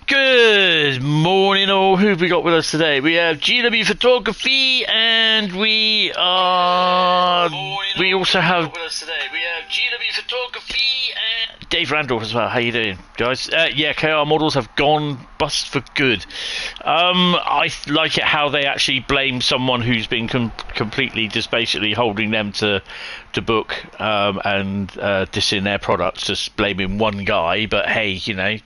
Good morning, all. Who've we got with us today? We have GW Photography, and we also have GW Photography and Dave Randolph as well. How you doing, guys? Yeah, KR models have gone bust for good. I like it how they actually blame someone who's been completely just basically holding them to book and dissing their products, just blaming one guy. But hey, you know,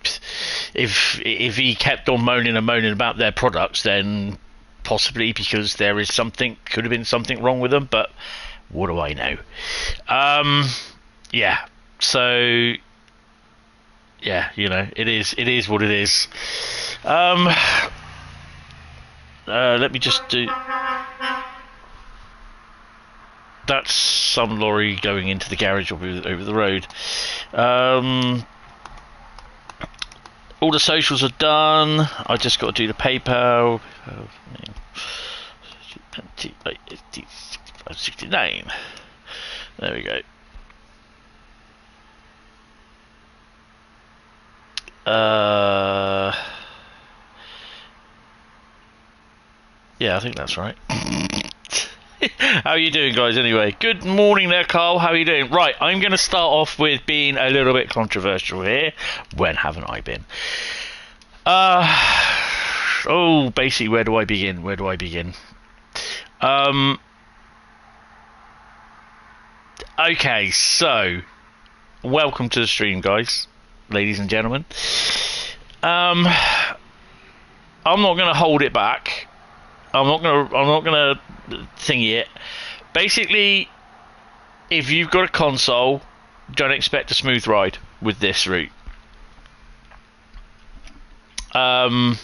if he kept on moaning about their products, then possibly because could have been something wrong with them. But what do I know? Yeah. So yeah, you know, it is what it is. Let me just do. That's some lorry going into the garage over the road. All the socials are done. I just got to do the PayPal. 69. There we go. Yeah, I think that's right. How are you doing, guys, anyway? Good morning there, Carl. How are you doing? Right, I'm going to start off with being a little bit controversial here. When haven't I been? Basically, where do I begin? Okay, so welcome to the stream, guys, ladies and gentlemen. I'm not going to hold it back. I'm not going to thingy it. Basically, if you've got a console, don't expect a smooth ride with this route. And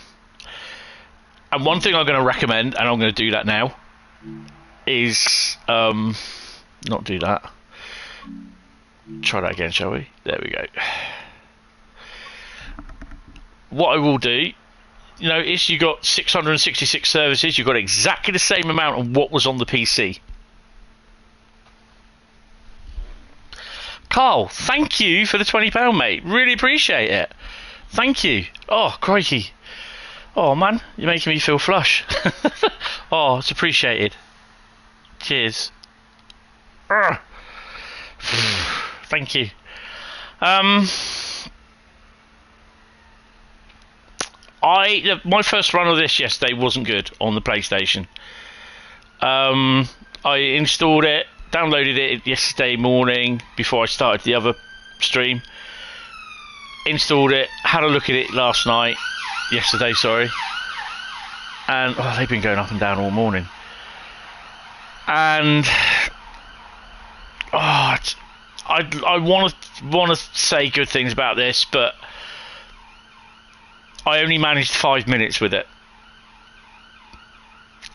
one thing I'm going to recommend, and I'm going to do that now, is not do that. Try that again, shall we? There we go. What I will do, you notice you got 666 services. You've got exactly the same amount of what was on the PC. Carl, thank you for the £20, mate. Really appreciate it. Thank you. Oh, crikey. Oh, man, you're making me feel flush. Oh, it's appreciated. Cheers. Thank you. My first run of this yesterday wasn't good on the PlayStation. I installed it, downloaded it yesterday morning before I started the other stream. Installed it, had a look at it yesterday, sorry. And they've been going up and down all morning. And I want to say good things about this, but I only managed 5 minutes with it.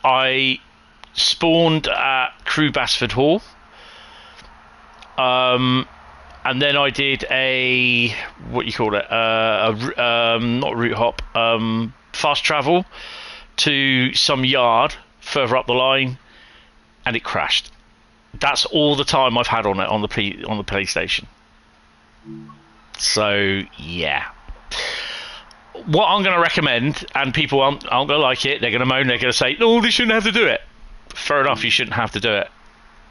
I spawned at Crewe Basford Hall, and then I did a not route hop, fast travel to some yard further up the line, and it crashed. That's all the time I've had on it on the PlayStation. So yeah. What I'm going to recommend, and people aren't going to like it, they're going to moan, they're going to say, no, they shouldn't have to do it. Fair enough, you shouldn't have to do it.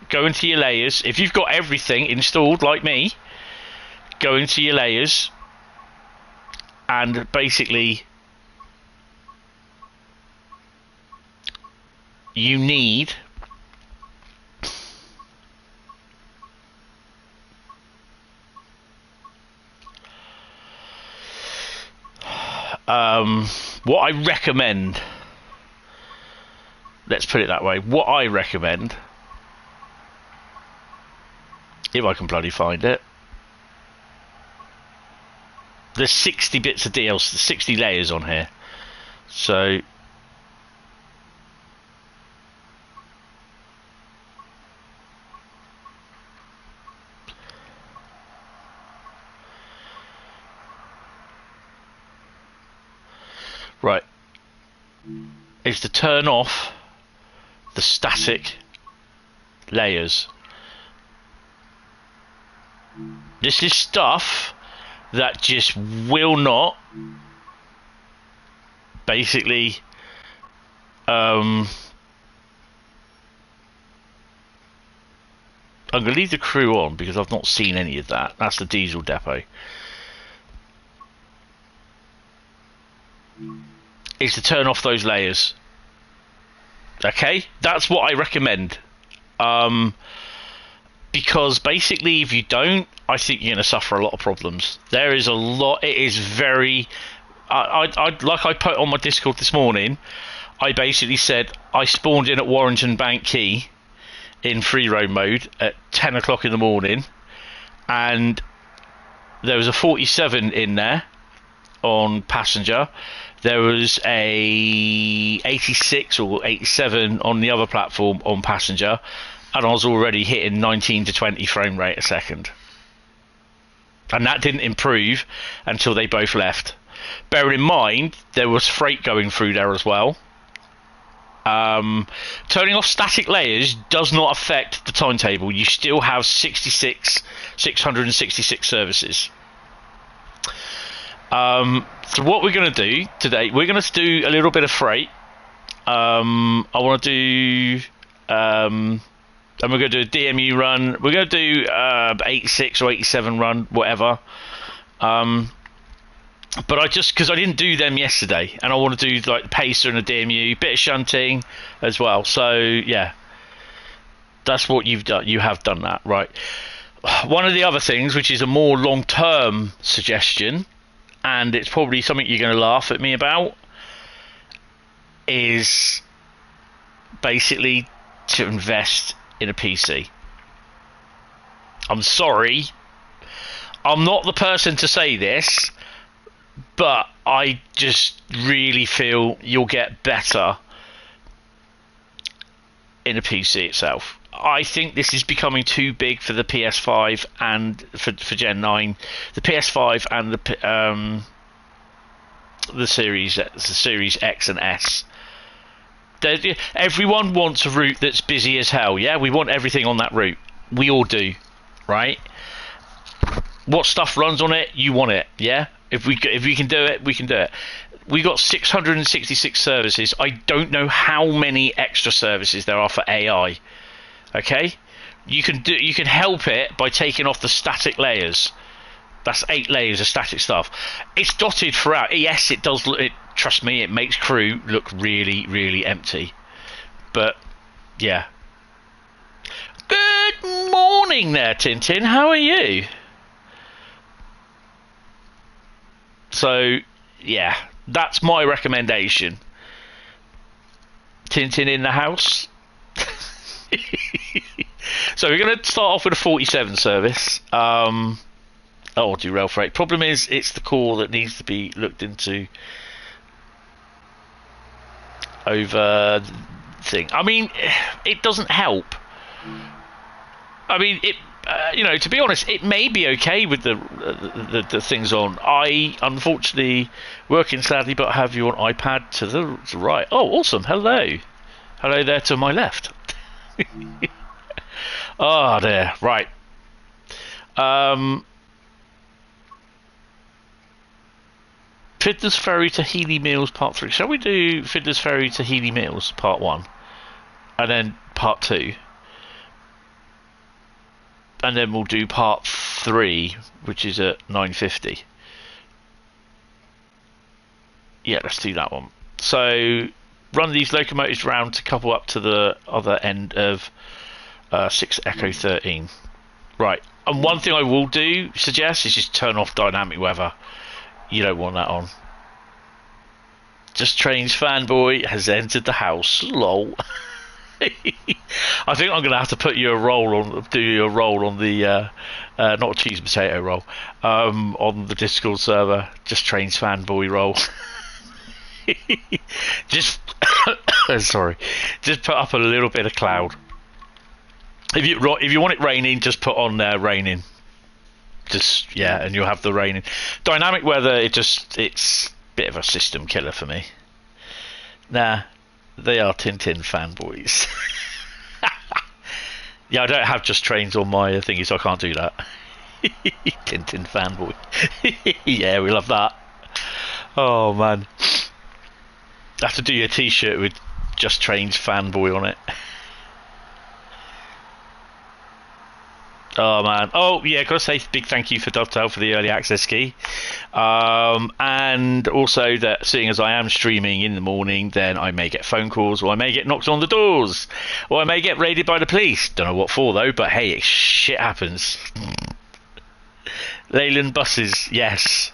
Go into your layers. If you've got everything installed like me, go into your layers and basically you need what I recommend, let's put it that way, what I recommend, if I can bloody find it, there's 60 bits of DLC, 60 layers on here, so right, is to turn off the static layers. This is stuff that just will not basically I'm going to leave the Crewe on because I've not seen any of that. That's the diesel depot. Is to turn off those layers. Okay, that's what I recommend. Because basically, if you don't, I think you're going to suffer a lot of problems. There is a lot. It is very. I like I put on my Discord this morning. I basically said I spawned in at Warrington Bank Quay in free roam mode at 10 o'clock in the morning, and there was a 47 in there on passenger. There was a 86 or 87 on the other platform on passenger, and I was already hitting 19 to 20 frame rate a second. And that didn't improve until they both left. Bearing in mind, there was freight going through there as well. Turning off static layers does not affect the timetable. You still have 666 services. So what we're going to do today, we're going to do a little bit of freight. I want to do, and we're going to do a DMU run. We're going to do 86 or 87 run, whatever. But because I didn't do them yesterday, and I want to do like the pacer and the DMU, bit of shunting as well. So yeah, that's what you've done. You have done that, right? One of the other things, which is a more long-term suggestion, and it's probably something you're going to laugh at me about, is basically to invest in a PC. I'm sorry, I'm not the person to say this, but I just really feel you'll get better in a PC itself. I think this is becoming too big for the PS5 and for Gen 9, the PS5 and the Series X and S. Everyone wants a route that's busy as hell. Yeah, we want everything on that route. We all do, right? What stuff runs on it, you want it. Yeah, if we can do it, we can do it. We got 666 services. I don't know how many extra services there are for AI. Okay, you can help it by taking off the static layers. That's 8 layers of static stuff. It's dotted throughout. Yes, it does. Trust me, it makes Crewe look really, really empty. But yeah. Good morning there, Tintin. How are you? So yeah, that's my recommendation. Tintin in the house. So we're going to start off with a 47 service. Oh, derail freight. Problem is, it's the core that needs to be looked into over thing. I mean, it doesn't help. I mean, it. You know, to be honest, it may be okay with the things on. I unfortunately working sadly, but have you on iPad to the right. Oh, awesome! Hello there to my left. Oh, there. Right. Fiddler's Ferry to Healy Mills Part 3. Shall we do Fiddler's Ferry to Healy Mills Part 1? And then Part 2? And then we'll do Part 3, which is at 9:50. Yeah, let's do that one. So, run these locomotives round to couple up to the other end of 6 Echo 13. Right, and one thing I will suggest is just turn off dynamic weather. You don't want that on. Just Trains fanboy has entered the house. Lol. I think I'm going to have to put you a roll on, do you a roll on the, not a cheese and potato roll, on the Discord server. Just Trains fanboy roll. Just, sorry, just put up a little bit of cloud. If you want it raining, just put on there raining. Just, yeah, and you'll have the raining. Dynamic weather, it's a bit of a system killer for me. Nah, they are Tintin fanboys. Yeah, I don't have Just Trains on my thingy, so I can't do that. Tintin fanboy. Yeah, we love that. Oh man, I have to do your t-shirt with Just Trains fanboy on it. Oh man! Oh yeah, gotta say big thank you for Dovetail for the early access key, and also that seeing as I am streaming in the morning, then I may get phone calls, or I may get knocked on the doors, or I may get raided by the police. Don't know what for though, but hey, shit happens. Leyland buses, yes.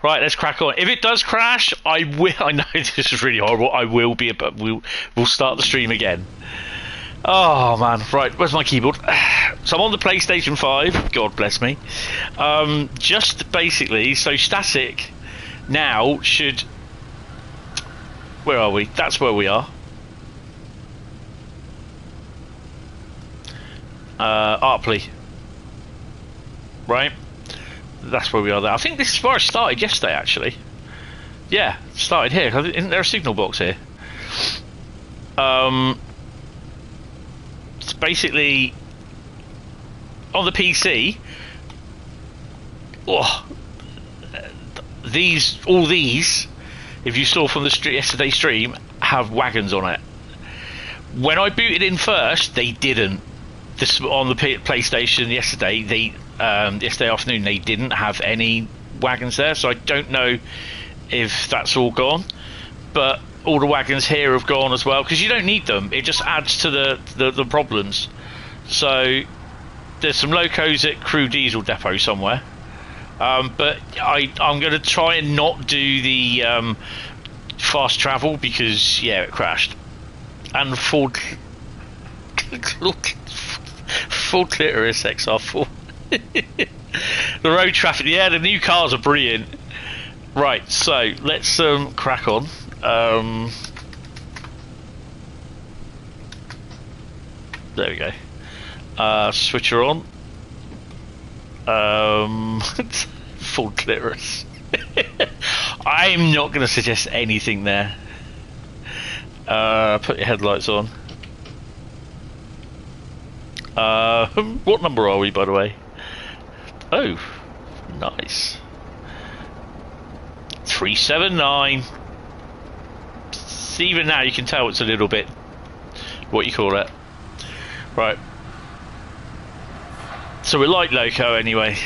Right, let's crack on. If it does crash, I will. I know this is really horrible. I will be, but we'll start the stream again. Oh man, right, where's my keyboard? So I'm on the PlayStation 5, God bless me. Just basically, so static now should... Where are we? That's where we are. Arpley. Right? That's where we are there. I think this is where I started yesterday, actually. Yeah, started here. Isn't there a signal box here? It's basically on the PC. Oh, all these, if you saw from the yesterday's stream, have wagons on it. When I booted in first, they didn't. This on the PlayStation yesterday. Yesterday afternoon, they didn't have any wagons there. So I don't know if that's all gone, but all the wagons here have gone as well, because you don't need them. It just adds to the problems. So there's some locos at Crewe diesel depot somewhere. But I'm going to try and not do the fast travel because, yeah, it crashed. And full clitoris XR4. The road traffic, yeah, the new cars are brilliant. Right, so let's crack on. There we go. Switcher on. Full clitoris. I'm not going to suggest anything there. Put your headlights on. What number are we, by the way? Oh, nice. 379. Even now you can tell it's a little bit, what you call it. Right. So we're like loco anyway.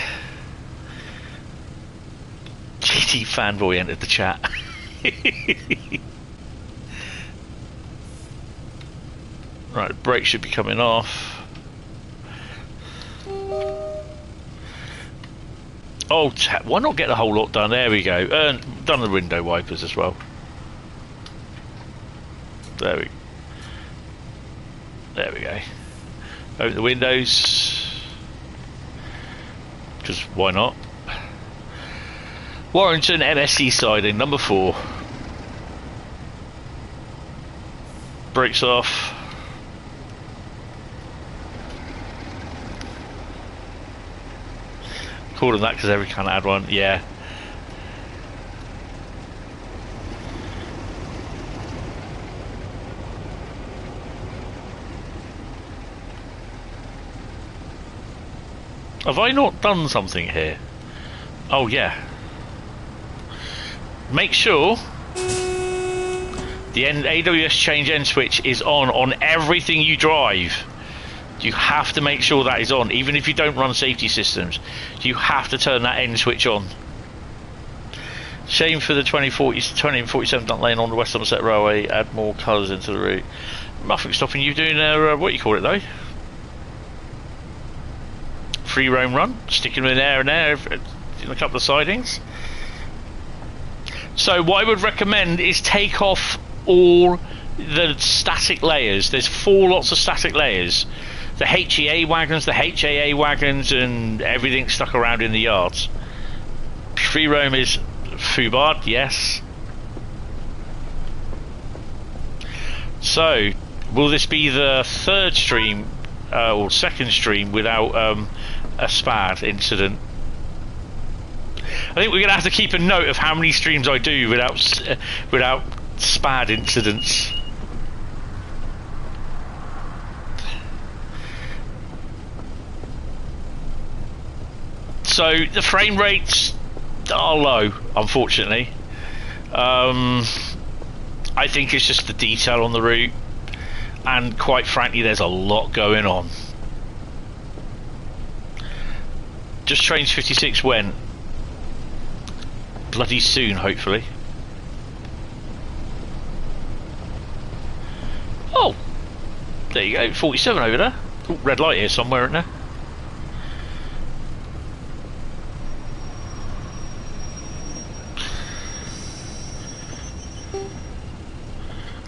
GT fanboy entered the chat. Right, the brake should be coming off. Oh, why not get the whole lot done? There we go. Done the window wipers as well. There we go. Open the windows. Because why not? Warrington MSC siding, number 4. Brakes off. Call them that because every kind of had one, yeah. Have I not done something here? Oh yeah. Make sure the AWS change end switch is on everything you drive. You have to make sure that is on, even if you don't run safety systems. You have to turn that end switch on. Shame for the 20 and 47 Dunk Lane on the West Somerset Railway. Add more colours into the route. Nothing stopping you doing what you call it though. Free roam run, sticking in there and there in a couple of sidings. So what I would recommend is take off all the static layers. There's 4 lots of static layers. The HEA wagons, the HAA wagons, and everything stuck around in the yards. Free roam is fubard, yes. So, will this be the 3rd stream or 2nd stream without a SPAD incident? I think we're going to have to keep a note of how many streams I do without SPAD incidents. So the frame rates are low, unfortunately. I think it's just the detail on the route, and quite frankly there's a lot going on. Just Trains 56 when? Bloody soon, hopefully. Oh, there you go, 47 over there. Ooh, red light here somewhere, isn't there?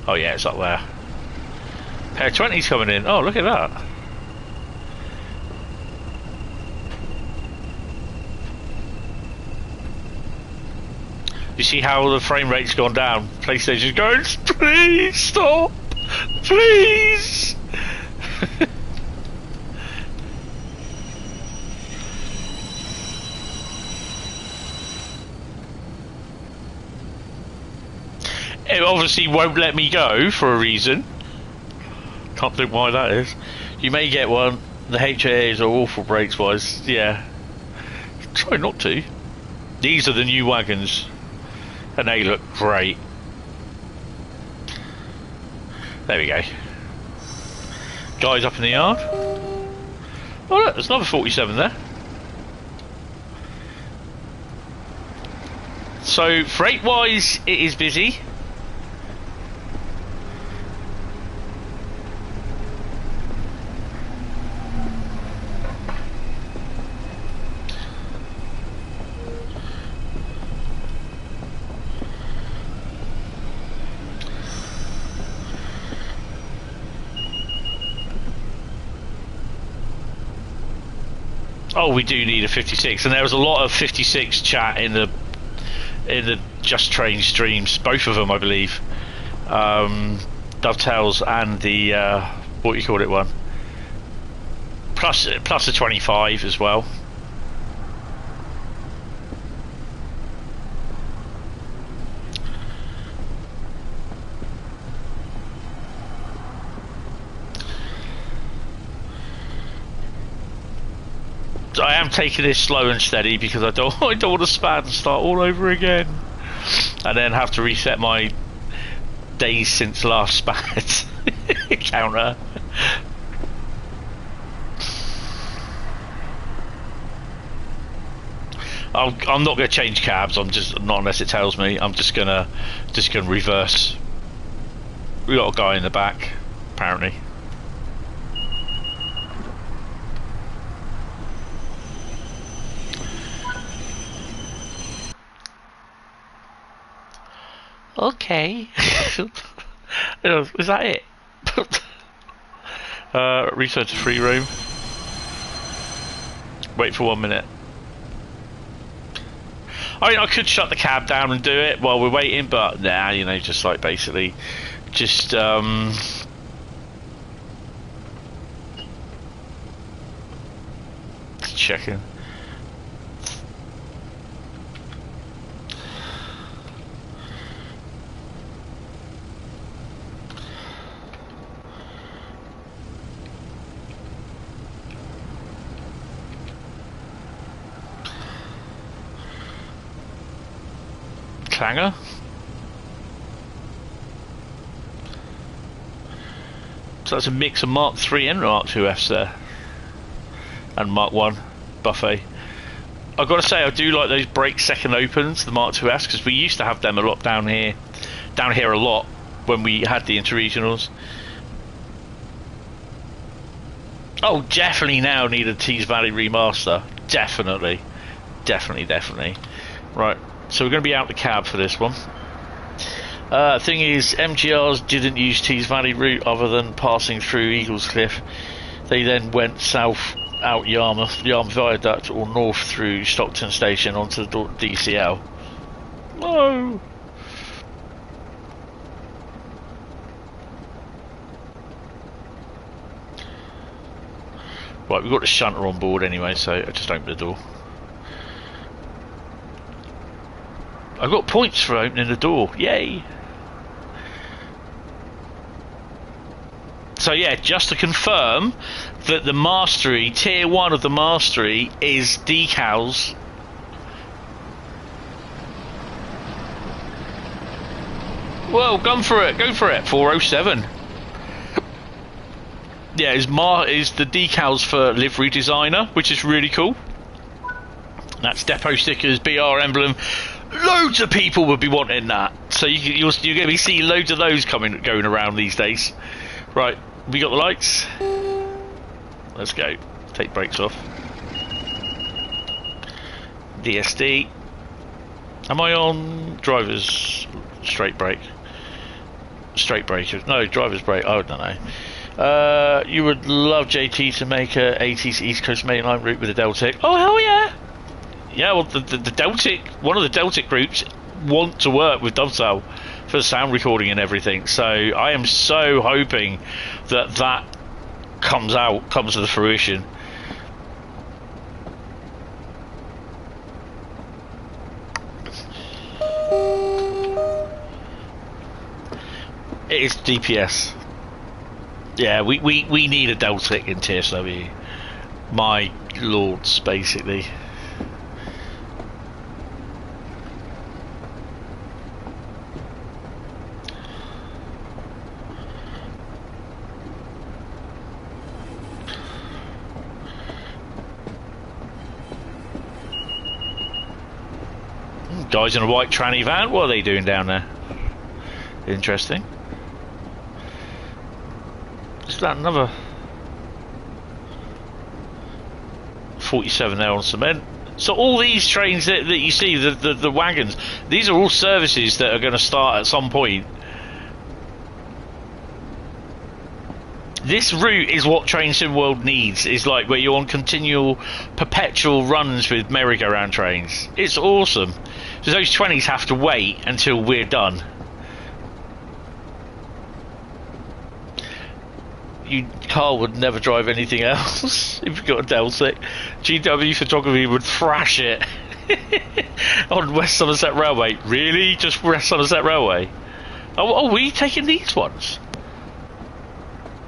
Oh yeah, it's up there. Pair of 20s coming in. Oh, look at that. You see how the frame rate's gone down? PlayStation's going, please stop, please. It obviously won't let me go for a reason. Can't think why that is. You may get one. The HAAs are awful brakes wise. Yeah. Try not to. These are the new wagons. And they look great. There we go. Guys up in the yard. Oh look, there's another 47 there. So freight wise it is busy. Oh, we do need a 56, and there was a lot of 56 chat in the Just Train streams, both of them, I believe. Dovetails and the what you called it one, plus the 25 as well. I am taking this slow and steady because I don't want to spad and start all over again, and then have to reset my days since last spat counter. I'm not going to change cabs. I'm just not unless it tells me. I'm just gonna reverse. We got a guy in the back, apparently. Okay. Is that it? Return to free room. Wait for 1 minute. I mean, I could shut the cab down and do it while we're waiting, but nah, you know, just like basically, just checking. Clanger? So that's a mix of Mark 3 and Mark 2Fs there, and Mark 1 buffet. I've got to say, I do like those brake second opens, the Mark 2Fs, because we used to have them a lot down here a lot when we had the interregionals. Oh, definitely now need a Tees Valley remaster. Definitely. Right. So we're going to be out the cab for this one. Thing is, MGRs didn't use Tees Valley route other than passing through Eagles Cliff. They then went south out Yarmouth Viaduct, or north through Stockton Station onto the DCL. Whoa! Right, we've got the shunter on board anyway, so I just open the door. I got points for opening the door, yay! So yeah, just to confirm that the Mastery, tier 1 of the Mastery is decals. Well, go for it, 407. Yeah, is the decals for livery designer, which is really cool. That's depot stickers, BR emblem. Loads of people would be wanting that, so you're going to be seeing loads of those going around these days. Right, we got the lights. Let's go. Take brakes off. DSD. Am I on driver's straight brake? Straight brake? No, driver's brake. I don't know. You would love JT to make a 80s East Coast mainline route with a Deltic. Oh hell yeah! Yeah, well, the Deltic, one of the Deltic groups want to work with Dovetail for sound recording and everything. So I am so hoping that that comes to the fruition. It is DPS. Yeah, we need a Deltic in TSW. My lords, basically. Guys in a white tranny van, what are they doing down there? Interesting. Is that another 47 there on cement? So all these trains that you see, the wagons, these are all services that are going to start at some point. This route is what Train Sim World needs. Is like where you're on continual, perpetual runs with merry-go-round trains. It's awesome. So those 20s have to wait until we're done. Carl would never drive anything else if you got a Deltic. GW photography would thrash it on West Somerset Railway. Really? Just West Somerset Railway? Oh, are we taking these ones?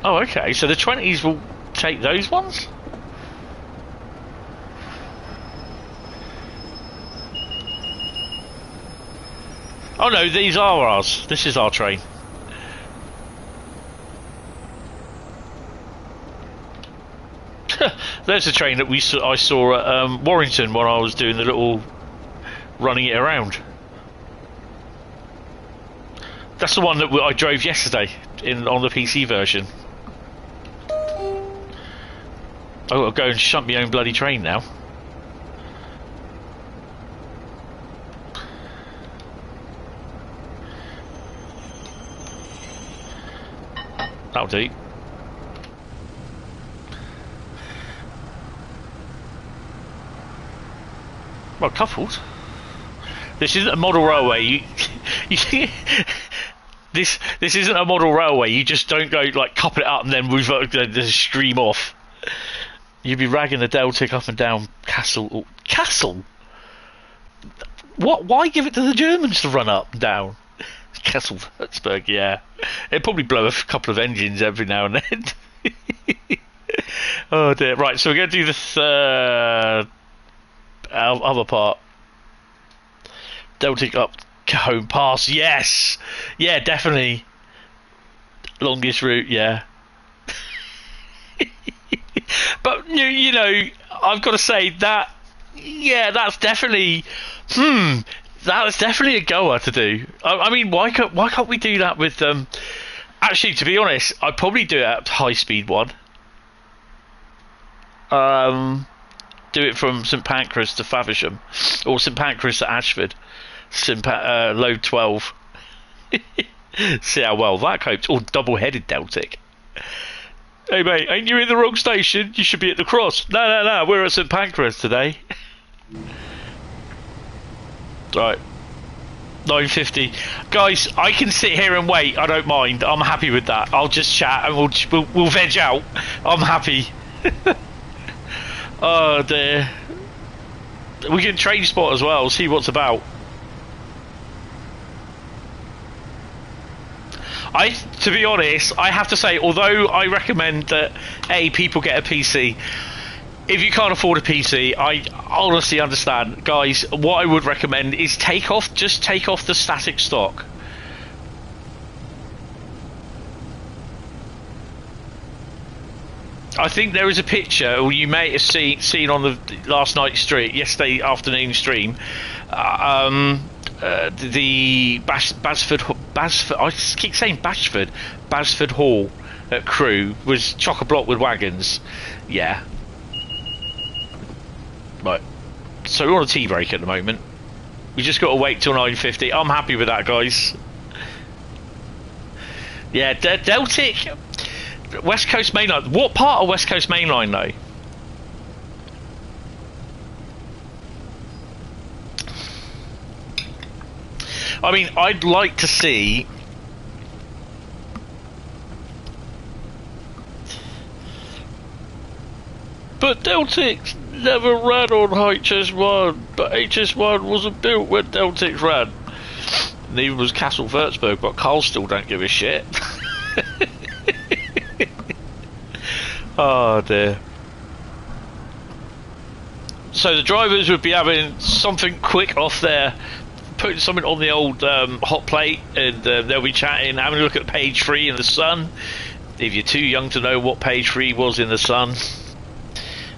Oh, okay. So the 20s will take those ones? Oh no, these are ours. This is our train. There's a train that I saw at Warrington when I was doing the little running it around. That's the one that I drove yesterday on the PC version. I'll go and shunt my own bloody train now. That'll do. Well, coupled. This isn't a model railway. This isn't a model railway. You just don't go like couple it up and then move the stream off. You'd be ragging the Deltic up and down Castle. Castle? What? Why give it to the Germans to run up and down? Castle Würzburg, yeah. It'd probably blow a couple of engines every now and then. Oh dear. Right, so we're going to do the third other part. Deltic up Cajon Pass. Yes. Yeah, definitely. Longest route, yeah. But you know, I've got to say that, yeah, that's definitely that's definitely a goer to do. I mean, why can't we do that with actually, to be honest, I'd probably do it at high speed one. Do it from St Pancras to Faversham, or St Pancras to Ashford, load 12. See how well that copes. Or double-headed Deltic. Hey mate, ain't you in the wrong station? You should be at the cross. No, we're at St Pancras today. Right, 9:50, guys. I can sit here and wait. I don't mind. I'm happy with that. I'll just chat and we'll veg out. I'm happy. Oh dear. We can train spot as well. See what's about. To be honest, I have to say, although I recommend that people get a PC, if you can't afford a PC, I honestly understand, guys. What I would recommend is just take off the static stock. I think there is a picture, or you may have seen on the yesterday afternoon stream, the Basford. I keep saying Basford Hall at Crewe was chock-a-block with wagons. Yeah. Right. So we're on a tea break at the moment. We just got to wait till 9:50. I'm happy with that, guys. Yeah, Deltic, West Coast Main Line. What part of West Coast Main Line though? I mean, I'd like to see. But Deltic's never ran on HS1, but HS1 wasn't built when Deltic's ran. Neither was Castle Würzburg, but Carl still don't give a shit. Oh dear. So the drivers would be having something quick off there, putting something on the old hot plate, and they'll be chatting, having a look at page 3 in the Sun. If you're too young to know what page 3 was in the Sun,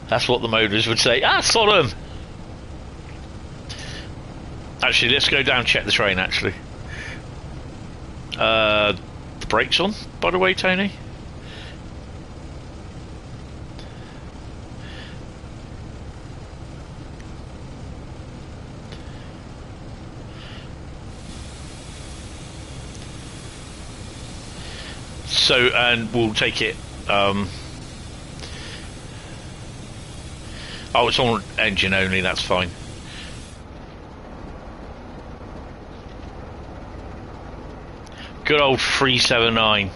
that's what the moders would say. Ah, Sodom! Actually, let's go down and check the train, actually. The brakes on, by the way, Tony? So, and we'll take it Oh, it's on engine only, that's fine. Good old 379.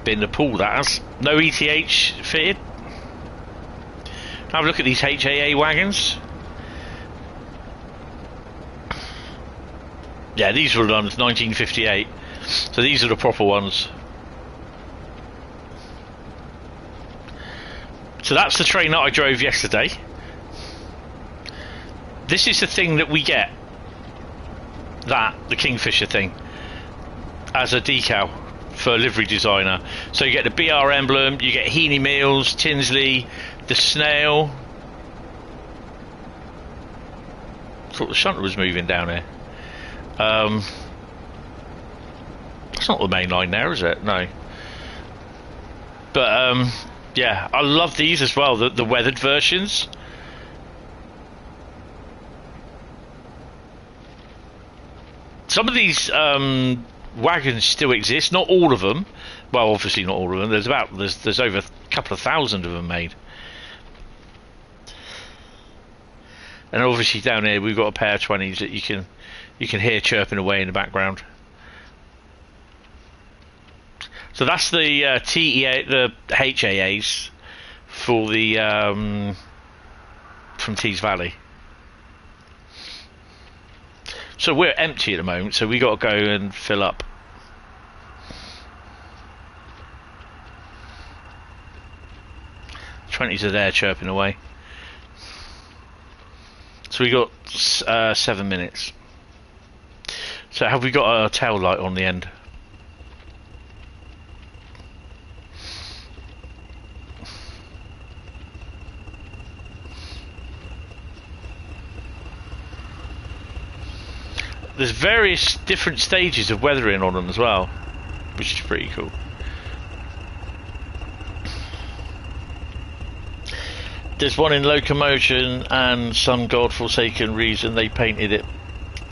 Been the pool, that has. No ETH fitted. Have a look at these HAA wagons. Yeah, these were done 1958. So these are the proper ones. So that's the train that I drove yesterday. This is the thing that we get. The Kingfisher thing. As a decal for a livery designer. So you get the BR emblem, you get Heaney Mills, Tinsley, the snail. I thought the shunter was moving down here. That's not the main line there, is it? No. But yeah, I love these as well, the weathered versions. Some of these wagons still exist, not all of them. Well, obviously not all of them. There's over a couple of thousand of them made. And obviously down here we've got a pair of 20s that you can hear chirping away in the background. So that's the TEA, the HAAs for the from Tees Valley. So we're empty at the moment, so we got to go and fill up. '20s are there chirping away. So we got 7 minutes. So have we got a tail light on the end? There's various different stages of weathering on them as well, which is pretty cool. There's one in Locomotion, and some godforsaken reason they painted it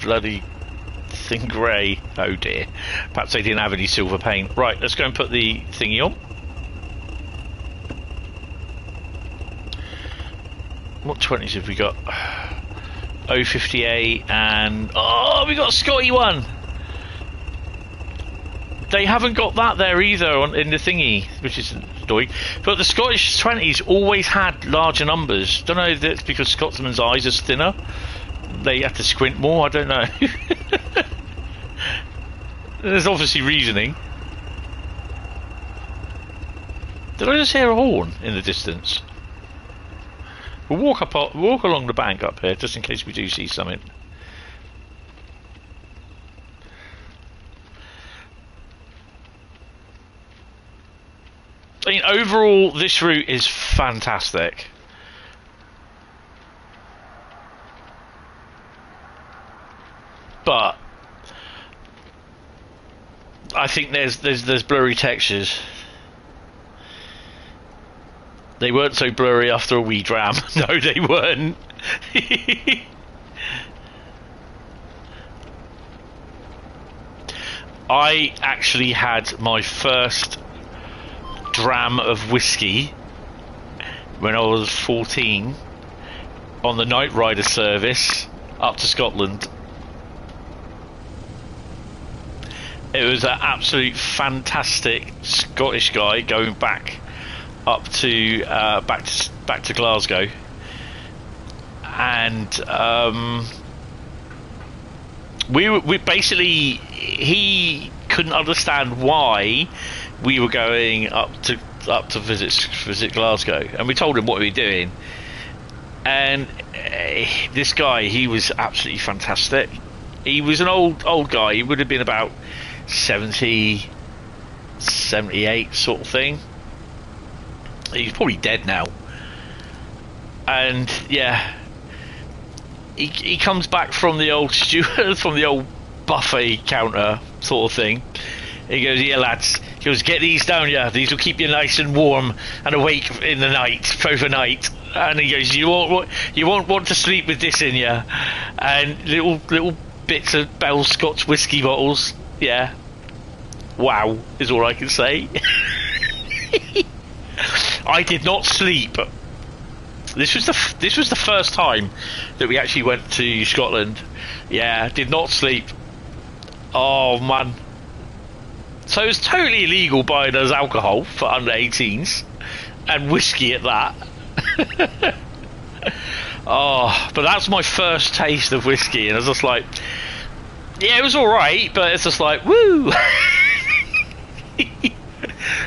bloody thing grey. Oh dear. Perhaps they didn't have any silver paint. Right, let's go and put the thingy on. What 20s have we got? 058 and oh, we got a Scotty one. They haven't got that there either in the thingy, which is annoying. But the Scottish 20s always had larger numbers. Don't know if that's because Scotsman's eyes are thinner. They have to squint more. I don't know. There's obviously reasoning. Did I just hear a horn in the distance? We'll walk along the bank up here, just in case we do see something. I mean, overall, this route is fantastic. But I think there's blurry textures. They weren't so blurry after a wee dram. No, they weren't. I actually had my first dram of whiskey when I was 14 on the night rider service up to Scotland. It was an absolute fantastic Scottish guy going back up to back to Glasgow, and we basically, he couldn't understand why we were going up to visit Glasgow, and we told him what we were doing, and this guy, he was absolutely fantastic. He was an old guy. He would have been about 70, 78 sort of thing. He's probably dead now. And yeah, he comes back from the old steward, from the old buffet counter sort of thing. He goes, "Yeah, lads," he goes, "get these down, yeah. These will keep you nice and warm and awake in the night, overnight." And he goes, "You won't want to sleep with this in you." And little bits of Bell Scotch whiskey bottles. Yeah. Wow, is all I can say. I did not sleep. This was the first time that we actually went to Scotland. Yeah, did not sleep. Oh man. So it was totally illegal buying us alcohol for under 18s, and whiskey at that. Oh, but that's my first taste of whiskey, and I was just like, yeah, it was alright, but it's just like, woo.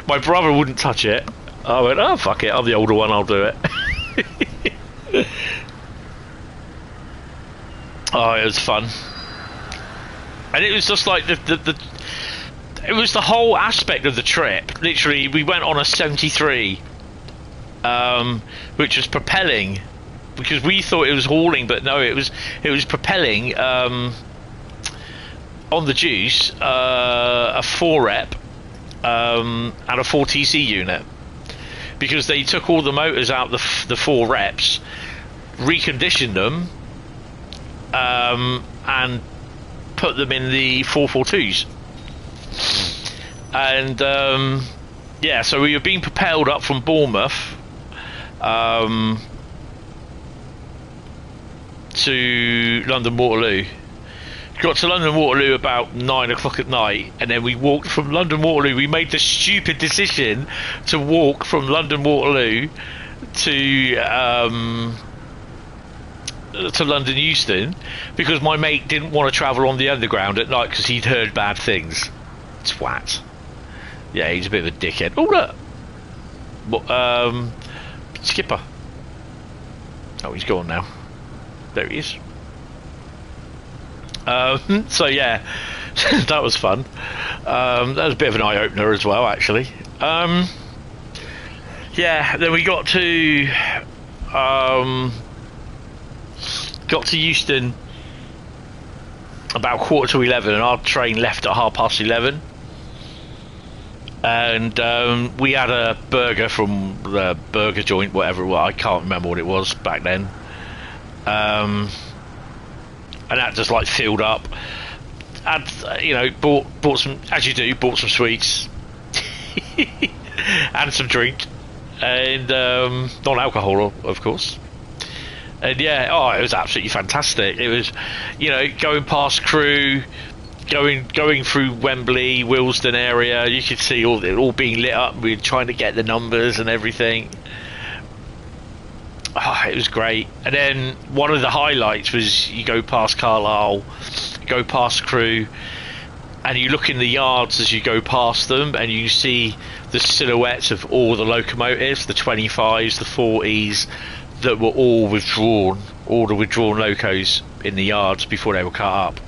My brother wouldn't touch it. I went, oh fuck it, I'm the older one, I'll do it. Oh, it was fun. And it was just like it was the whole aspect of the trip. Literally, we went on a 73, which was propelling, because we thought it was hauling, but no, it was propelling on the juice, a 4-rep and a 4TC unit, because they took all the motors out the 4 reps, reconditioned them, and put them in the 442s. And yeah, so we were being propelled up from Bournemouth to London Waterloo. Got to London Waterloo about 9 o'clock at night, and then we walked from London Waterloo. We made the stupid decision to walk from London Waterloo to London Euston, because my mate didn't want to travel on the underground at night because he'd heard bad things. Twat. Yeah, he's a bit of a dickhead. Oh look, Skipper. Oh, he's gone now. There he is. So yeah, that was fun. That was a bit of an eye-opener as well, actually. Yeah, then we got to Euston about 11:15, and our train left at 11:30. And we had a burger from the burger joint, whatever it was. I can't remember what it was back then. And that just like filled up. And you know, bought some, as you do, bought some sweets and some drink, and non-alcohol, of course. And yeah, oh, it was absolutely fantastic. It was, you know, going past Crewe, going through Wembley, Willesden area. You could see it all being lit up. We were trying to get the numbers and everything. Oh, it was great. And then one of the highlights was you go past Carlisle, go past Crewe, and you look in the yards as you go past them, and you see the silhouettes of all the locomotives, the 25s, the 40s, that were all withdrawn, all the withdrawn locos in the yards before they were cut up.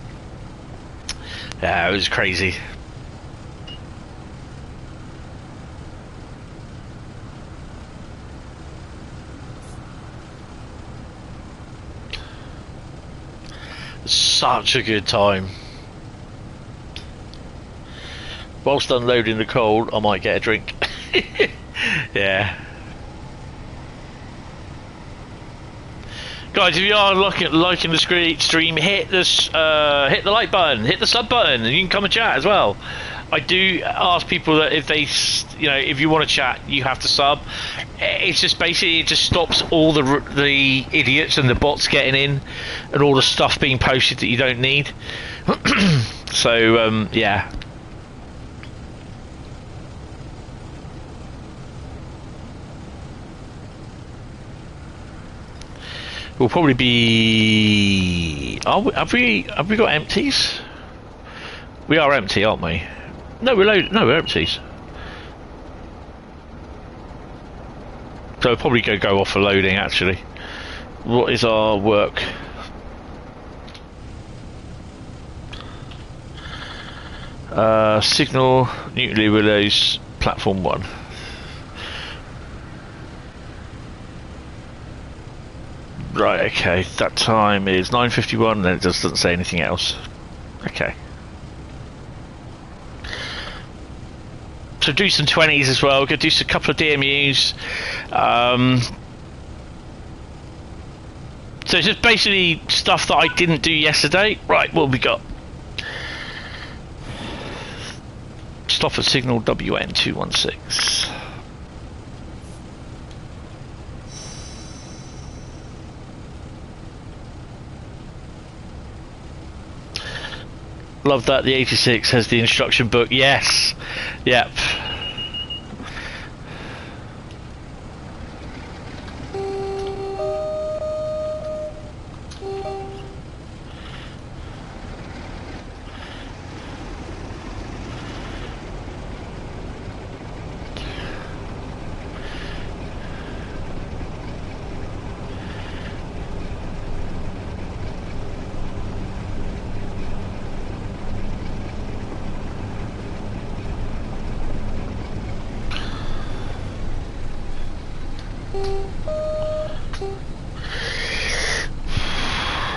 Yeah, it was crazy. Such a good time. Whilst unloading the coal, I might get a drink. Yeah. Guys, if you are liking the stream, hit the like button, hit the sub button, and you can come and chat as well. I do ask people that if they, you know, if you want to chat, you have to sub. It's just basically, it just stops all the idiots and the bots getting in, and all the stuff being posted that you don't need. So yeah. We'll probably be. Have we got empties? We are empty, aren't we? No, we're empties. So we'll probably go off for loading. Actually, what is our work? Signal, nuclear relays, platform 1. Right, okay, that time is 9:51, and it just doesn't say anything else. Okay. So do some 20s as well, go do a couple of DMUs. So it's just basically stuff that I didn't do yesterday. Right, what have we got? Stop at signal WN216. Love that the 86 has the instruction book. Yes. Yep.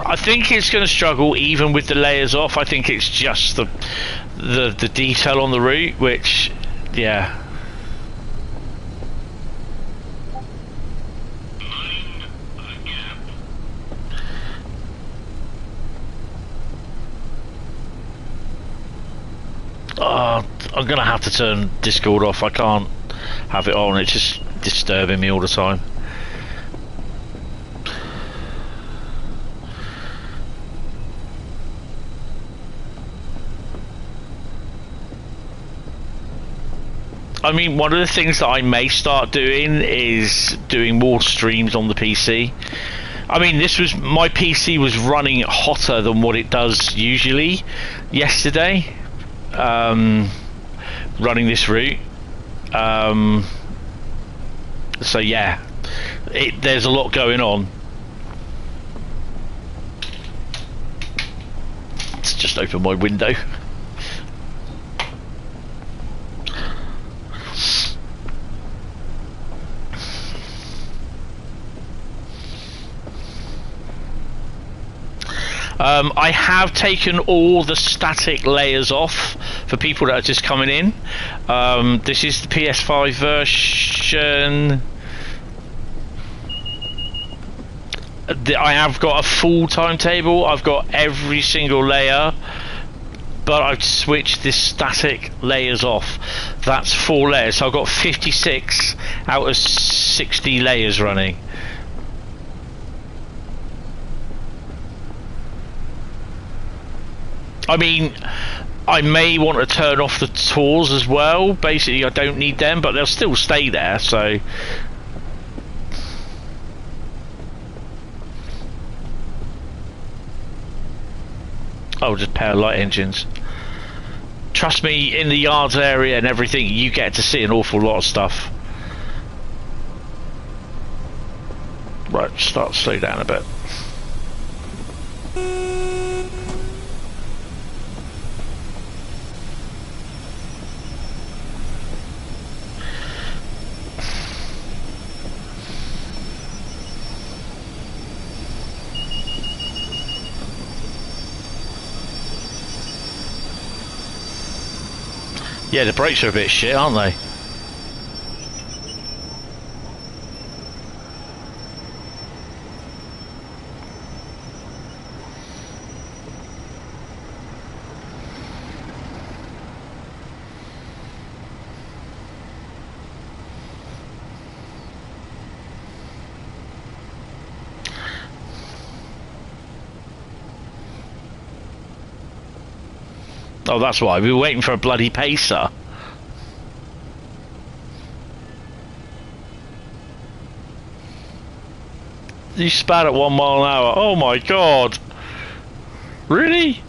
I think it's going to struggle even with the layers off. I think it's just the detail on the route, which, yeah. I'm going to have to turn Discord off. I can't have it on. It's just disturbing me all the time. I mean, one of the things that I may start doing is doing more streams on the PC. I mean, my PC was running hotter than what it does usually yesterday, running this route. So yeah, there's a lot going on. Let's just open my window. I have taken all the static layers off for people that are just coming in. This is the PS5 version. I have got a full timetable. I've got every single layer, but I've switched this static layers off. That's 4 layers, so I've got 56 out of 60 layers running. I mean, I may want to turn off the tours as well. Basically, I don't need them, but they'll still stay there, so... Oh, just power light engines. Trust me, in the yards area and everything, you get to see an awful lot of stuff. Right, start to slow down a bit. Yeah, the brakes are a bit shit, aren't they? Oh, that's why. We were waiting for a bloody pacer. You spat at 1 mile an hour. Oh my god. Really?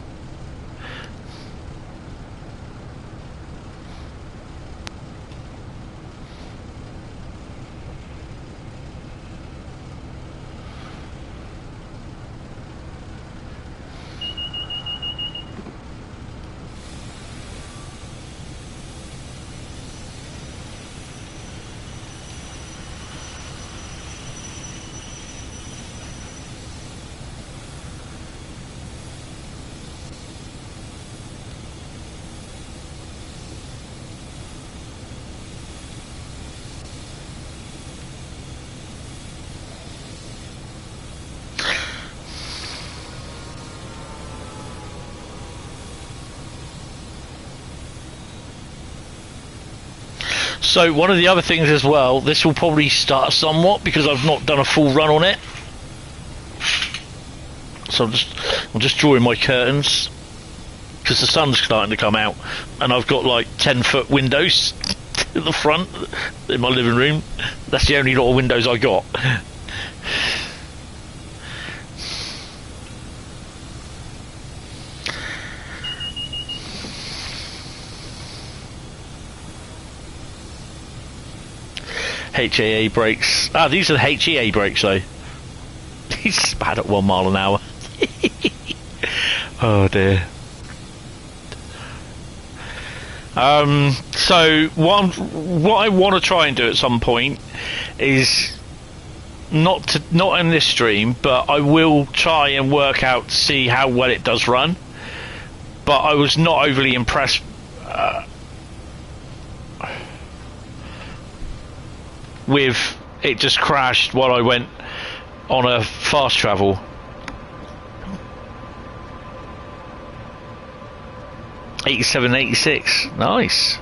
So one of the other things as well, this will probably start somewhat because I've not done a full run on it. So I'm just drawing my curtains. because the sun's starting to come out, and I've got like 10-foot windows at the front in my living room. That's the only lot of windows I got. HAA brakes. Ah, these are the HEA brakes though. He's bad at 1 mile an hour. Oh dear. So what I want to try and do at some point is not in this stream, but I will try and work out to see how well it does run. But I was not overly impressed with it. Just crashed while I went on a fast travel. 87, 86. Nice.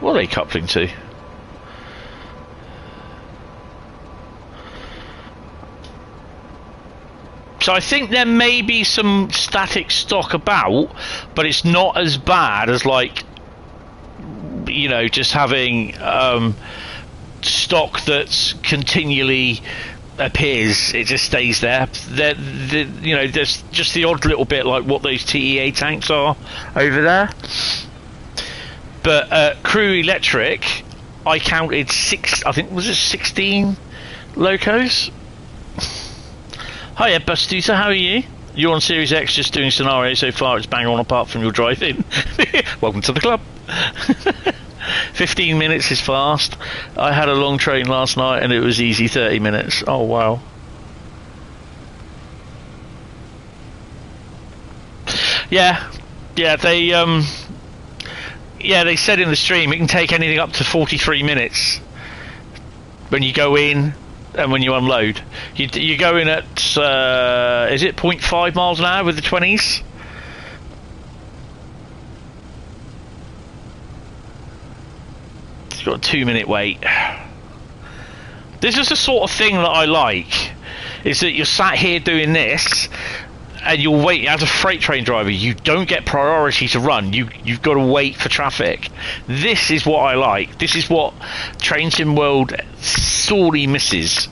What are they coupling to? So I think there may be some static stock about, but it's not as bad as, like, you know, just having stock that's continually appears. It just stays there. You know, there's just the odd little bit like what those TEA tanks are over there. But Crewe Electric, I counted 6. I think was it 16 locos. Hiya, Bustuta, how are you? You're on Series X, just doing scenario so far. It's bang on apart from your driving. Welcome to the club. 15 minutes is fast. I had a long train last night and it was easy 30 minutes. Oh wow. Yeah, they said in the stream it can take anything up to 43 minutes when you go in and when you unload. You go in at is it 0.5 miles an hour with the 20s? Got a 2-minute wait. This is the sort of thing that I like, is that you're sat here doing this and you'll wait. As a freight train driver, you don't get priority to run. You've got to wait for traffic. This is what I like. This is what Train Sim World sorely misses.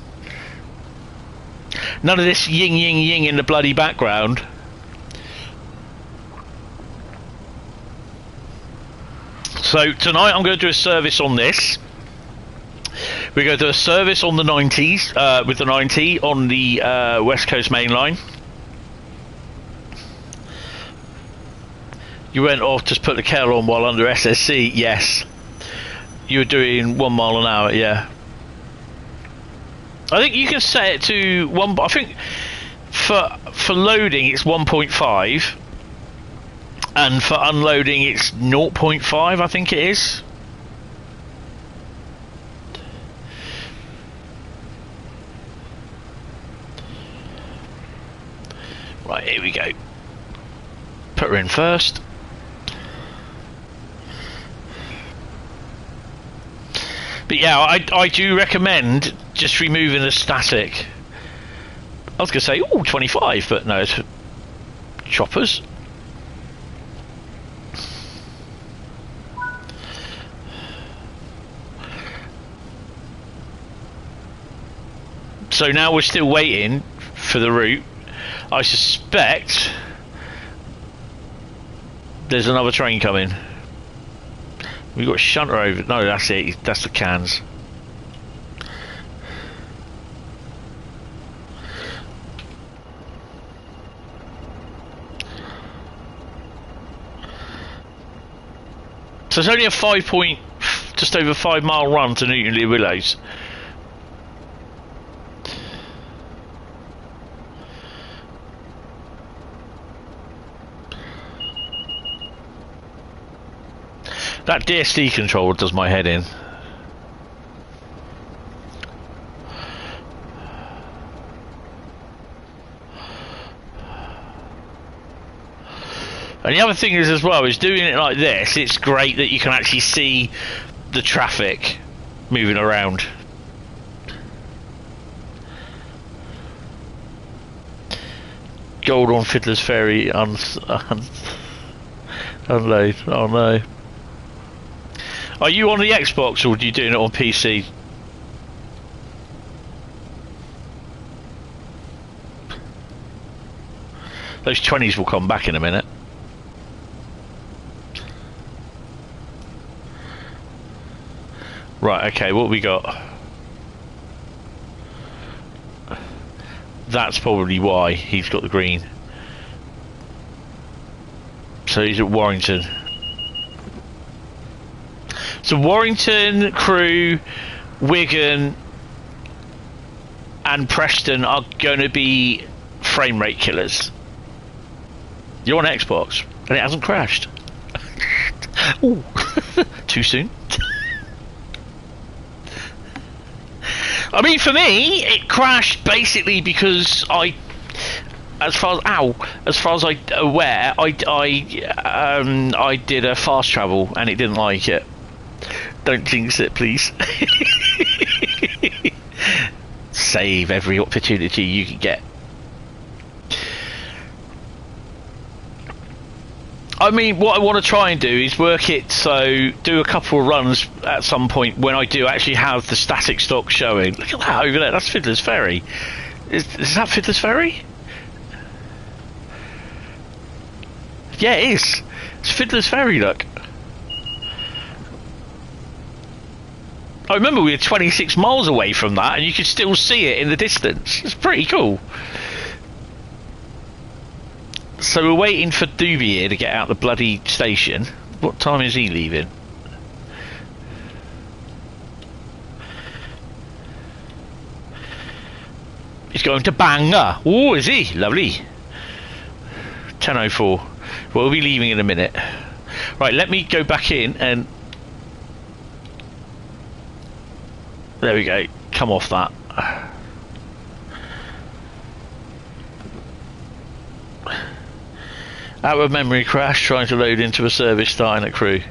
None of this ying ying ying in the bloody background. So tonight I'm going to do a service on this. We're going to do a service on the 90s, with the 90 on the West Coast Main Line. You went off, just put the kettle on while under SSC. Yes. You were doing 1 mile an hour, yeah. I think you can set it to 1. I think for loading it's 1.5. And for unloading it's 0.5, I think it is. Right, here we go. Put her in first. But yeah, I do recommend just removing the static. I was going to say, oh, 25, but no, it's choppers. So now we're still waiting for the route. I suspect there's another train coming. We've got a shunter over. No, that's it. That's the cans. So it's only a just over 5 mile run to Newton Le Willows. That DSD controller does my head in. And the other thing is as well, is doing it like this, it's great that you can actually see the traffic moving around. Gold on Fiddler's Ferry unload. Oh no. Are you on the Xbox or are you doing it on PC? Those 20s will come back in a minute. Right, okay, what we got? That's probably why he's got the green. So he's at Warrington. So Warrington, Crewe, Wigan and Preston are going to be frame rate killers. You're on Xbox and it hasn't crashed. Ooh. Too soon. I mean, for me, it crashed basically because as far as I'm aware, I did a fast travel and it didn't like it. Don't jinx it, please. Save every opportunity you can get. I mean, what I want to try and do is work it so do a couple of runs at some point when I do actually have the static stock showing. Look at that over there. That's Fiddler's Ferry. Is that Fiddler's Ferry? Yeah, it is. It's Fiddler's Ferry, look. I remember we were 26 miles away from that and you could still see it in the distance. It's pretty cool. So we're waiting for Doobie here to get out the bloody station. What time is he leaving? He's going to Bangor. Oh, is he? Lovely. 10:04. Well, we'll be leaving in a minute. Right, let me go back in and... There we go. Come off that. Out of memory crash, trying to load into a service starting at Crewe.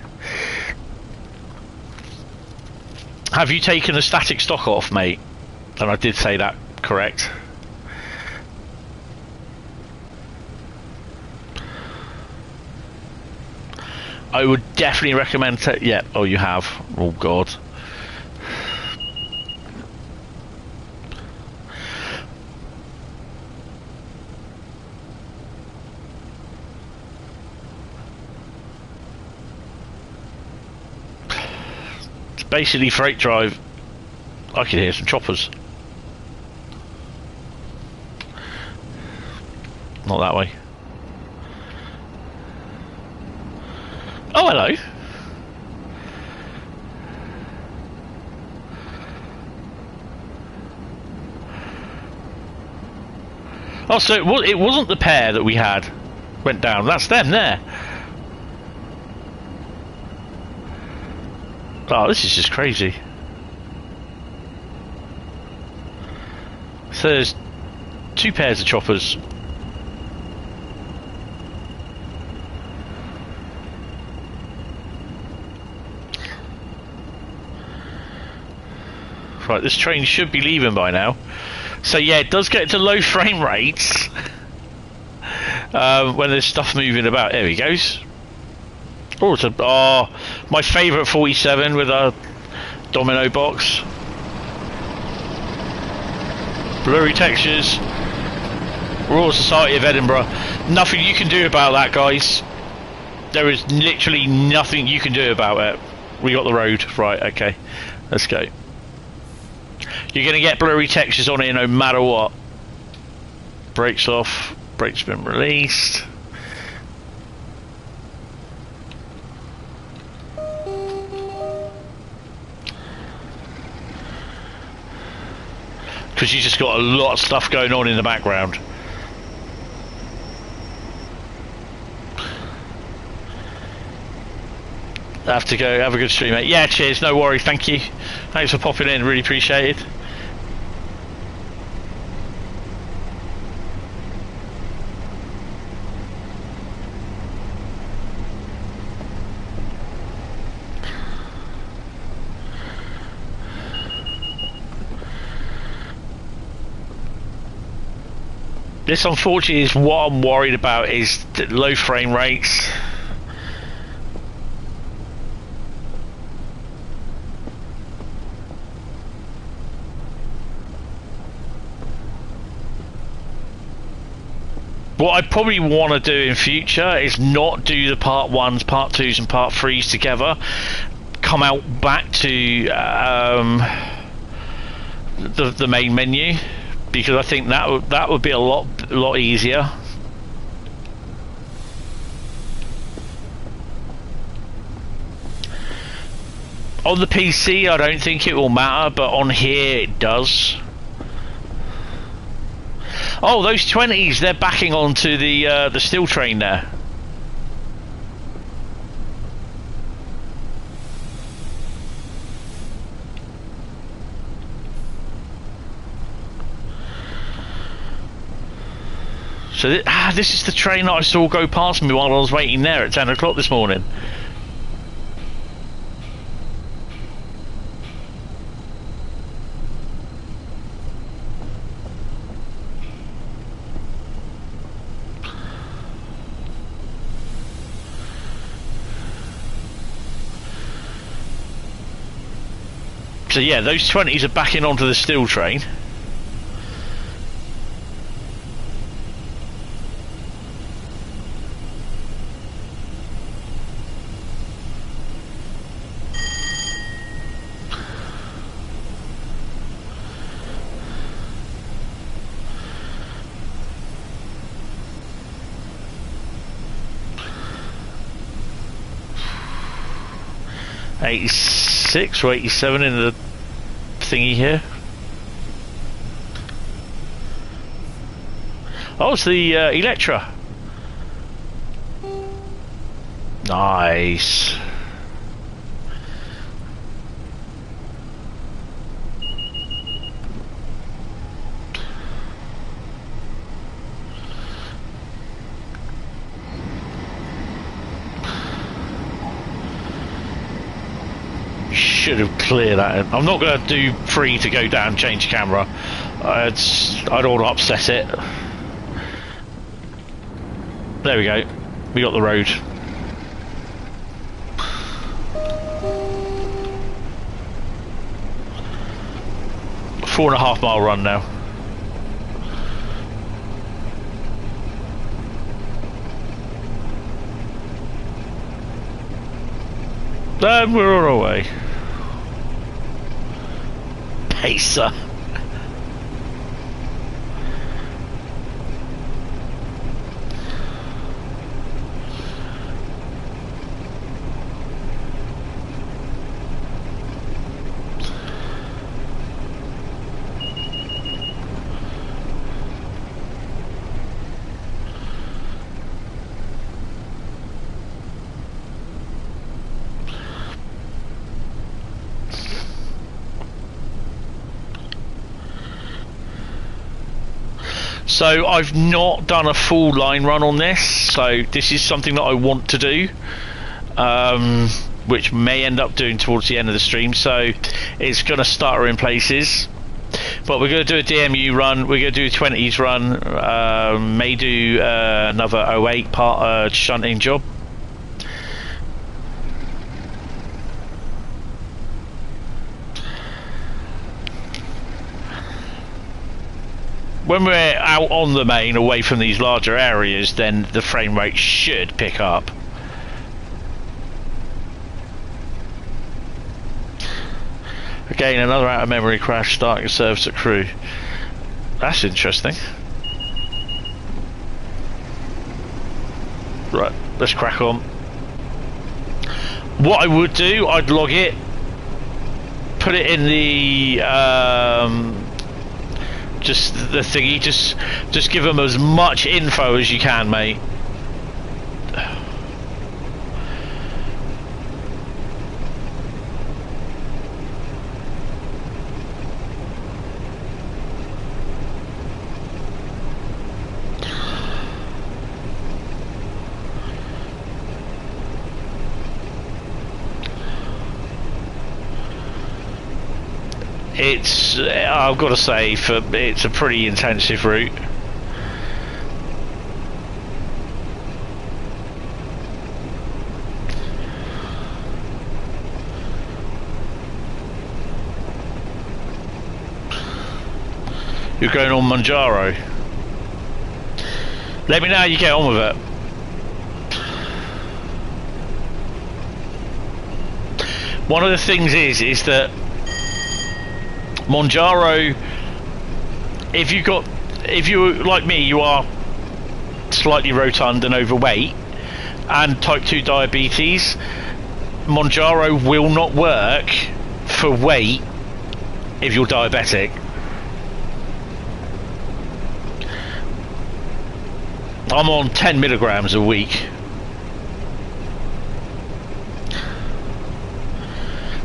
Have you taken the static stock off, mate? And I did say that correct. I would definitely recommend yeah, oh you have. Oh god. Basically freight drive. I can hear some choppers. Not that way. Oh, hello. Oh, so it wasn't the pair that we had went down. That's them there. Oh, this is just crazy. So there's two pairs of choppers. Right, this train should be leaving by now. So yeah, it does get to low frame rates when there's stuff moving about. There he goes. Oh, it's my favourite 47 with a domino box. Blurry textures. Royal Society of Edinburgh. Nothing you can do about that, guys. There is literally nothing you can do about it. We got the road. Right, okay. Let's go. You're going to get blurry textures on it no matter what. Brakes off. Brakes been released. Because you just got a lot of stuff going on in the background. I have to go. Have a good stream, mate. Yeah, cheers. No worry. Thank you. Thanks for popping in. Really appreciate it. This, unfortunately, is what I'm worried about, is the low frame rates. What I probably want to do in future is not do the part 1s, part 2s and part 3s together. Come out back to the main menu, because I think that would be a lot easier. On the PC I don't think it will matter, but on here it does. Oh, those 20s, they're backing onto the steel train there. So this is the train that I saw go past me while I was waiting there at 10 o'clock this morning. So yeah, those 20s are backing onto the steel train. '86 or '87 in the thingy here. Oh, it's the Electra. Nice. Should have cleared that. I'm not going to do 3 to go down, change camera. I don't want to upset it. There we go. We got the road. 4.5 mile run now. Then we're on our way. Pacer. So I've not done a full line run on this, so this is something that I want to do, which may end up doing towards the end of the stream. So it's going to stutter in places, but we're going to do a DMU run, we're going to do a 20s run, may do another 08 part shunting job. When we're out on the main, away from these larger areas, then the frame rate should pick up. Again, another out of memory crash starting service at Crewe. That's interesting. Right, let's crack on. What I would do, I'd log it, put it in the just the thingy, just give them as much info as you can, mate. It's, I've got to say, it's a pretty intensive route. You're going on Manjaro. Let me know how you get on with it. One of the things is that Manjaro, if you like me, you are slightly rotund and overweight and type 2 diabetes, Manjaro will not work for weight if you're diabetic. I'm on 10 milligrams a week.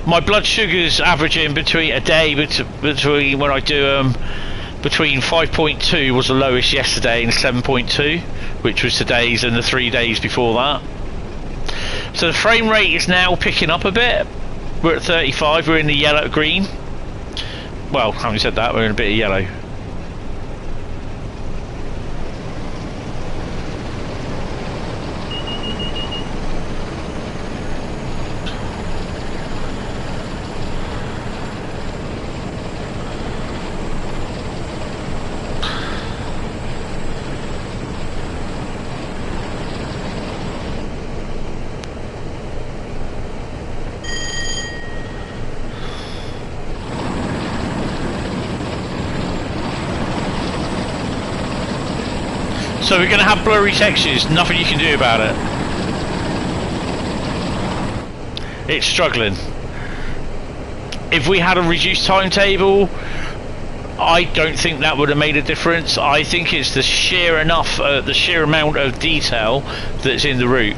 My blood sugar's averaging between a day between when I do between 5.2 was the lowest yesterday and 7.2, which was today's and the 3 days before that. So the frame rate is now picking up a bit. We're at 35. We're in the yellow green. Well, having said that, we're in a bit of yellow. So we're going to have blurry textures, nothing you can do about it. It's struggling. If we had a reduced timetable, I don't think that would have made a difference. I think it's the sheer amount of detail that's in the route.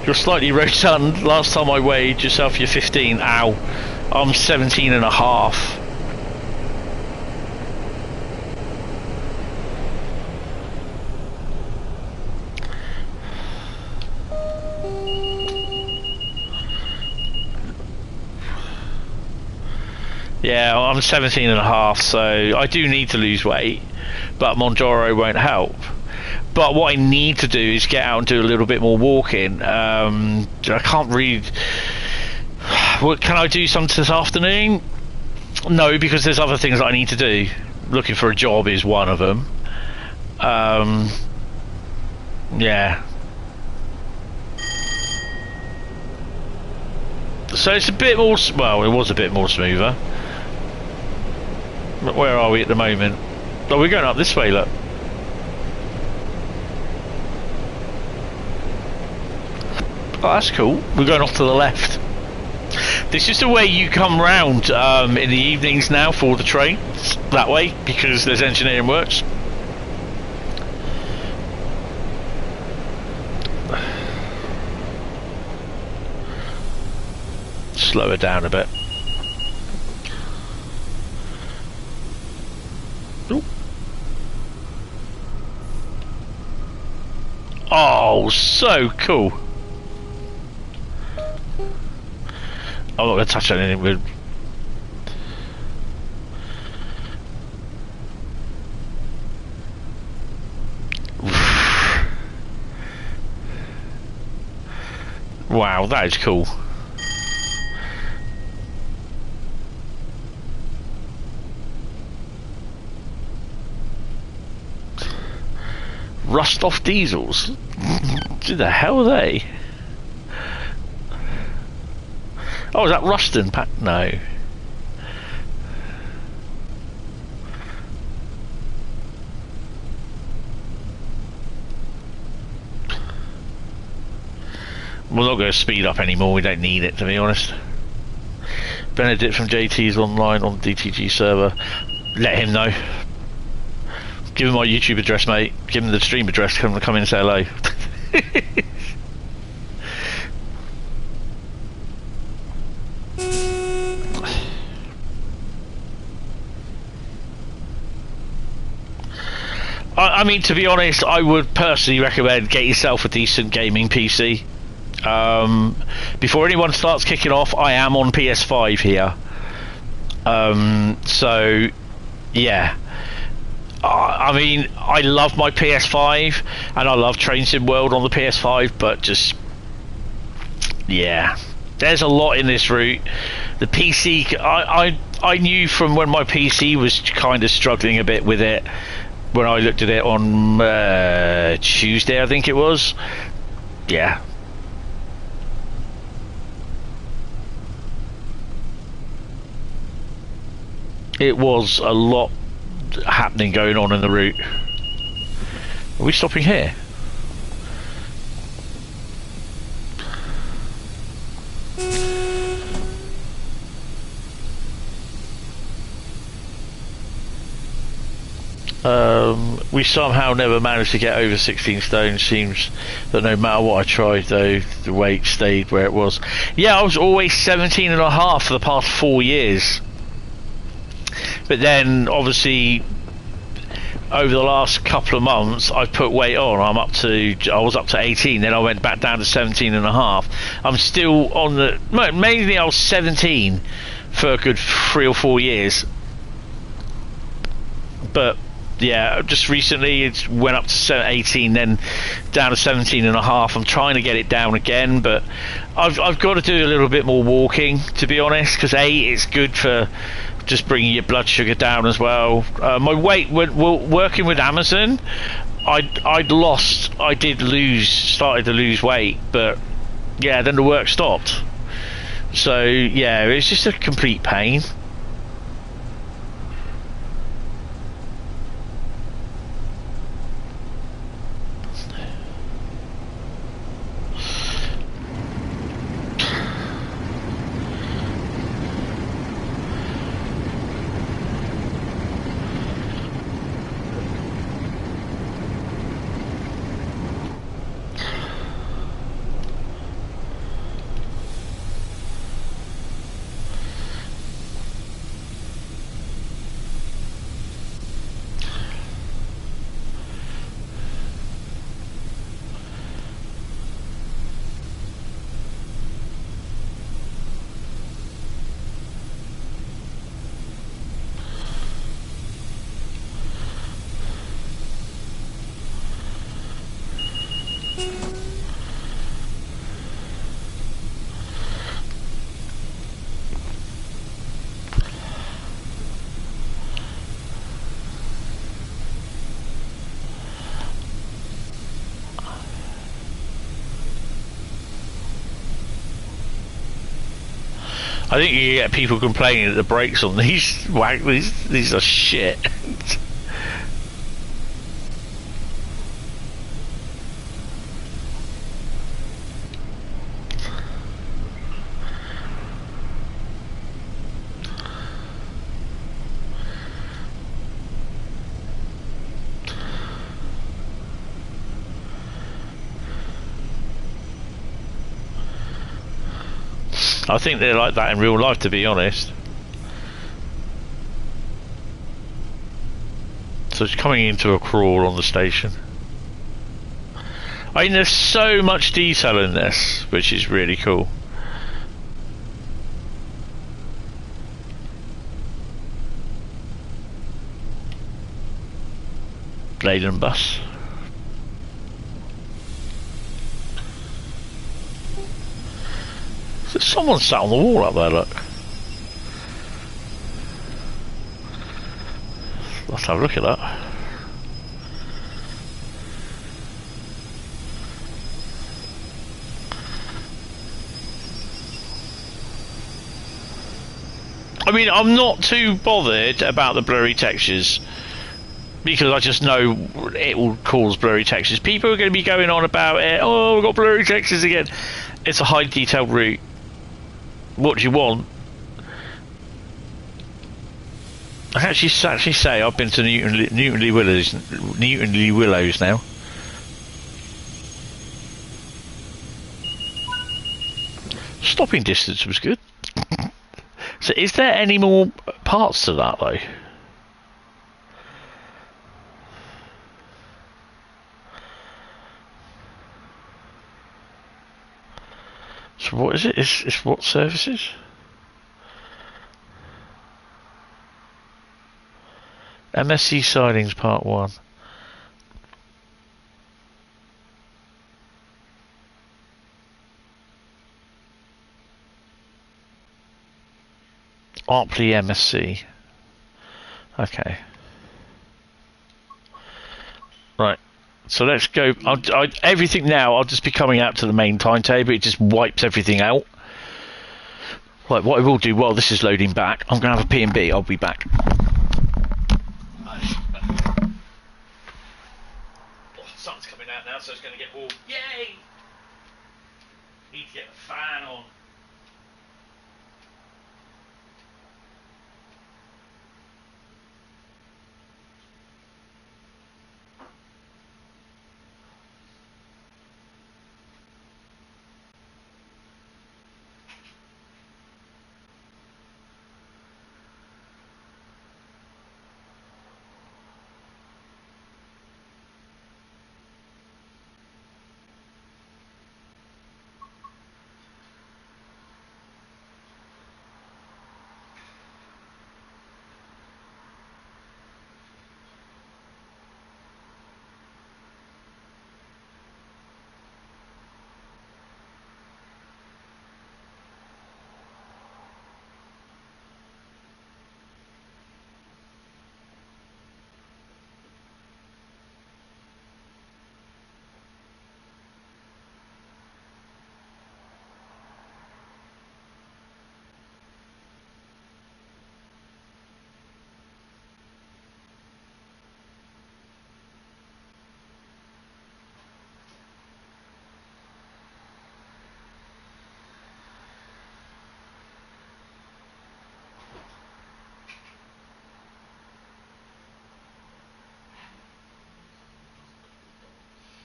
You're slightly rotund. Last time I weighed yourself, you're 15. Ow. I'm 17 and a half. Yeah, I'm 17 and a half, so I do need to lose weight, but Manjaro won't help. But what I need to do is get out and do a little bit more walking. I can't read. What can I do something this afternoon? No, because there's other things that I need to do. Looking for a job is one of them. Yeah. So it's a bit more. Well, it was a bit more smoother. But where are we at the moment? Oh, we're going up this way, look. Oh, that's cool. We're going off to the left. This is the way you come round in the evenings now for the trains. That way, because there's engineering works. Slow it down a bit. Ooh. Oh, so cool. I'm not going to touch anything with. Wow, that is cool. Rust off diesels? Who the hell are they? Oh, is that Ruston? No. We're not going to speed up anymore, we don't need it, to be honest. Benedict from JT's online on the DTG server. Let him know. Give him my YouTube address, mate. Give him the stream address, come in and say hello. I mean, to be honest, I would personally recommend get yourself a decent gaming PC. Before anyone starts kicking off, I am on PS5 here. So, yeah. I mean, I love my PS5, and I love Train Sim World on the PS5, but just, yeah. There's a lot in this route. The PC, I knew from when my PC was kind of struggling a bit with it, when I looked at it on Tuesday, I think it was. Yeah. It was a lot happening going on in the route. Are we stopping here? We somehow never managed to get over 16 stone. Seems that no matter what I tried, though, the weight stayed where it was. Yeah, I was always 17 and a half for the past 4 years. But then, obviously, over the last couple of months, I've put weight on. I was up to 18, then I went back down to 17 and a half. I'm still on the... Mainly I was 17 for a good 3 or 4 years. But... yeah, just recently it went up to 18, then down to 17 and a half. I'm trying to get it down again, but I've got to do a little bit more walking, to be honest, because it's good for just bringing your blood sugar down as well. My weight, working with Amazon, started to lose weight, but yeah, then the work stopped. So yeah, it's just a complete pain. I think you get people complaining that the brakes on these are shit. I think they're like that in real life, to be honest. So it's coming into a crawl on the station. I mean, there's so much detail in this, which is really cool. Leyden bus. There's someone sat on the wall up there, look. Let's have a look at that. I mean, I'm not too bothered about the blurry textures, because I just know it will cause blurry textures. People are going to be going on about it. Oh, we've got blurry textures again. It's a high detailed route. What do you want? I actually say I've been to Newtonley Willows now. Stopping distance was good. So is there any more parts to that though? So what is it? It's what services? MSC sidings part 1. Arctis MSC. Okay. Right. So let's go. Everything now, I'll just be coming out to the main timetable. It just wipes everything out. Right, what I will do while this is loading back, I'm going to have a P&B. I'll be back. Sun's coming out now, so it's going to get warm. Yay! Need to get the fan on.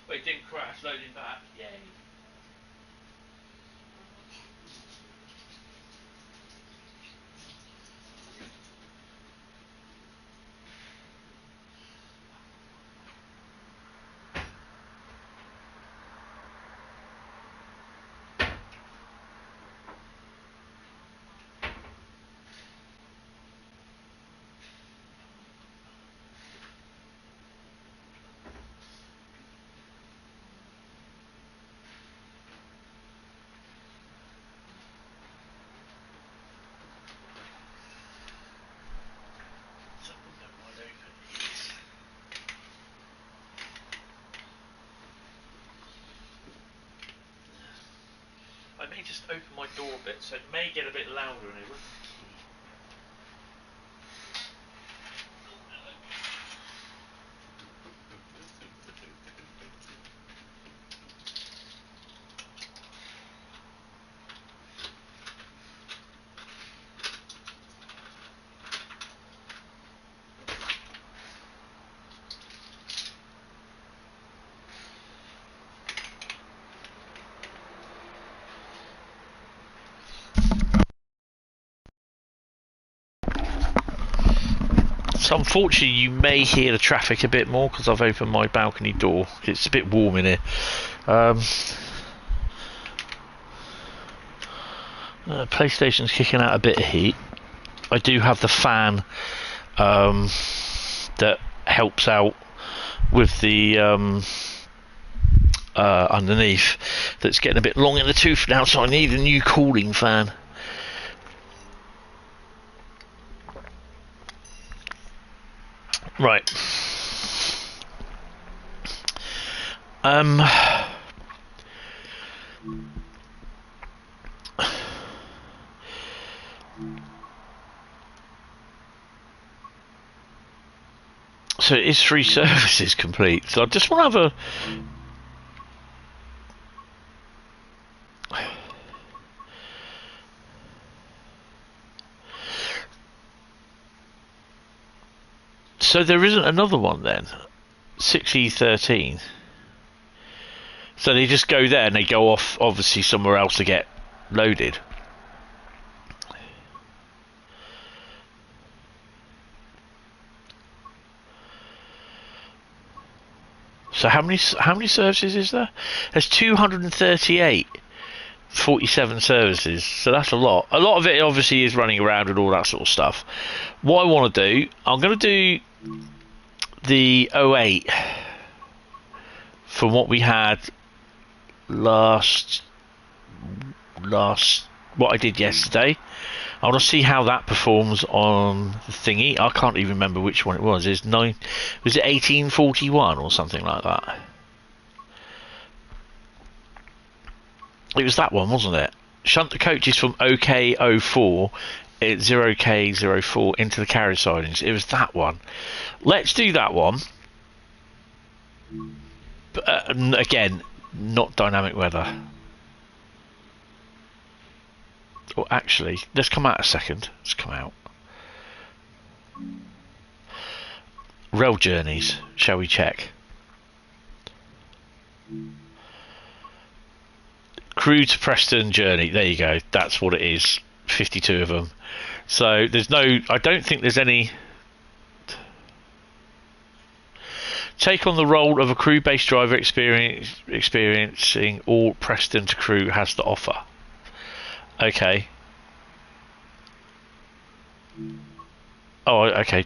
But it didn't crash, loading back. Yay! I may just open my door a bit, so it may get a bit louder in here. So unfortunately you may hear the traffic a bit more because I've opened my balcony door. It's a bit warm in here. PlayStation's kicking out a bit of heat. I do have the fan that helps out with the underneath that's getting a bit long in the tooth now, so I need a new cooling fan. Right. So it is 3 services complete. So I just want to have a... So there isn't another one then? 6E13. So they just go there and they go off, obviously, somewhere else to get loaded. So how many services is there? There's 238, 47 services. So that's a lot. A lot of it obviously is running around and all that sort of stuff. What I want to do, I'm going to do the 08 from what we had last what I did yesterday. I want to see how that performs on the thingy. I can't even remember which one it was. Was it 1841 or something like that? It was that one, wasn't it? Shunt the coaches from OK04 at 0K04 into the carriage sidings. It was that one. Let's do that one. But, again, not dynamic weather. Or actually, let's come out a second. Let's come out. Rail journeys. Shall we check? Crewe to Preston journey. There you go. That's what it is. 52 of them. So there's no. I don't think there's any. Take on the role of a Crewe-based driver experiencing all Preston to Crewe has to offer. Okay. Oh, okay.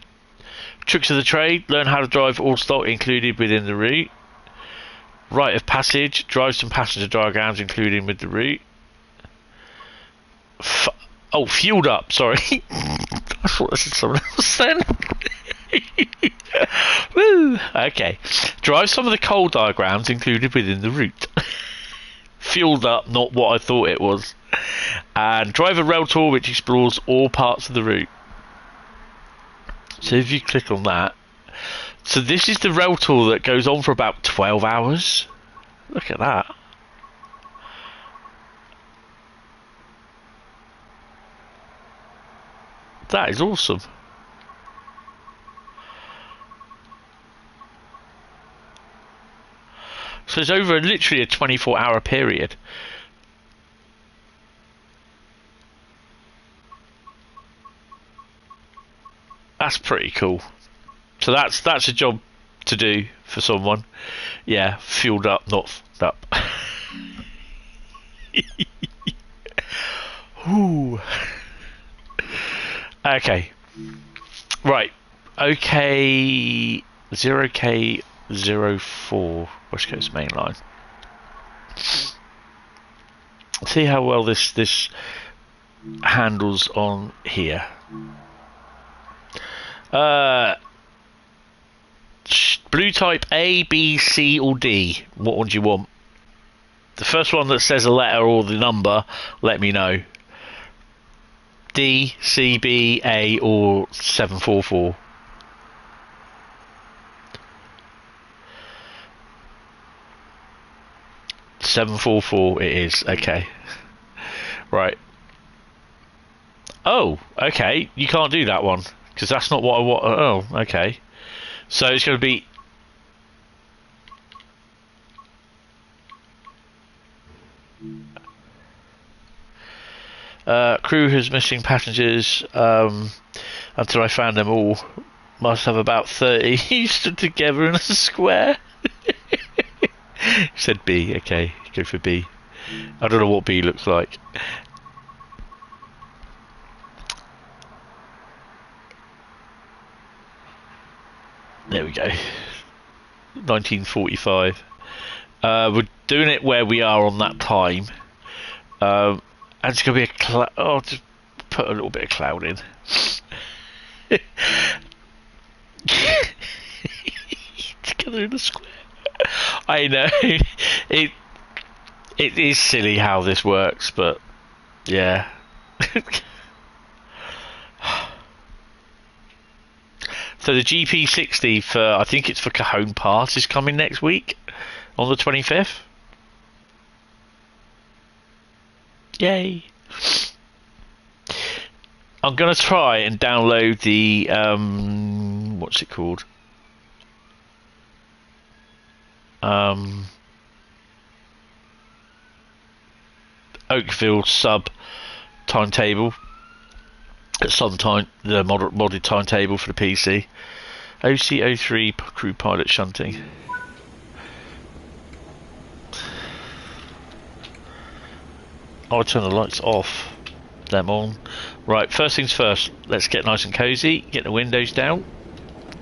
Tricks of the trade. Learn how to drive all stock included within the route. Rite of passage. Drive some passenger diagrams including with the route. Oh, fueled up. Sorry. I thought this was someone else then. Woo. Okay. Drive some of the coal diagrams included within the route. Fueled up, not what I thought it was. And drive a rail tour which explores all parts of the route. So if you click on that, so this is the rail tour that goes on for about 12 hours. Look at that. That is awesome. So it's over literally a 24-hour period. That's pretty cool. So that's a job to do for someone. Yeah, fueled up, not up. Ooh. Okay. Right. Okay. 0K04 West Coast Main Line. See how well this handles on here. Blue type A, B, C or D. What one do you want? The first one that says a letter or the number, let me know. D, C, B, A or 744. $744 it is. Okay. Right. Oh, okay. You can't do that one because that's not what I want. Oh, okay. So it's going to be Crewe has missing passengers until I found them all. Must have about 30 stood together in a square. Said B. Okay, go for B. I don't know what B looks like. There we go. 1945. We're doing it where we are on that time. And it's going to be a cloud. Oh, just put a little bit of cloud in. Together in a square. I know. It is silly how this works, but yeah. So the GP60 for, I think it's for Cajon Pass, is coming next week on the 25th. Yay! I'm gonna try and download the what's it called? Oakville sub timetable at some time, the modded timetable for the PC. OC03 Crewe pilot shunting. I'll turn the lights off, them on. Right, first things first, let's get nice and cozy, get the windows down,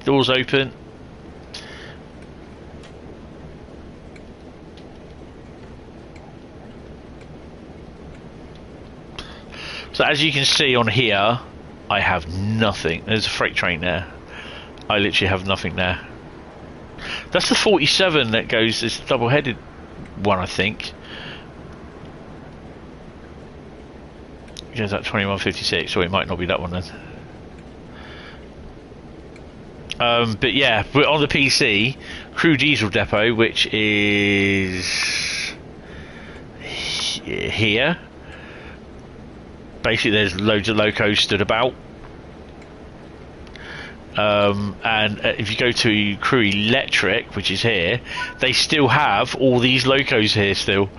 doors open. So as you can see on here, I have nothing. There's a freight train there. I literally have nothing there. That's the 47 that goes, this double-headed one, I think. Goes at 2156, or it might not be that one then. But yeah, we're on the PC, Crewe Diesel Depot, which is here. Basically, there's loads of locos stood about. And if you go to Crewe Electric, which is here, they still have all these locos here still.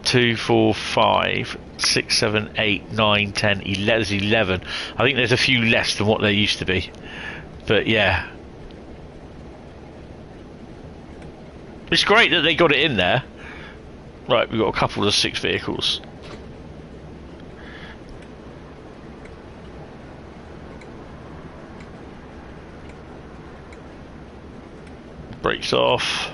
2, 4, 5, 6, 7, 8, 9, 10, 11. There's 11. I think there's a few less than what there used to be. But yeah. It's great that they got it in there. Right, we've got a couple of 6 vehicles. Brakes off.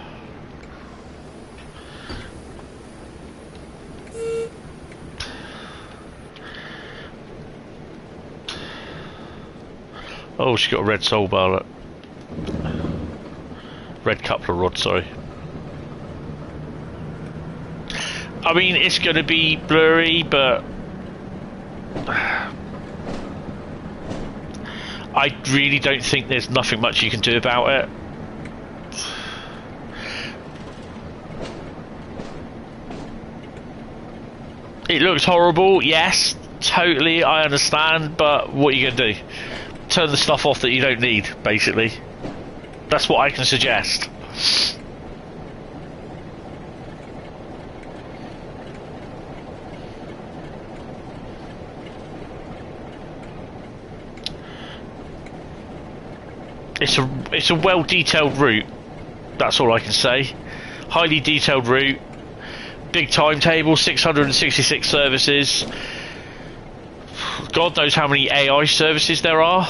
Oh, she's got a red soul bar. Red coupler rod, sorry. I mean, it's going to be blurry, but I really don't think there's nothing much you can do about it. It looks horrible, yes, totally, I understand, but what are you going to do? Turn the stuff off that you don't need, basically. That's what I can suggest. It's a well detailed route. That's all I can say. Highly detailed route. Big timetable, 666 services. God knows how many AI services there are.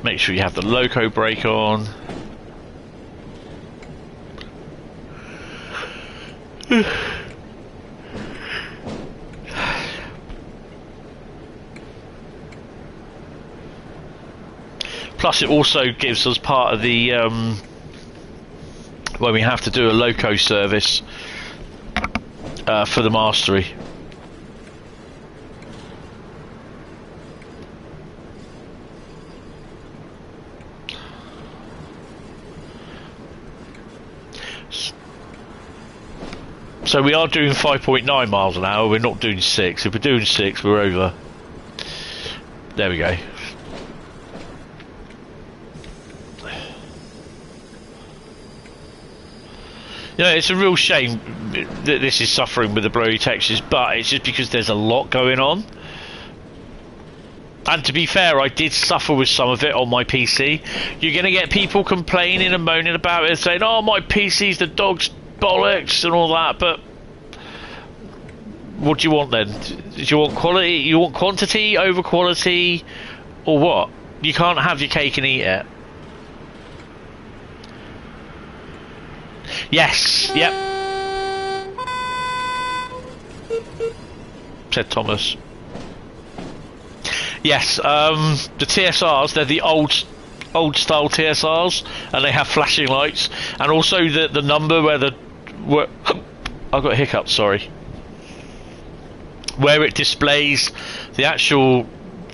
Make sure you have the loco brake on. Plus it also gives us part of the when we have to do a loco service for the mastery. So we are doing 5.9 miles an hour, we're not doing 6. If we're doing 6, we're over. There we go. You know, it's a real shame that this is suffering with the blurry textures, but it's just because there's a lot going on. And to be fair, I did suffer with some of it on my PC. You're going to get people complaining and moaning about it, saying, oh, my PC's the dog's bollocks and all that, but what do you want then? Do you want quality? You want quantity over quality, or what? You can't have your cake and eat it. Yes, yep. Said Thomas. Yes, the TSRs, they're the old style TSRs, and they have flashing lights, and also the number where I got a hiccup, sorry. Where it displays the actual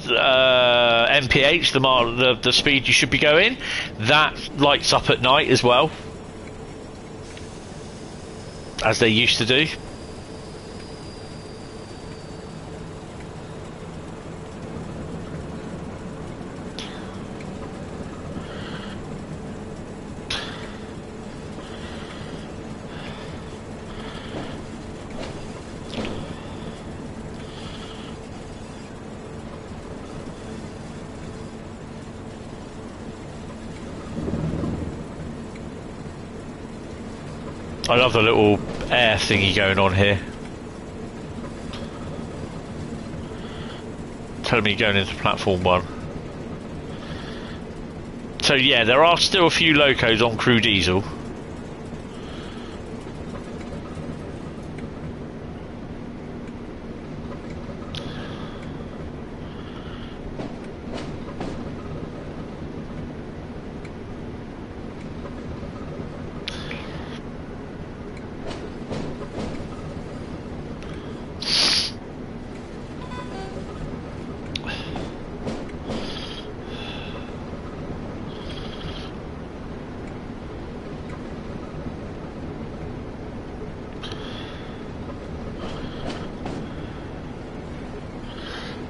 MPH, the speed you should be going, that lights up at night as well, as they used to do. I love the little air thingy going on here. Telling me going into platform 1. So yeah, there are still a few locos on Crewe diesel.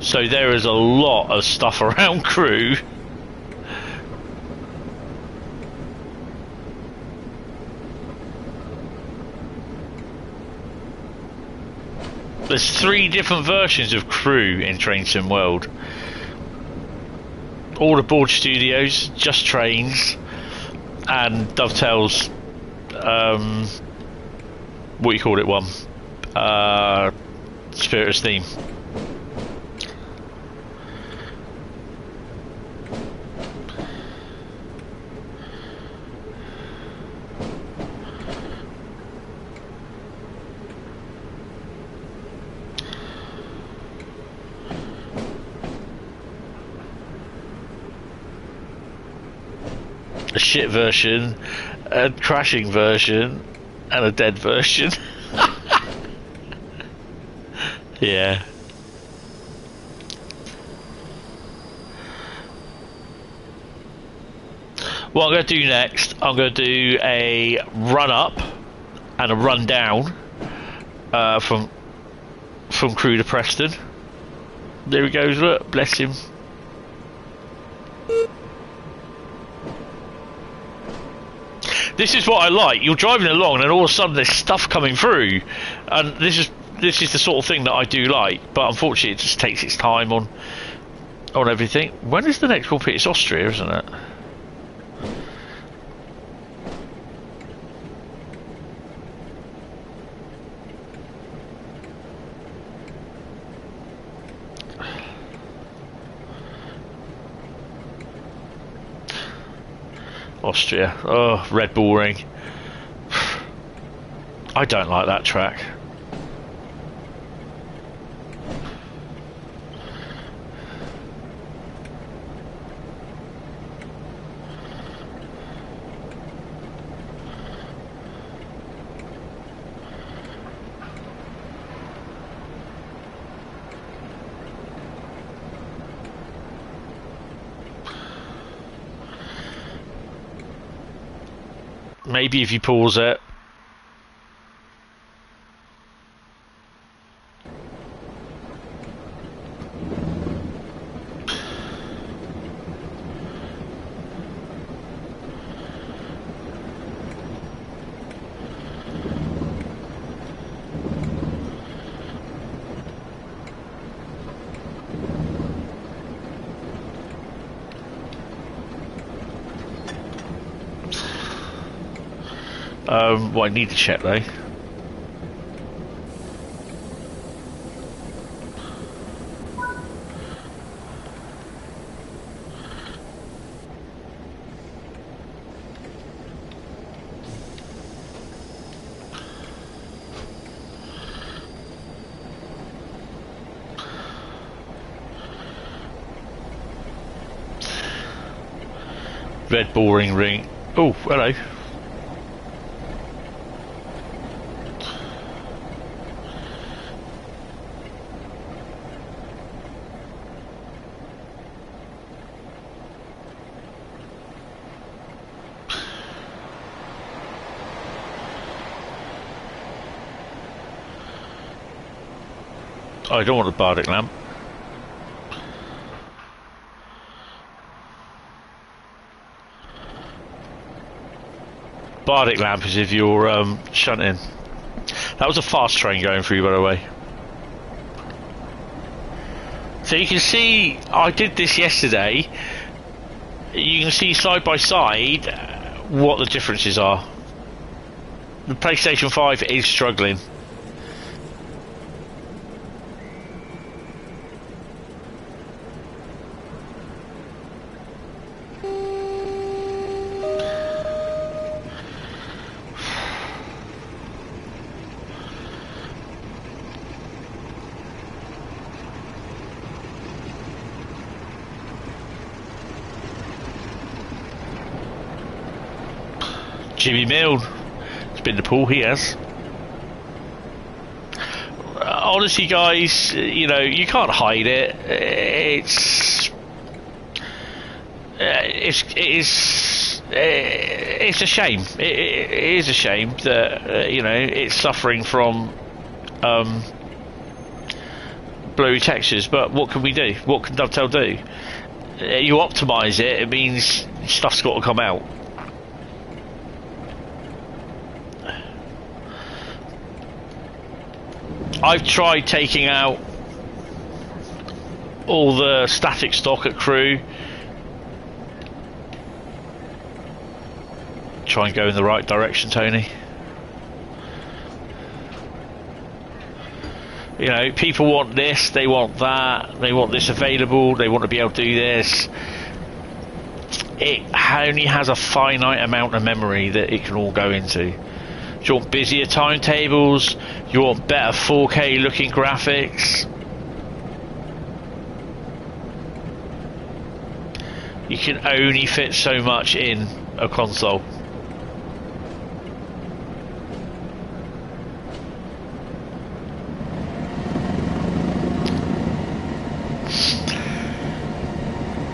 So there is a lot of stuff around Crewe. There's 3 different versions of Crewe in Train Sim World. All aboard studios, just trains, and Dovetail's what do you call it one? Spirit of Steam. A shit version, a crashing version, and a dead version. Yeah. What I'm going to do next, I'm going to do a run up and a run down from Crewe to Preston. There he goes, look, bless him. This is what I like. You're driving along and all of a sudden there's stuff coming through, and this is the sort of thing that I do like, but unfortunately it just takes its time on everything. When is the next one? It's Austria, isn't it? Austria. Oh, Red Bull Ring. I don't like that track. Maybe if you pause it. Well, I need to check though. Red Bull Ring. Oh, hello. I don't want a Bardic lamp. Bardic lamp is if you're shunting. That was a fast train going through, by the way. So you can see, I did this yesterday. You can see side by side what the differences are. The PlayStation 5 is struggling. Jimmy Mill. It's been the pool, he has. Honestly, guys, you know, you can't hide it. It's a shame. It is a shame that you know, it's suffering from blurry textures. But what can we do? What can Dovetail do? You optimize it. It means stuff's got to come out. I've tried taking out all the static stock at Crewe. Try and go in the right direction, Tony. You know, people want this, they want that, they want this available, they want to be able to do this. It only has a finite amount of memory that it can all go into. Do you want busier timetables? You want better 4K looking graphics? You can only fit so much in a console.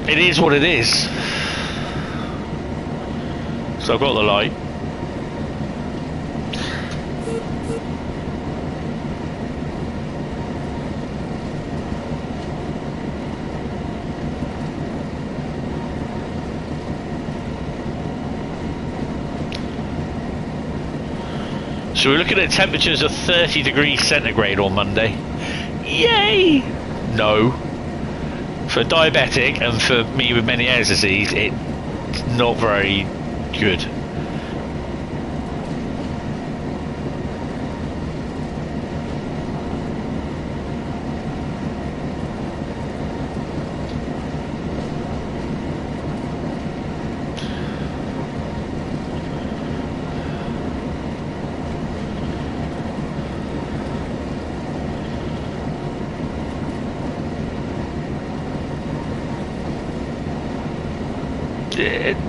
It is what it is. So I've got the light. So we're looking at temperatures of 30 degrees centigrade on Monday. Yay! No. For a diabetic and for me with Meniere's disease, it's not very good.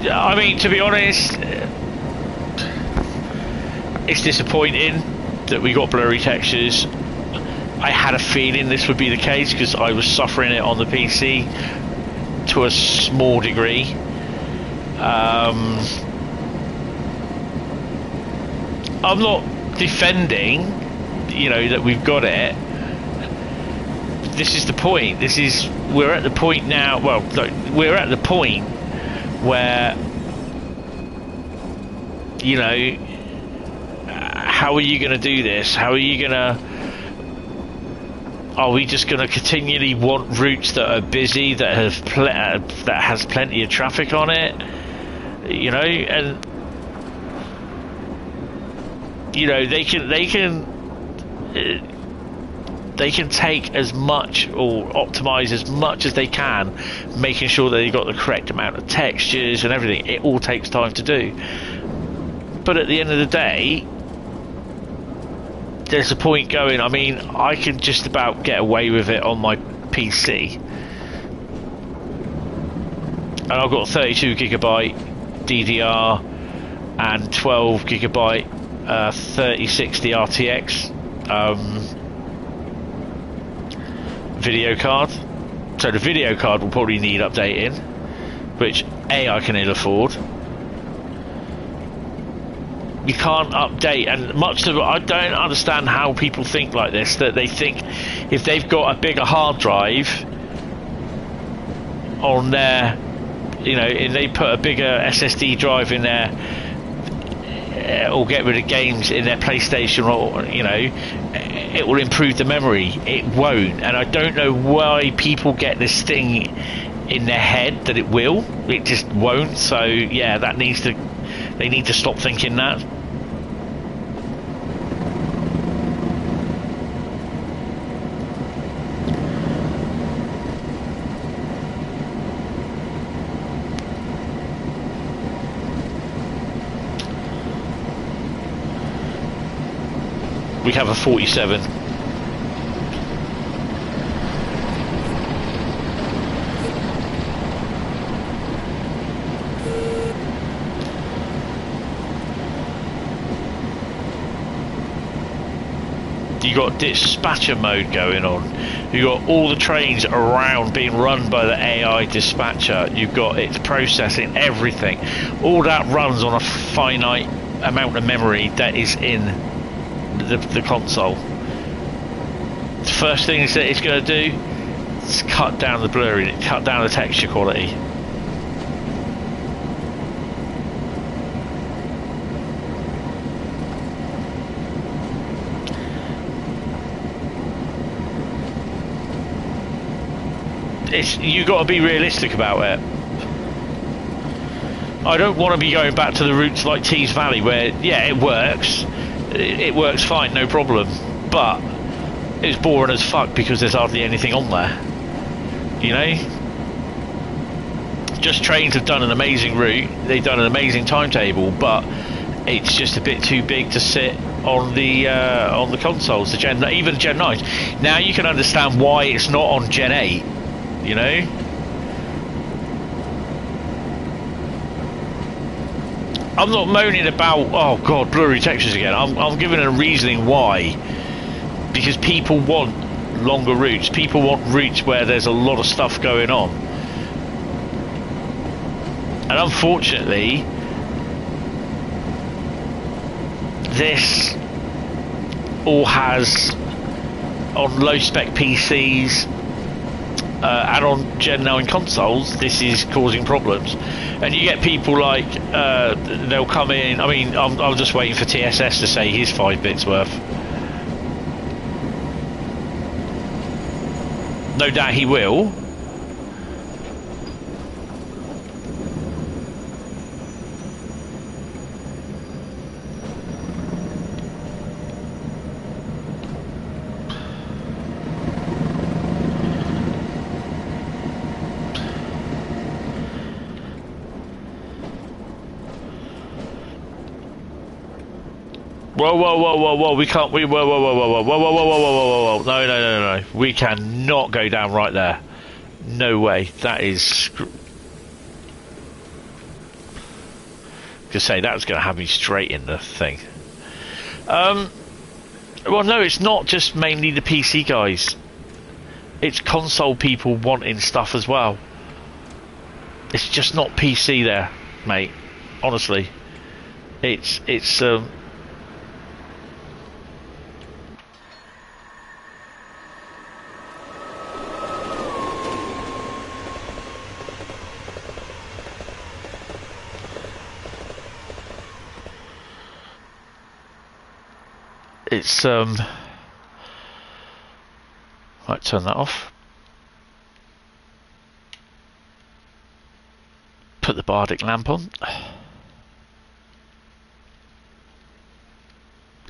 I mean, to be honest, it's disappointing that we got blurry textures. I had a feeling this would be the case because I was suffering it on the PC to a small degree. I'm not defending, you know, that we've got it. This is the point. We're at the point now. Well, look, we're at the point where, you know, how are you going to do this? How are you going to... Are we just going to continually want routes that are busy, that have that has plenty of traffic on it? You know, and you know, they can take as much or optimize as much as they can, making sure that they've got the correct amount of textures and everything. It all takes time to do. But at the end of the day, there's a point going. I mean, I can just about get away with it on my PC. And I've got 32 gigabyte DDR and 12 gigabyte 3060 RTX video card. So the video card will probably need updating, which I can ill afford. You can't update, and much of it, I don't understand how people think like this, that they think if they've got a bigger hard drive on their, you know, if they put a bigger SSD drive in there, or get rid of games in their PlayStation, or, you know, it will improve the memory. It won't. And I don't know why people get this thing in their head that it will. It just won't. So yeah, they need to stop thinking that. We have a 47. You got dispatcher mode going on. You got all the trains around being run by the AI dispatcher. You've got it processing everything. All that runs on a finite amount of memory that is in the console. The first thing that it's going to do is cut down the blurriness, cut down the texture quality. You got to be realistic about it. I don't want to be going back to the roots like Tees Valley, where yeah, it works fine, no problem, but it's boring as fuck because there's hardly anything on there. You know, Just Trains have done an amazing route. They've done an amazing timetable, but it's just a bit too big to sit on the consoles. Even Gen 9. Now you can understand why it's not on Gen 8. You know, I'm not moaning about, oh god, blurry textures again. I'm giving a reasoning why. Because people want longer routes. People want routes where there's a lot of stuff going on. And unfortunately, this all has, on low spec PCs, and on Gen 9 consoles, this is causing problems. And you get people like, they'll come in, I mean, I'm just waiting for TSS to say his 5 bits worth. No doubt he will. Whoa, we can't, whoa, no, we cannot go down right there. No way, that is... Just say, that's going to have me straight in the thing. Well, no, it's not just mainly the PC guys. It's console people wanting stuff as well. It's just not PC there, mate. Honestly. It's right, turn that off. Put the Bardic lamp on.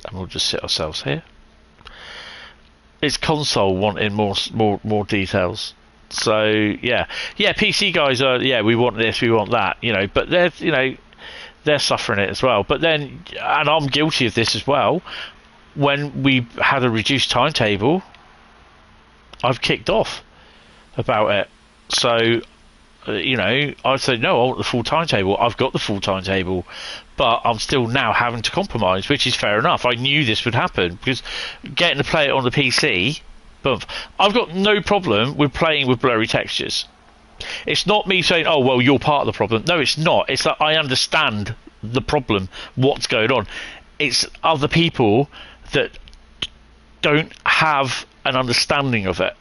And we'll just sit ourselves here. It's console wanting more details. So yeah, PC guys are, yeah, we want this, we want that, you know, but they're suffering it as well. But then, and I'm guilty of this as well, when we had a reduced timetable, I've kicked off about it. So, I said, no, I want the full timetable. I've got the full timetable, but I'm still now having to compromise, which is fair enough. I knew this would happen, because getting to play it on the PC, but I've got no problem with playing with blurry textures. It's not me saying, oh, well, you're part of the problem. No, it's not. It's that I understand the problem, what's going on. It's other people that don't have an understanding of it.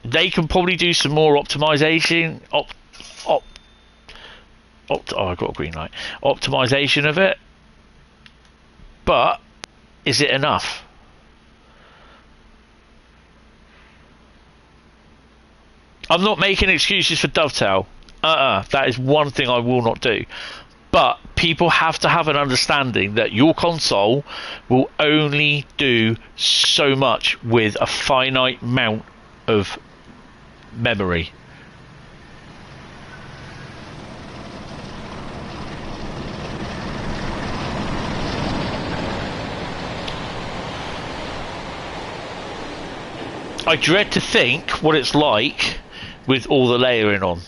They can probably do some more optimization. Oh, I got a green light. Optimization of it. But is it enough? I'm not making excuses for Dovetail. That is one thing I will not do. But people have to have an understanding that your console will only do so much with a finite amount of memory. I dread to think what it's like with all the layering on.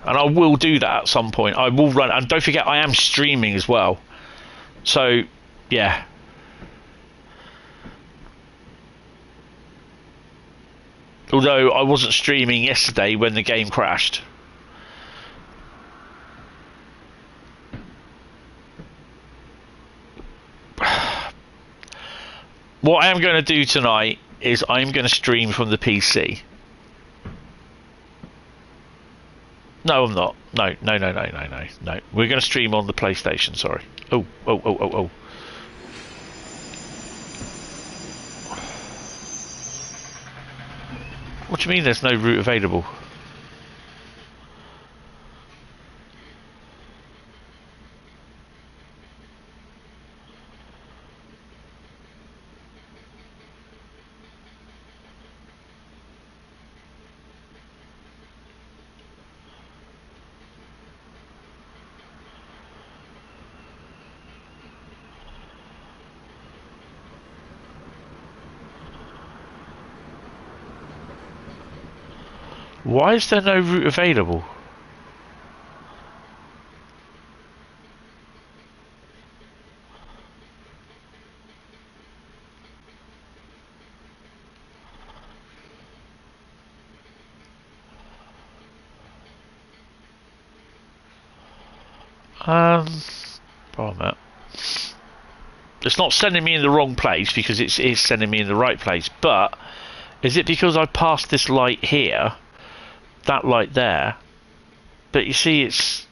And I will do that at some point. I will run, and don't forget I am streaming as well. So, yeah. Although I wasn't streaming yesterday when the game crashed. What I am going to do tonight is I'm going to stream from the PC. No, I'm not. No. We're going to stream on the PlayStation, sorry. Oh. What do you mean there's no route available? Why is there no route available? Problem. It's not sending me in the wrong place because it is sending me in the right place, but is it because I passed this light here? That light there, but you see it's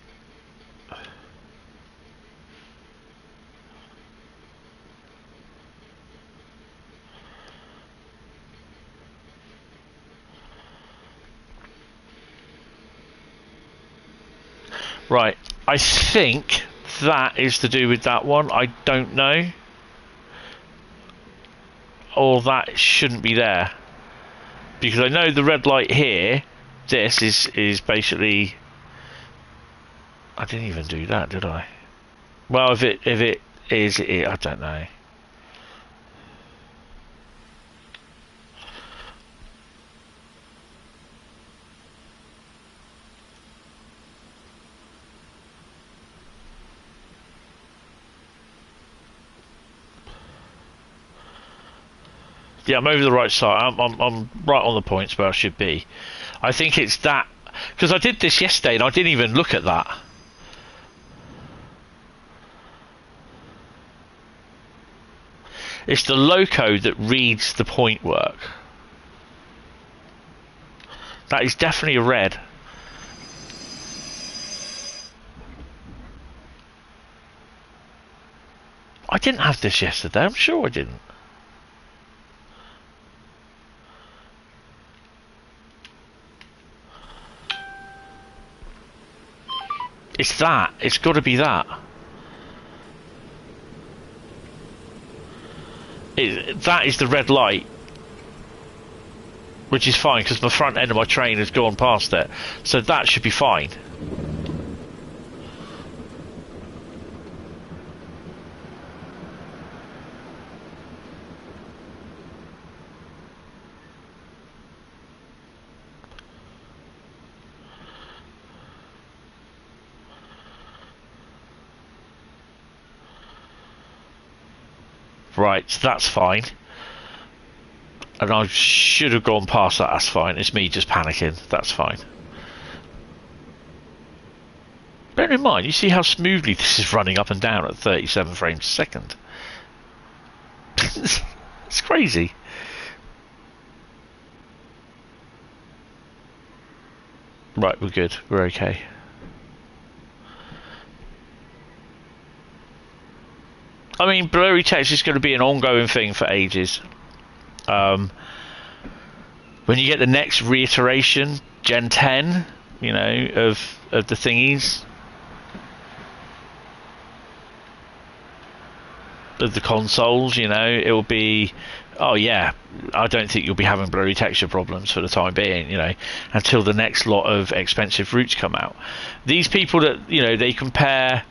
right. I think that is to do with that one. I don't know, or that shouldn't be there because I know the red light here. This is basically. I didn't even do that, did I? Well, if it is, I don't know. Yeah, I'm over the right side. I'm right on the points where I should be. I think it's that because I did this yesterday and I didn't even look at that. It's the loco that reads the point work. That is definitely a red. I didn't have this yesterday. I'm sure I didn't. It's that. It's got to be that. That is the red light. Which is fine, because the front end of my train has gone past it. So that should be fine. Right, so that's fine. And I should have gone past that, that's fine. It's me just panicking, that's fine. Bear in mind, you see how smoothly this is running up and down at 37 frames a second. It's crazy. Right, we're good, we're okay. I mean, blurry text is going to be an ongoing thing for ages. When you get the next reiteration, Gen 10, you know, of the thingies, of the consoles, you know, it will be, oh yeah, I don't think you'll be having blurry texture problems for the time being, you know, until the next lot of expensive routes come out. These people that, you know, they compare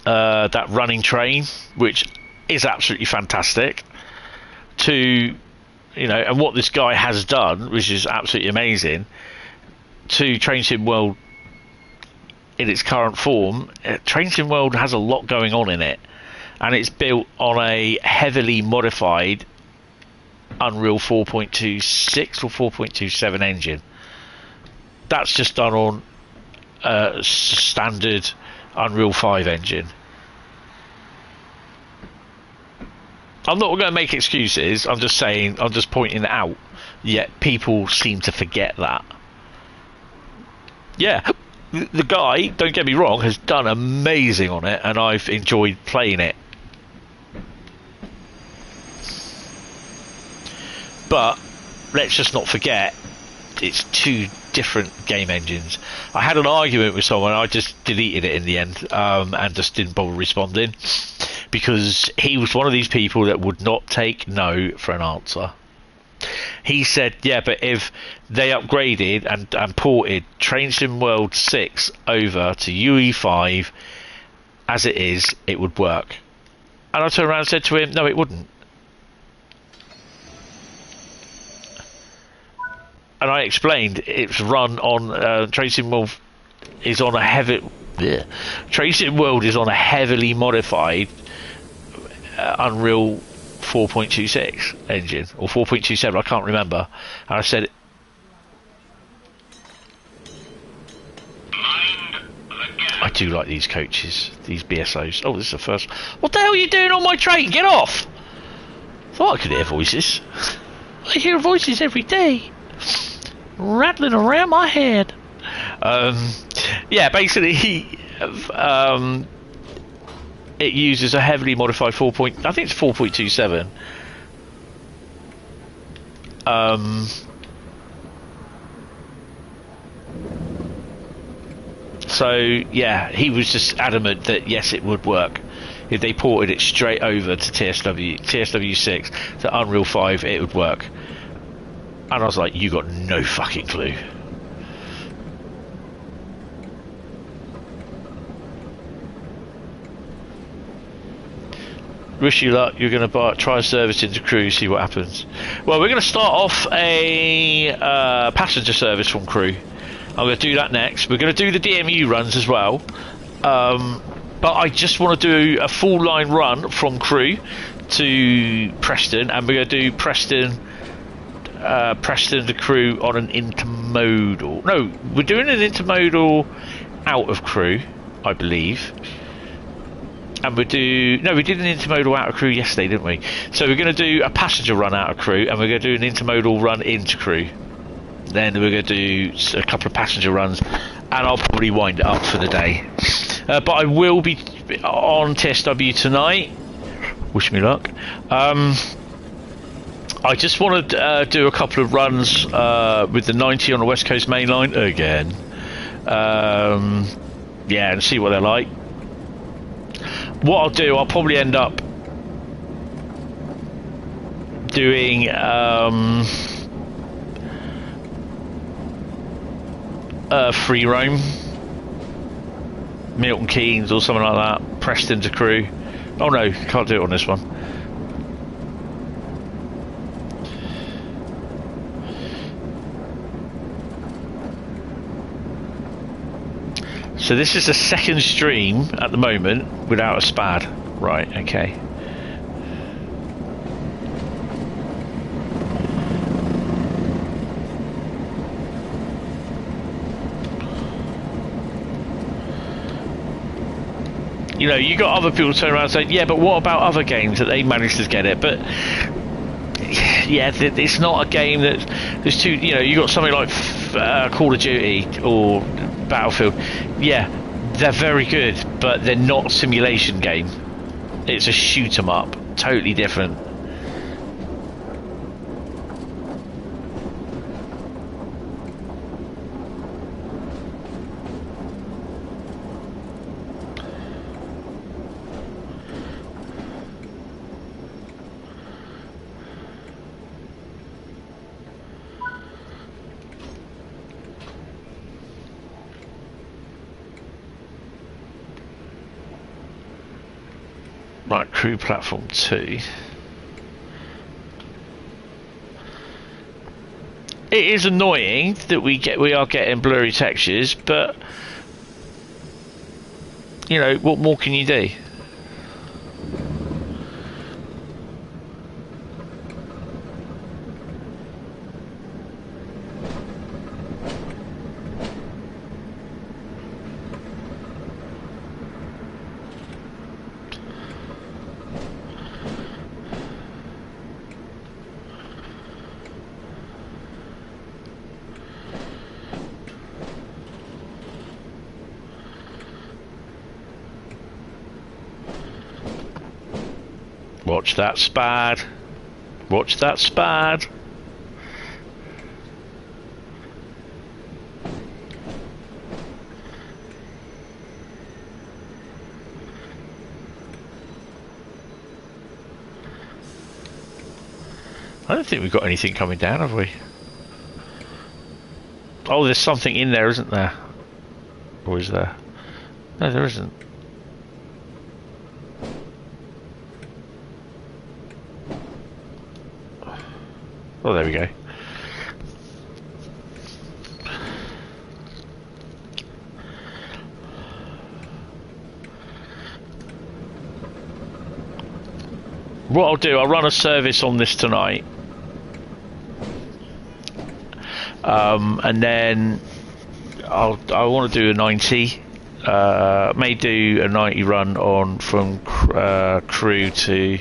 that running train, which is absolutely fantastic, to, you know, and what this guy has done, which is absolutely amazing, to Train Sim World in its current form. Train Sim World has a lot going on in it, and it's built on a heavily modified Unreal 4.26 or 4.27 engine. That's just done on standard Unreal 5 engine. I'm not going to make excuses. I'm just saying. I'm just pointing it out. Yet people seem to forget that. Yeah, the guy, don't get me wrong, has done amazing on it, and I've enjoyed playing it. But let's just not forget, it's two different game engines. I had an argument with someone, I just deleted it in the end, and just didn't bother responding, because he was one of these people that would not take no for an answer. He said, yeah, but if they upgraded and ported Train Sim World 6 over to UE5 as it is, it would work. And I turned around and said to him, no, it wouldn't. And I explained it's run on Train Sim World is on a heavy. Train Sim World is on a heavily modified Unreal 4.26 engine or 4.27, I can't remember. And I said, I do like these coaches, these BSOs. Oh, this is the first. What the hell are you doing on my train? Get off! Thought I could hear voices. I hear voices every day rattling around my head. Yeah, basically it uses a heavily modified 4. I think it's 4.27. So yeah, he was just adamant that yes, it would work if they ported it straight over to TSW 6 to Unreal 5. It would work, and I was like, you got no fucking clue. Wish you luck. You're going to try a service into Crewe, see what happens. Well, we're going to start off a passenger service from Crewe. I'm going to do that next. We're going to do the DMU runs as well. But I just want to do a full line run from Crewe to Preston, and we're going to do Preston to Crewe on an intermodal. No, we're doing an intermodal out of Crewe, I believe. And we did an intermodal out of Crewe yesterday, didn't we? So we're going to do a passenger run out of Crewe, and we're going to do an intermodal run into Crewe. Then we're going to do a couple of passenger runs, and I'll probably wind it up for the day. But I will be on TSW tonight. Wish me luck. I just want to do a couple of runs with the 90 on the West Coast Main Line again. Yeah, and see what they're like. What I'll do, I'll probably end up doing free roam, Milton Keynes or something like that, Preston to Crewe. Oh no, can't do it on this one. So this is the second stream at the moment without a SPAD. Right, okay. You know, you got other people turn around and say, yeah, but what about other games that they managed to get it? But yeah, it's not a game that there's too. You know, you got something like Call of Duty or Battlefield. Yeah, they're very good, but they're not a simulation game. It's a shoot 'em up, totally different. Right, Crewe Platform 2. It is annoying that we are getting blurry textures, but you know, what more can you do? Watch that spad. Watch that spad. I don't think we've got anything coming down, have we? Oh, there's something in there, isn't there? Or is there? No, there isn't. Oh, there we go. What I'll do, I'll run a service on this tonight. And then I want to do a 90. May do a 90 run on from Crewe to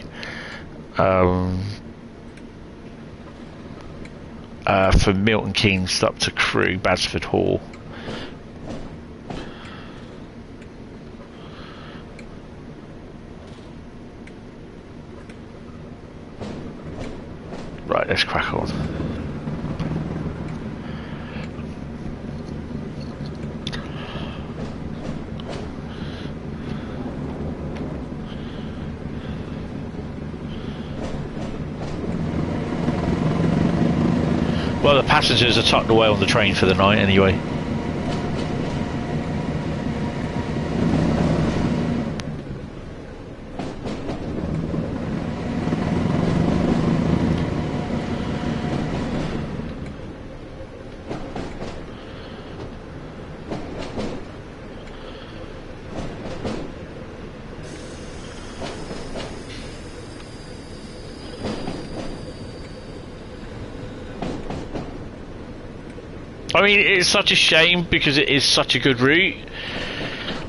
from Milton Keynes up to Crewe, Basford Hall. Right, let's crack on. Well, the passengers are tucked away on the train for the night anyway. I mean, it's such a shame because it is such a good route.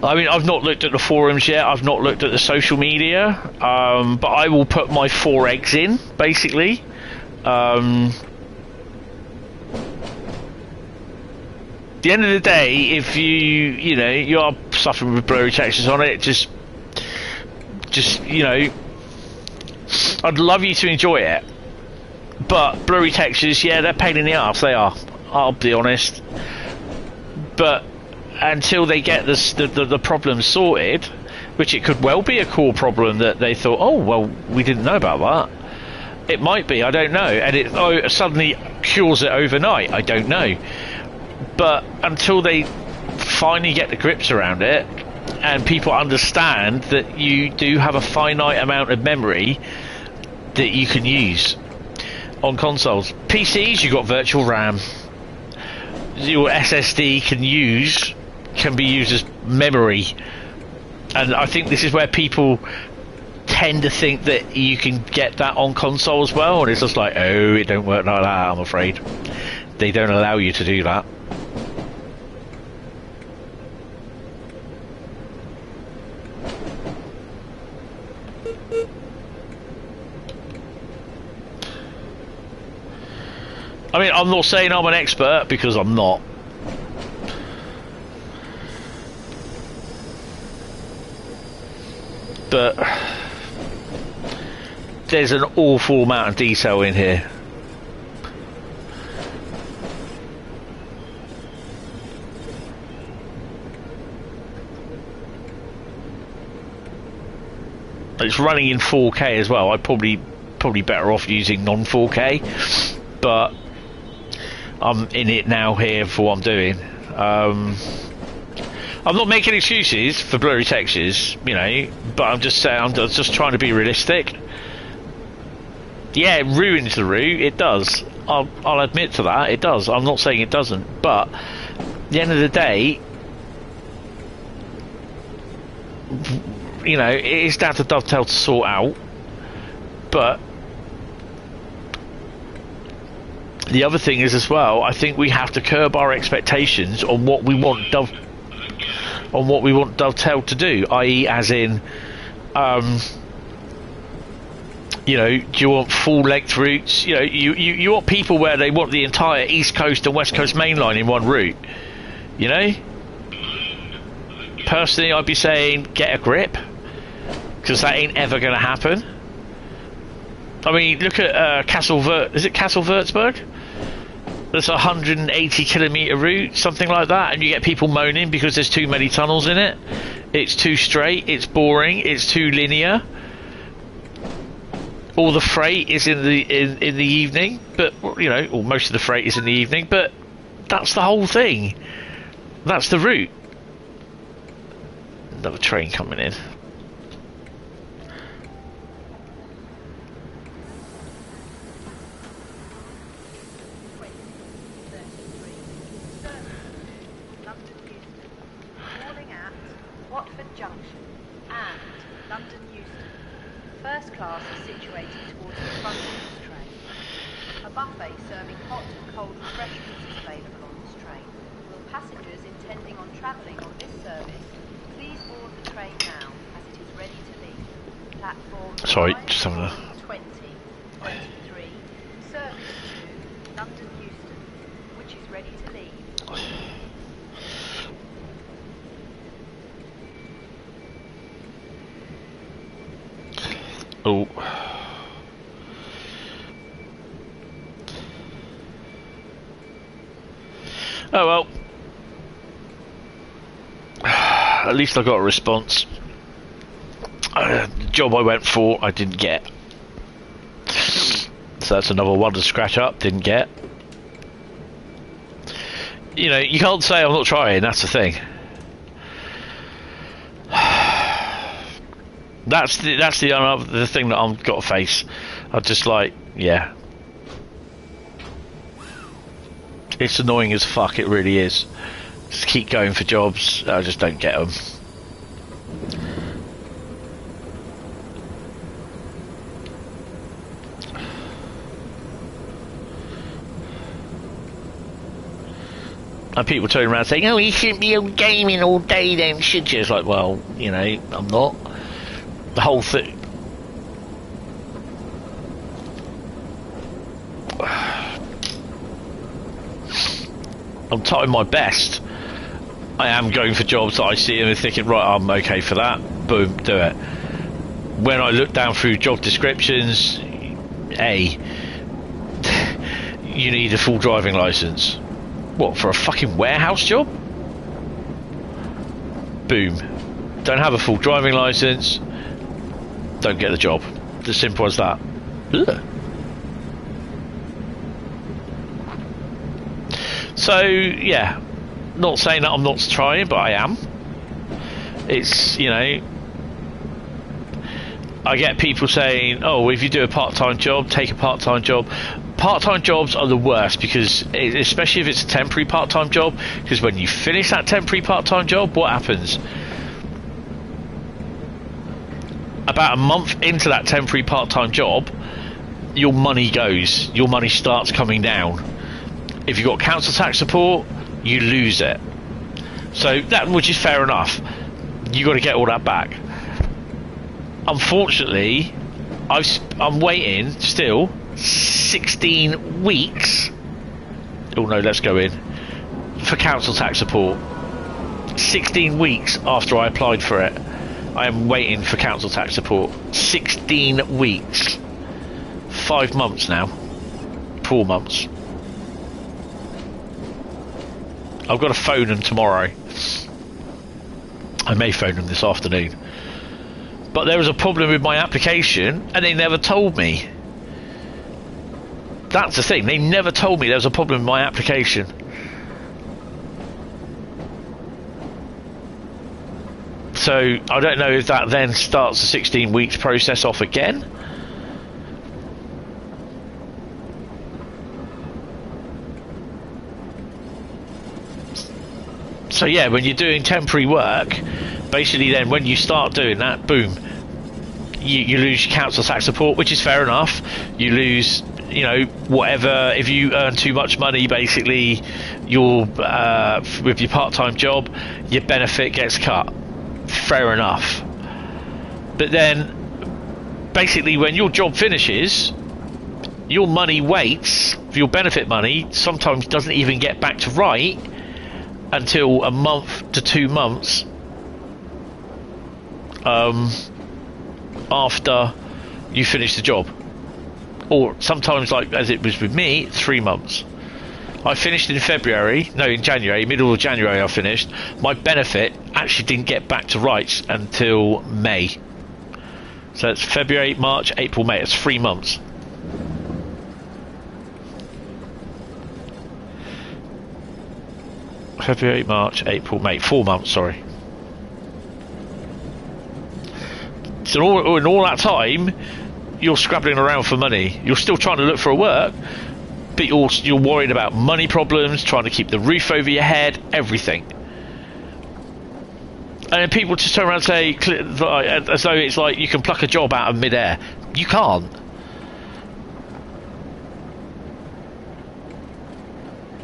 I mean, I've not looked at the forums yet, I've not looked at the social media, but I will put my 4 eggs in, basically. The end of the day, if you know, you are suffering with blurry textures on it, just you know, I'd love you to enjoy it. But blurry textures, yeah, they're a pain in the arse, they are. I'll be honest, but until they get the problem sorted, which it could well be a core problem that they thought, oh well, we didn't know about that. It might be, I don't know, and it suddenly cures it overnight. I don't know, but until they finally get the grips around it, and people understand that you do have a finite amount of memory that you can use on consoles. PCs, you've got virtual RAM. Your SSD can be used as memory, and I think this is where people tend to think that you can get that on console as well, and it's just like, oh, it don't work like that. I'm afraid they don't allow you to do that. I mean, I'm not saying I'm an expert, because I'm not. But there's an awful amount of detail in here. It's running in 4K as well. I'd probably better off using non-4K, but I'm in it now here for what I'm doing. I'm not making excuses for blurry textures, you know, but I'm just saying, I'm just trying to be realistic. Yeah, it ruins the route, it does. I'll admit to that, it does. I'm not saying it doesn't, but at the end of the day, you know, it is down to Dovetail to sort out, but the other thing is as well, I think we have to curb our expectations on what we want Dovetail to do, i.e. as in, you know, do you want full length routes? You know, you want people where they want the entire East Coast and West Coast main line in one route, you know? Personally, I'd be saying get a grip, because that ain't ever going to happen. I mean, look at is it Castle Würzburg? That's a 180 kilometre route, something like that, and you get people moaning because there's too many tunnels in it. It's too straight, it's boring, it's too linear. All the freight is in the evening, but you know, or most of the freight is in the evening, but that's the whole thing. That's the route. Another train coming in. First class is situated towards the front of this train. A buffet serving hot, cold, refreshments is available on this train. Will passengers intending on travelling on this service please board the train now, as it is ready to leave. Platform 20, 23, service to London Euston, which is ready to leave. Oh. Oh well. At least I got a response. The job I went for, I didn't get. So that's another one to scratch up, didn't get. You know, you can't say I'm not trying, that's the thing. That's the thing that I've got to face. I'm just like, yeah. It's annoying as fuck, it really is. Just keep going for jobs, I just don't get them. And people turn around saying, oh, you shouldn't be on gaming all day then, should you? It's like, well, you know, I'm not. The whole thing. I'm trying my best. I am going for jobs that I see and thinking, right, I'm okay for that. Boom, do it. When I look down through job descriptions, A, you need a full driving license. What, for a fucking warehouse job? Boom. Don't have a full driving license. Don't get the job. As simple as that. Ugh. So, yeah. Not saying that I'm not trying, but I am. It's, you know, I get people saying, oh, if you do a part-time job, take a part-time job. Part-time jobs are the worst, because especially if it's a temporary part-time job, because when you finish that temporary part-time job, what happens? About a month into that temporary part-time job, your money goes. Your money starts coming down. If you've got council tax support, you lose it. So that, which is fair enough. You got to get all that back. Unfortunately, I'm waiting still 16 weeks. Oh no, let's go in for council tax support. 16 weeks after I applied for it, I am waiting for council tax support. 16 weeks. 5 months now. 4 months. I've got to phone them tomorrow. I may phone them this afternoon. But there was a problem with my application and they never told me. That's the thing, they never told me there was a problem with my application. So I don't know if that then starts the 16 weeks process off again. So yeah, when you're doing temporary work, basically then when you start doing that, boom, you lose your council tax support, which is fair enough. You lose, you know, whatever, if you earn too much money, basically your with your part-time job, your benefit gets cut. Fair enough. But then basically when your job finishes, your money waits, your benefit money sometimes doesn't even get back to right until a month to 2 months after you finish the job. or sometimes, like as it was with me, 3 months. I finished in January, middle of January I finished. My benefit actually didn't get back to rights until May. So it's February, March, April, May. It's 3 months. February, March, April, May. 4 months, sorry. So in all that time, you're scrabbling around for money. You're still trying to look for a work, but you're worried about money problems, trying to keep the roof over your head, everything. And then people just turn around and say, as though it's like you can pluck a job out of midair. You can't.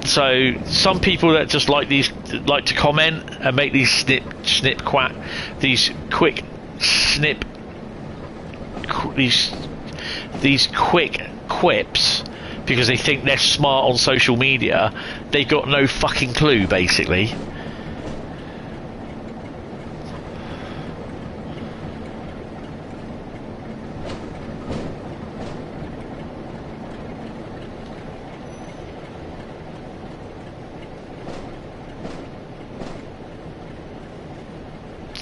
So some people that just like to comment and make these these quick snip, these quick quips, because they think they're smart on social media. They've got no fucking clue, basically.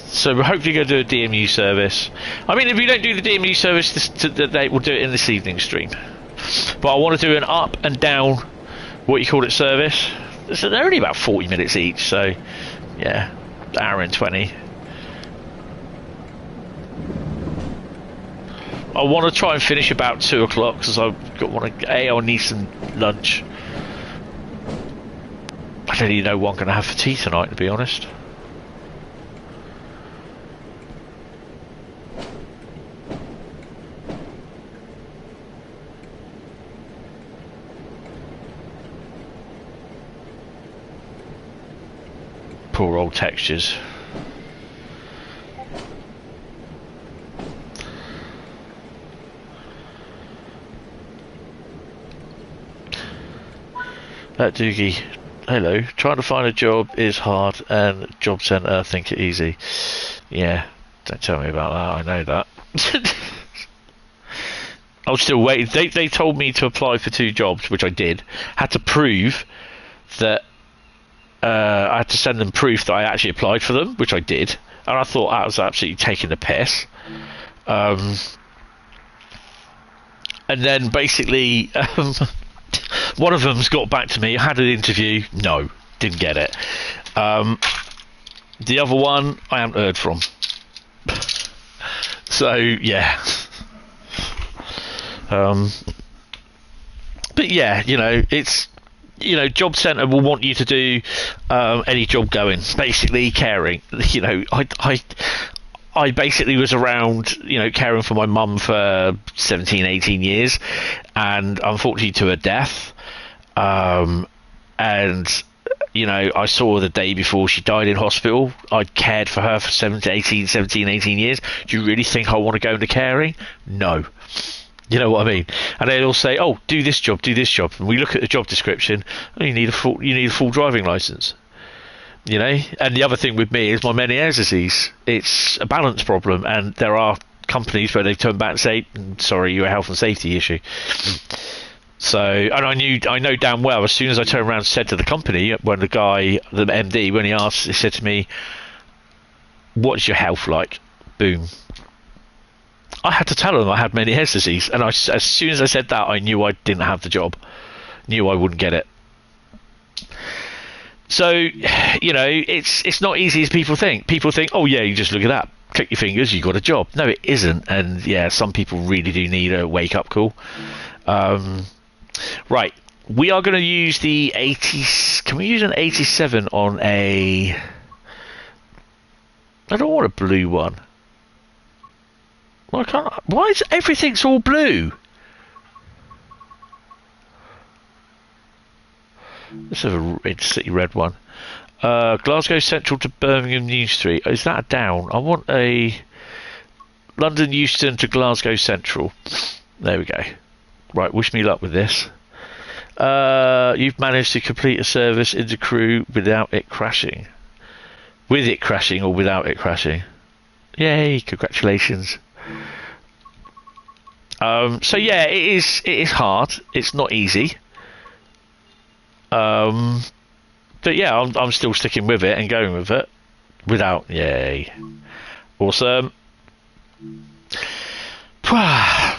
So we're hopefully going to do a DMU service. I mean, if we don't do the DMU service today, we'll do it in this evening stream. But I want to do an up and down, what you call it, service. So they're only about 40 minutes each, so yeah, hour and 20. I want to try and finish about 2 o'clock because I'll need some lunch. I don't even know what I'm going to have for tea tonight, to be honest. Poor old textures. That Doogie, hello. Trying to find a job is hard, and job centre think it easy. Yeah, don't tell me about that. I know that. I was still waiting. They told me to apply for 2 jobs, which I did. Had to prove that. I had to send them proof that I actually applied for them, which I did, and I thought that was absolutely taking the piss. And then basically, one of them's got back to me. I had an interview. No, didn't get it. The other one, I haven't heard from. So yeah. But yeah, it's. Job centre will want you to do any job going, basically caring. I basically was around, caring for my mum for 17, 18 years, and unfortunately to her death. And, I saw her the day before she died in hospital. I'd cared for her for 17, 18 years. Do you really think I want to go into caring? No. You know what I mean? And they'll say, "Oh, do this job." And we look at the job description. Oh, you need a full driving license. And the other thing with me is my Meniere's disease. It's a balance problem, and there are companies where they turn back and say, "Sorry, you're a health and safety issue." So, and I know damn well. As soon as I turned around and said to the company, when the MD, when he asked, he said to me, "What's your health like?" Boom. I had to tell them I had Meniere's disease, and as soon as I said that, I knew I didn't have the job. Knew I wouldn't get it. So, it's not easy as people think. People think, oh yeah, you just look at that, click your fingers, you got a job. No, it isn't. And yeah, some people really do need a wake-up call. Right, we are going to use the 80. Can we use an 87 on a? I don't want a blue one. Why is everything's all blue? Let's have a city red one. Glasgow Central to Birmingham New Street. Is that a down? I want a London Euston to Glasgow Central. There we go. Right, wish me luck with this. You've managed to complete a service into Crewe without it crashing. With it crashing or without it crashing? Yay, congratulations. So yeah, it is hard. It's not easy. But yeah, I'm still sticking with it and going with it. Without, yay, awesome. Oh,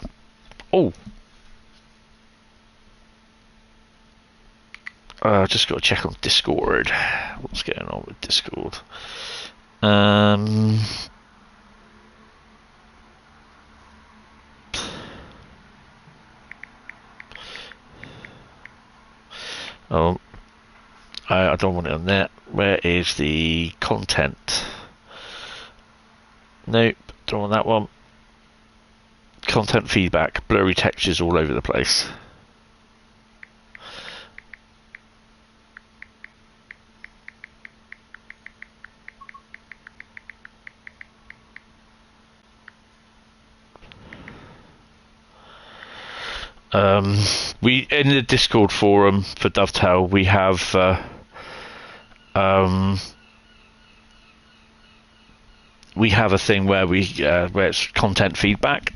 just got to check on Discord. What's going on with Discord? Oh, I don't want it on there. Where is the content? Nope, don't want that one. Content feedback, blurry textures all over the place. We in the Discord forum for Dovetail we have a thing where where it's content feedback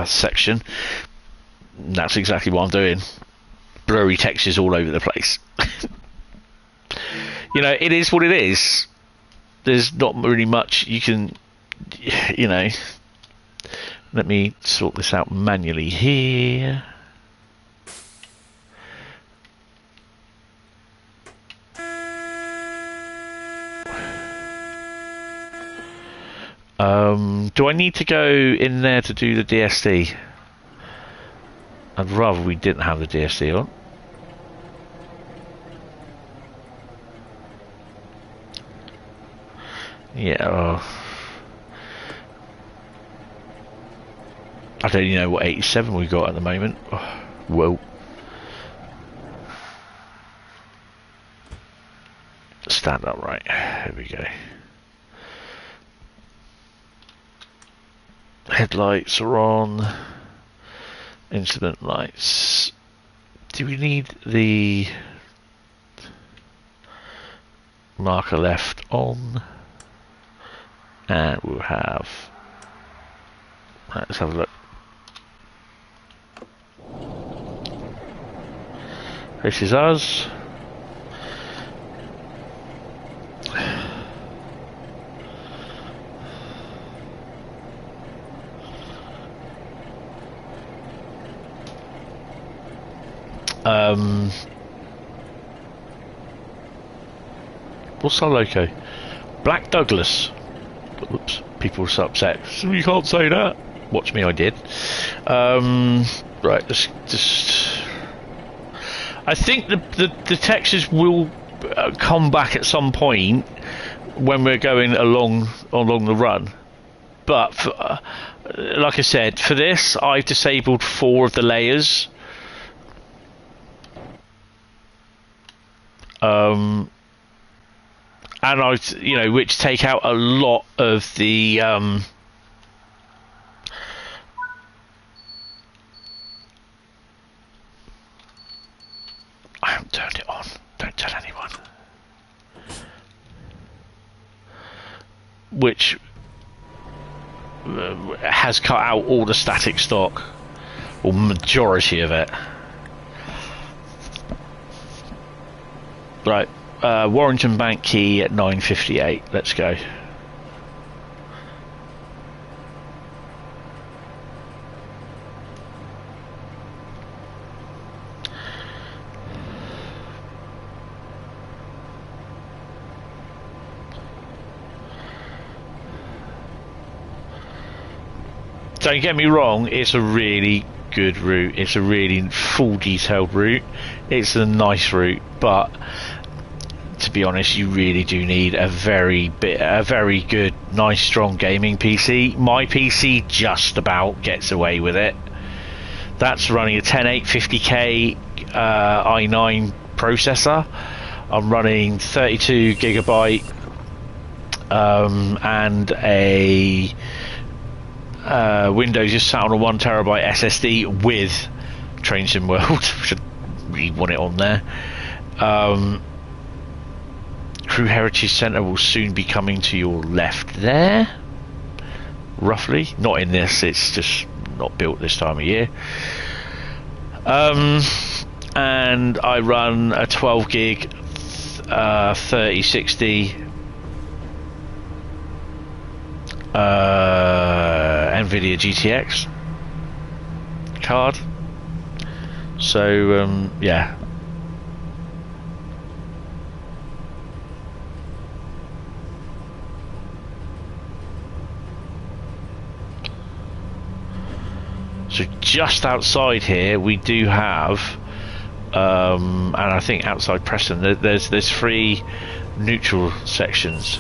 section. And that's exactly what I'm doing. Blurry textures all over the place. You know, it is what it is. There's not really much you can, you know. Let me sort this out manually here. Do I need to go in there to do the DSD? I'd rather we didn't have the DSD on. Yeah. I don't even know what 87 we got at the moment. Oh, whoa. Stand up right. Here we go. Headlights are on. Instrument lights. Do we need the marker left on? And we'll have. Let's have a look. This is us. What's our loco? Black Douglas. Oops, people are so upset. So you can't say that. Watch me, I did. Right, let's just. I think the textures will come back at some point when we're going along the run. But for, like I said, for this, I've disabled 4 of the layers. And which take out a lot of the I haven't turned it on. Don't tell anyone. Which has cut out all the static stock, or majority of it. Right. Warrington Bank key at 9:58. Let's go. Don't get me wrong, it's a really good route. It's a really full detailed route. It's a nice route, but to be honest, you really do need a very good, nice, strong gaming PC. My PC just about gets away with it. That's running a 10850K i9 processor. I'm running 32 gigabyte and a Windows just sat on a 1 terabyte SSD with Train Sim World. Should really want it on there. Crewe Heritage Centre will soon be coming to your left there. Roughly. Not in this, it's just not built this time of year. And I run a 12 gig 3060 Nvidia GTX card. So yeah. So just outside here we do have and I think outside Preston there's 3 neutral sections.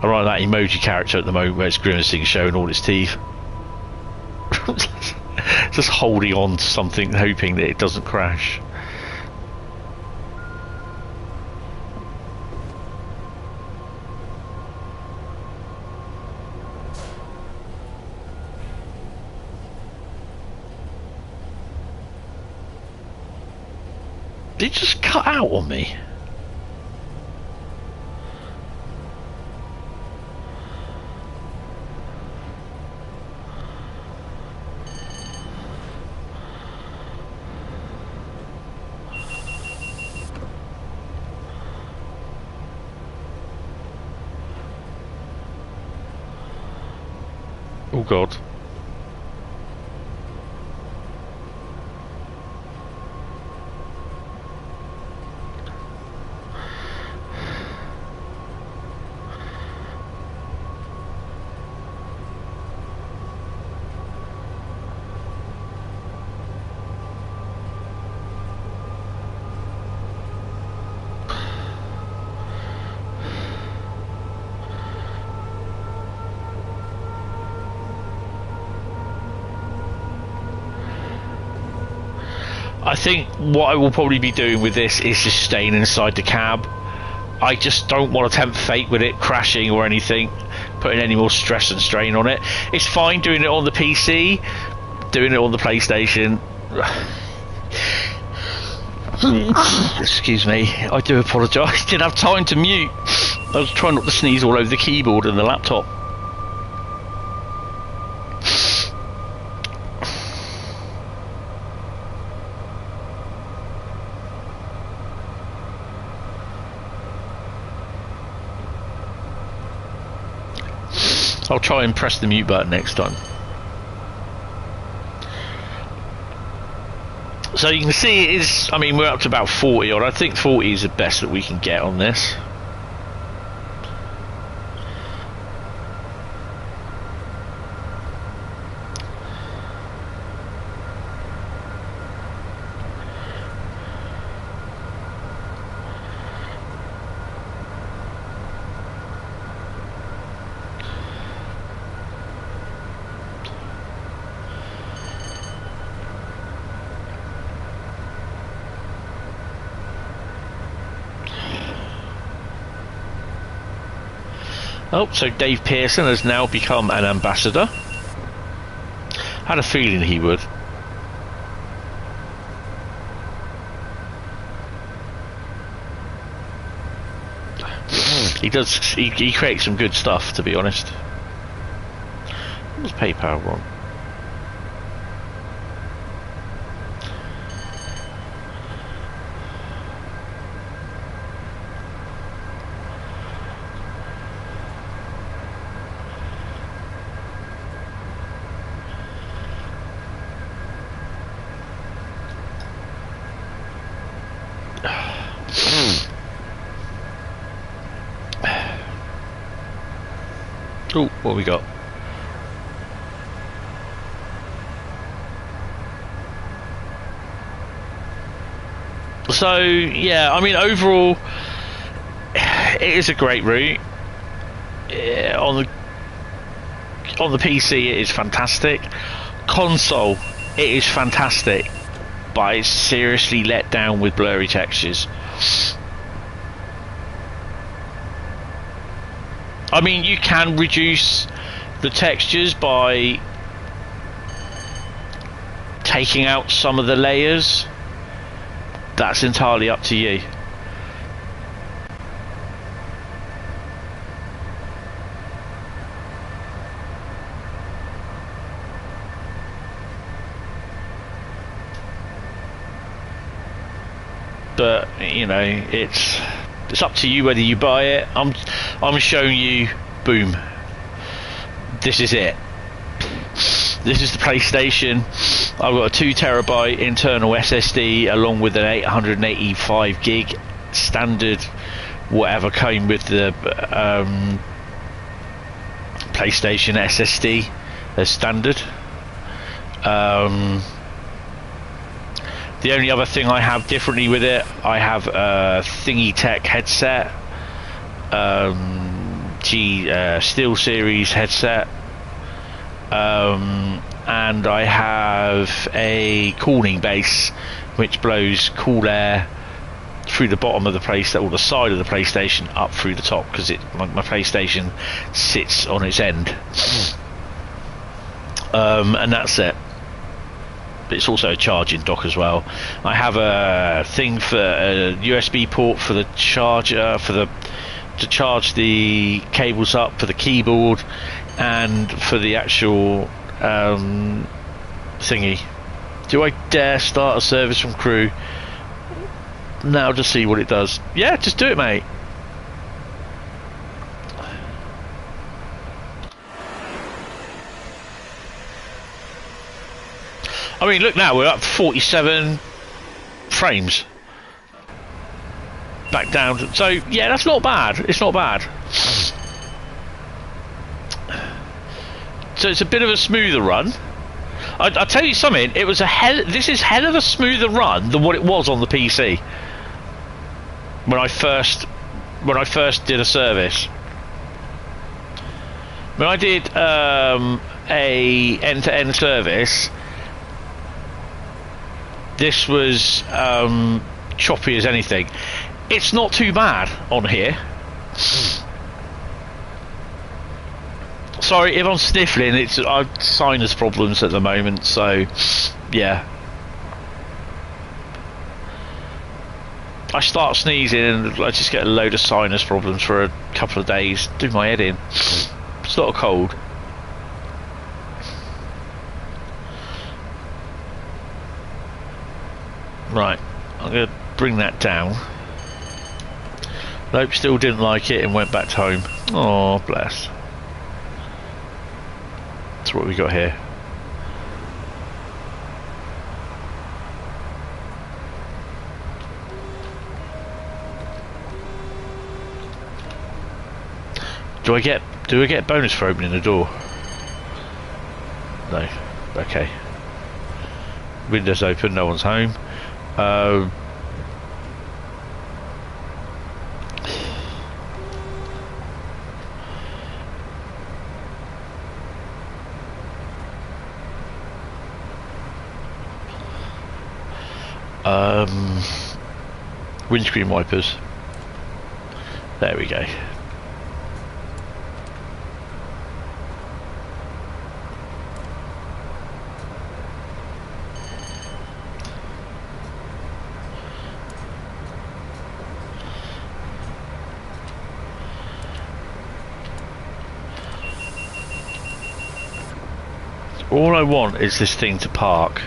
I like that emoji character at the moment where it's grimacing, showing all its teeth. Just holding on to something, hoping that it doesn't crash. Did it just cut out on me? Oh God. I think what I will probably be doing with this is just staying inside the cab. I just don't want to tempt fate with it crashing or anything, putting any more stress and strain on it. It's fine doing it on the PC, doing it on the PlayStation. Excuse me, I do apologise. Didn't have time to mute. I was trying not to sneeze all over the keyboard and the laptop. I'll try and press the mute button next time. So you can see it is, I mean, we're up to about 40 odd. I think 40 is the best that we can get on this. Oh, so Dave Pearson has now become an ambassador. Had a feeling he would. He does. He creates some good stuff, to be honest. What's PayPal on? Oh, what we got? So yeah, I mean overall, it is a great route. Yeah, on the PC, it is fantastic. Console, it is fantastic, but it's seriously let down with blurry textures. I mean, you can reduce the textures by taking out some of the layers. That's entirely up to you. But you know, it's up to you whether you buy it. I'm showing you, boom, this is it. This is the PlayStation. I've got a 2 terabyte internal SSD along with an 885 gig standard whatever came with the PlayStation SSD as standard. The only other thing I have differently with it, I have a Thingy Tech headset, Steel Series headset, and I have a cooling base which blows cool air through the bottom of the PlayStation, or the side of the PlayStation, up through the top, because my PlayStation sits on its end, and that's it. But it's also a charging dock as well. I have a thing for a USB port for the charger, to charge the cables up for the keyboard, and for the actual thingy. Do I dare start a service from Crewe? Now just see what it does. Yeah, just do it, mate. I mean, look now, we're up 47 frames. Back down to, so yeah, that's not bad. It's not bad. So it's a bit of a smoother run. I'll tell you something, it was this is hell of a smoother run than what it was on the PC when I first did a service. When I did a end-to-end service, this was choppy as anything. It's not too bad on here. Sorry if I'm sniffling, I've sinus problems at the moment, so yeah. I start sneezing and I just get a load of sinus problems for a couple of days. Do my head in. It's not a cold. Right, I'm going to bring that down. Nope, still didn't like it and went back home. Oh, bless. That's what we got here. Do I get bonus for opening the door? No. Okay. Windows open, no one's home. Windscreen wipers. There we go. All I want is this thing to park.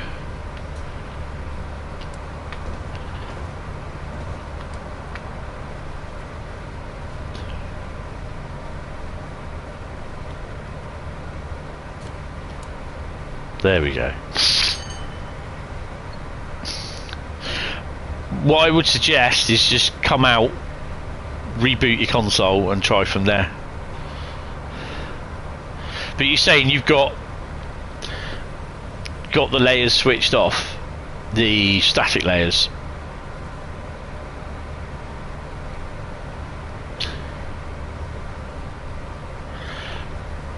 There we go. What I would suggest is just come out, reboot your console and try from there. But you're saying you've got the layers switched off, the static layers.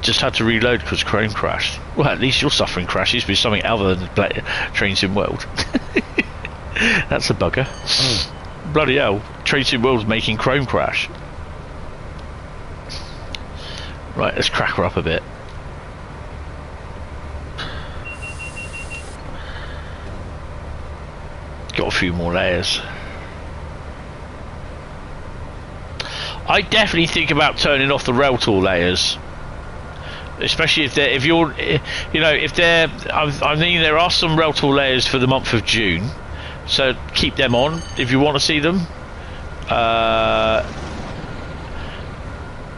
Just had to reload because Chrome crashed. Well, at least you're suffering crashes with something other than Train Sim World. That's a bugger. Bloody hell, Train Sim World's making Chrome crash. Right, let's crack her up a bit. Got a few more layers. I definitely think about turning off the rail tool layers, especially if I mean, there are some rail tool layers for the month of June, so keep them on if you want to see them.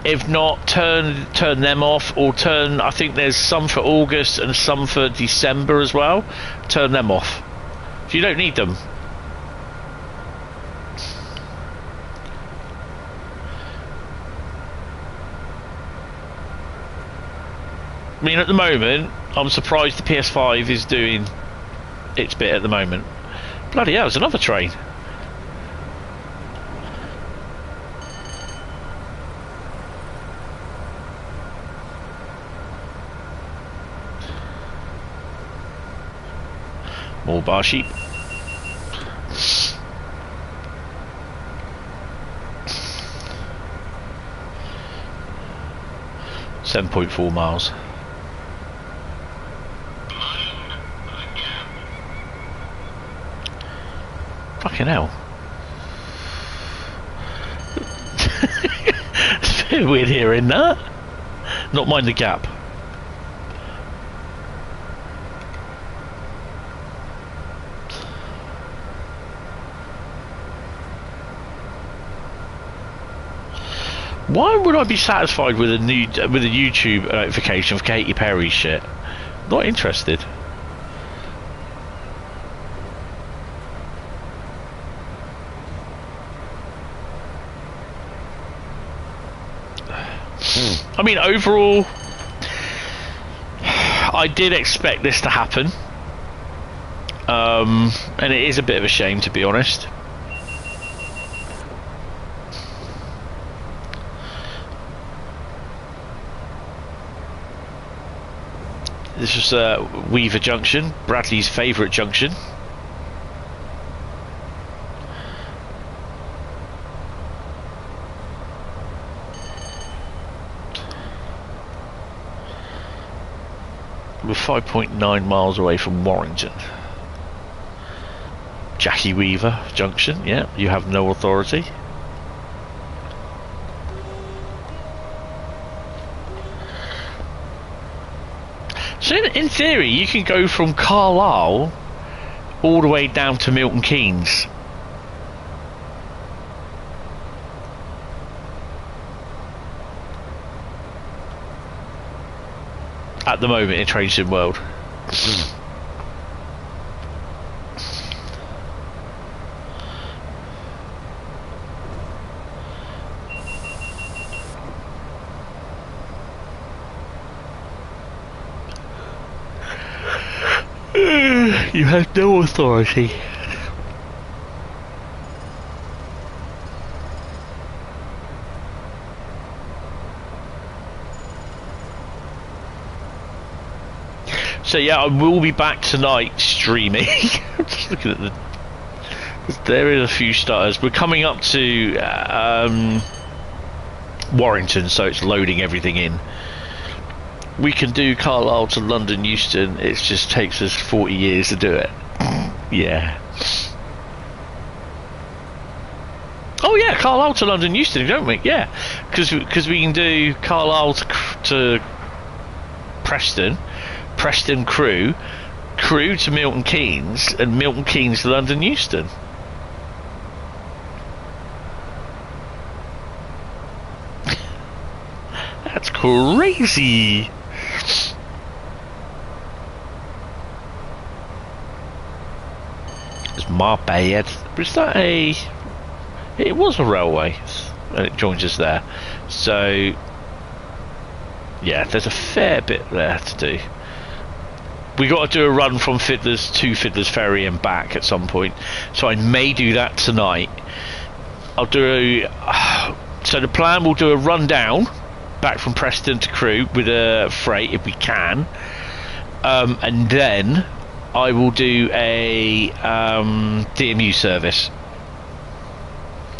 If not, turn them off, or I think there's some for August and some for December as well. Turn them off if you don't need them. I mean, at the moment, I'm surprised the PS5 is doing its bit at the moment. Bloody hell, there's another train. More bar sheep. .4 miles. Fucking hell. It's a bit weird hearing that. Not mind the gap. Why would I be satisfied with a YouTube notification for Katy Perry shit? Not interested. I mean, overall, I did expect this to happen, and it is a bit of a shame, to be honest. This was Weaver Junction, Bradley's favourite junction. We're 5.9 miles away from Warrington. Jackie Weaver Junction, yeah, you have no authority. So in theory, you can go from Carlisle all the way down to Milton Keynes. At the moment in Train Sim World. You have no authority. So yeah, I will be back tonight streaming. I'm just looking at there is a few starters. We're coming up to Warrington, so it's loading everything in. We can do Carlisle to London Euston. It just takes us 40 years to do it. Yeah. Oh yeah, Carlisle to London Euston, don't we? Yeah, because we can do Carlisle to Preston, Preston Crewe, Crewe to Milton Keynes, and Milton Keynes to London Euston. That's crazy. It's my bad. But is that a... It was a railway, and it joins us there. So, yeah, there's a fair bit there to do. We got to do a run from Fiddler's to Fiddler's Ferry and back at some point. So I may do that tonight. I'll do a... So the plan, we'll do a run down back from Preston to Crewe with a freight if we can, and then I will do a DMU service.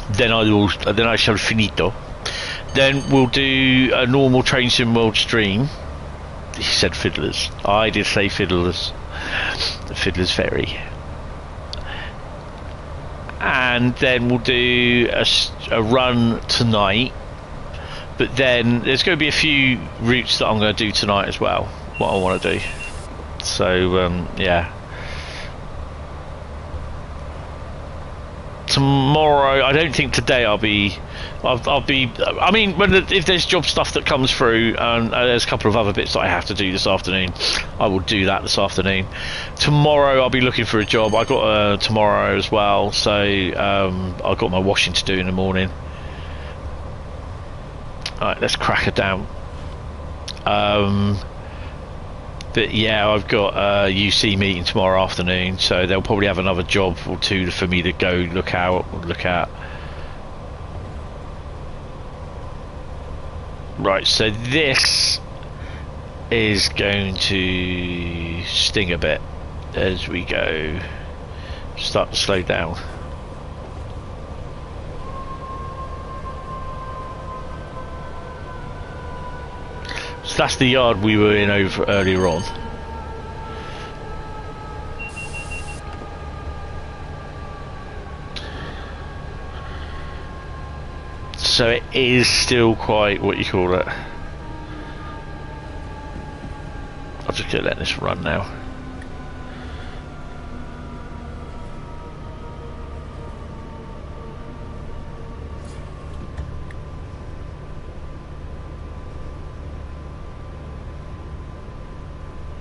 Then I shall finito, Then we'll do a normal Train Sim World stream. He said Fiddlers. I did say Fiddlers. The Fiddlers Ferry. And then we'll do a run tonight. But then there's going to be a few routes that I'm going to do tonight as well. What I want to do. So yeah. Tomorrow, I don't think today I'll be. I mean, if there's job stuff that comes through, and there's a couple of other bits that I have to do this afternoon, I will do that this afternoon. Tomorrow, I'll be looking for a job. I got tomorrow as well, so I've got my washing to do in the morning. All right, let's crack it down. But yeah, I've got a UC meeting tomorrow afternoon, so they'll probably have another job or two for me to go look at. Right, so this is going to sting a bit as we go. Start to slow down. So that's the yard we were in over earlier on. So it is still quite, what you call it. I'm just going to let this run now.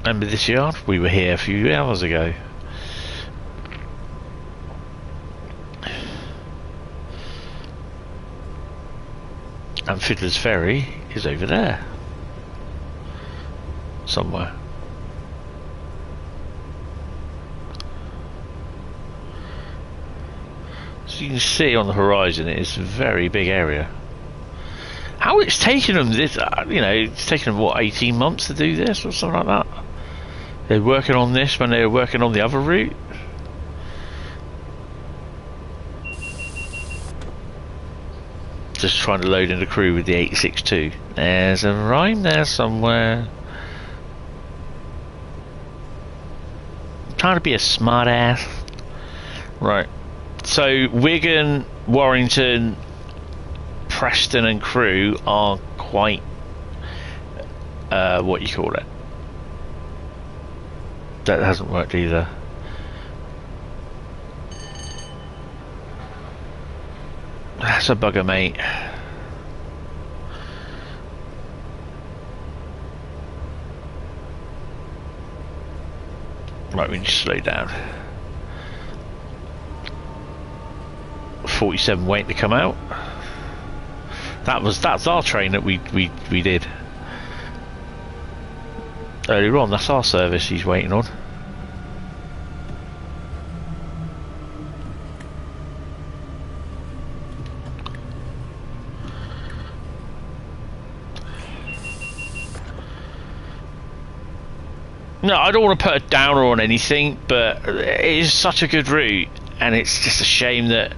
Remember this yard? We were here a few hours ago. And Fiddler's Ferry is over there. Somewhere. So you can see on the horizon it's a very big area. How it's taken them this, you know, it's taken them what, 18 months to do this or something like that? They're working on this when they were working on the other route. Just trying to load in the Crewe with the 862. There's a rhyme there somewhere. I'm trying to be a smart ass. Right. So Wigan, Warrington, Preston and Crewe are quite what you call it. That hasn't worked either. That's a bugger, mate. Right, we need to slow down. 47 waiting to come out. That's our train that we did earlier on. That's our service he's waiting on. No, I don't want to put a downer on anything, but it is such a good route, and it's just a shame that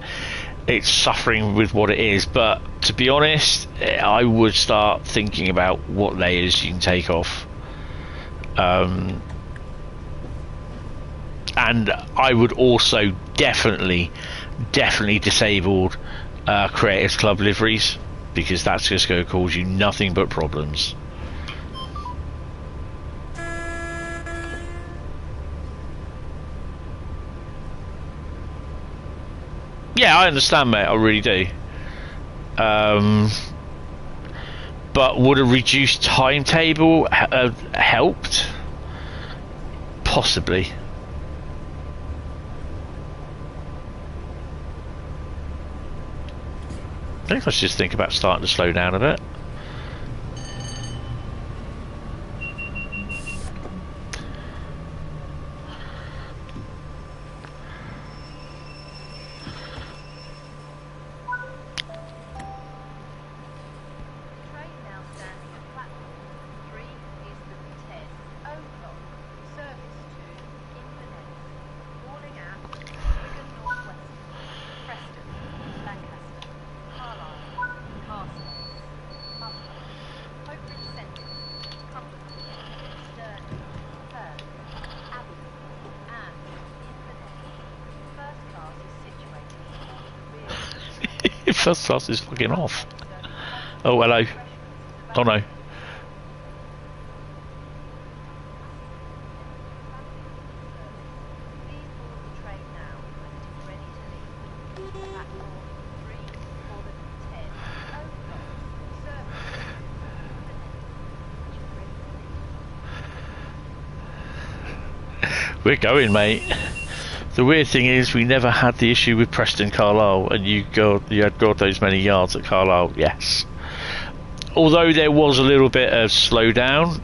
it's suffering with what it is. But to be honest, I would start thinking about what layers you can take off. And I would also definitely disable Creators Club liveries, because that's just going to cause you nothing but problems. Yeah, I understand, mate, I really do. But would a reduced timetable have helped? Possibly. I think I should just think about starting to slow down a bit. First class is fucking off. Oh, hello. Oh no. We're going, mate. The weird thing is, we never had the issue with Preston Carlisle, and you had God those many yards at Carlisle. Yes, although there was a little bit of slowdown.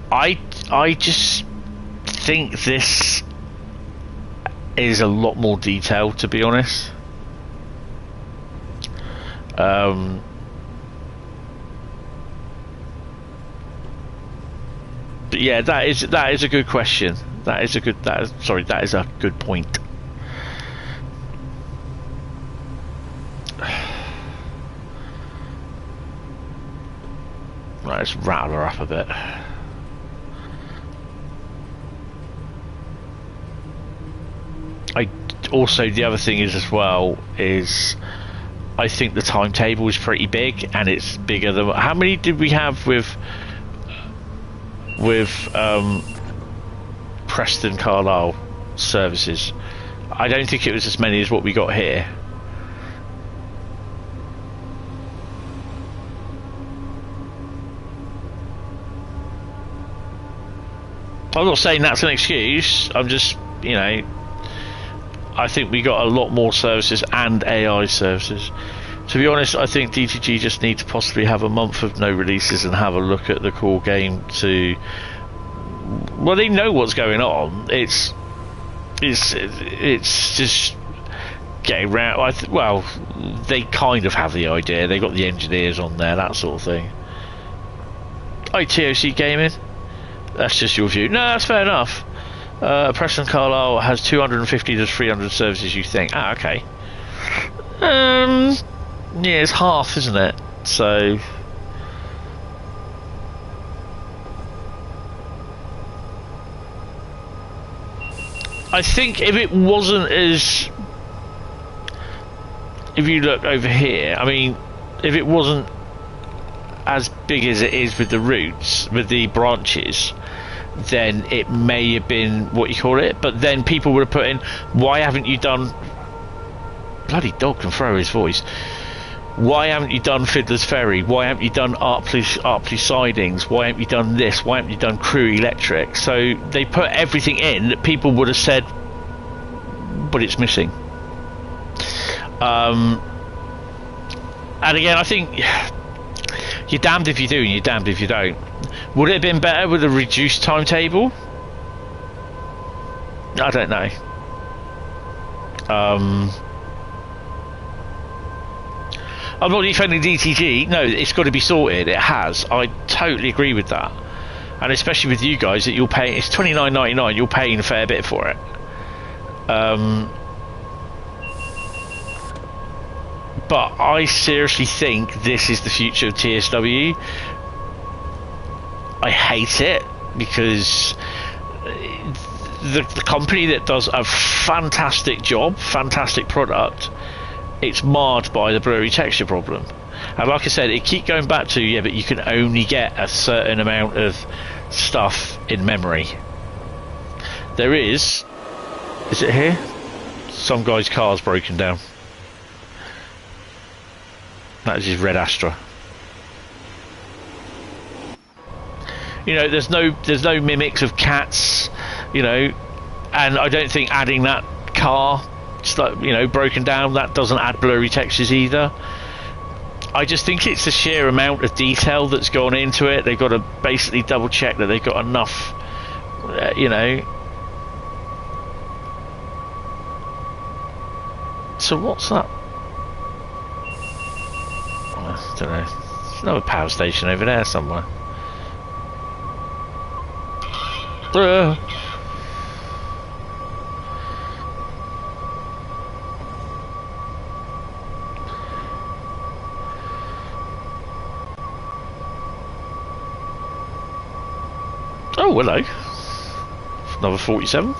I just think this is a lot more detailed, to be honest. But yeah, that is a good question. That is a good point. Right, let's rattle her up a bit. Also, the other thing is as well is I think the timetable is pretty big, and it's bigger than how many did we have with Preston Carlisle services. I don't think it was as many as what we got here. I'm not saying that's an excuse, I'm just, you know, I think we got a lot more services and AI services. To be honest, I think DTG just need to possibly have a month of no releases and have a look at the core game to... Well, they know what's going on. It's just getting round... Well, they kind of have the idea. They got the engineers on there, that sort of thing. TOC Gaming? That's just your view. No, that's fair enough. Preston Carlisle has 250 to 300 services, you think. Ah, okay. Yeah, it's half, isn't it? So... I think if it wasn't as... If you look over here, I mean, if it wasn't as big as it is with the roots, with the branches, then it may have been what you call it, but then people would have put in, why haven't you done... Bloody dog can throw his voice. Why haven't you done Fiddler's Ferry? Why haven't you done Arctis Sidings? Why haven't you done this? Why haven't you done Crewe Electric? So they put everything in that people would have said, but it's missing. And again, I think you're damned if you do and you're damned if you don't. Would it have been better with a reduced timetable? I don't know. I'm not defending DTG. No, it's got to be sorted. It has. I totally agree with that. And especially with you guys, that you'll pay. It's $29.99. You're paying a fair bit for it. But I seriously think this is the future of TSW. I hate it because the company that does a fantastic job, fantastic product, it's marred by the blurry texture problem. And like I said, it keep going back to, yeah, but you can only get a certain amount of stuff in memory. There is it here? Some guy's car's broken down. That is his red Astra. You know, there's no mimics of cats, you know, and I don't think adding that car, you know, broken down, that doesn't add blurry textures either. I just think it's the sheer amount of detail that's gone into it. They've got to basically double check that they've got enough, you know. So what's that? I don't know. There's another power station over there somewhere. Oh, hello. Another 47.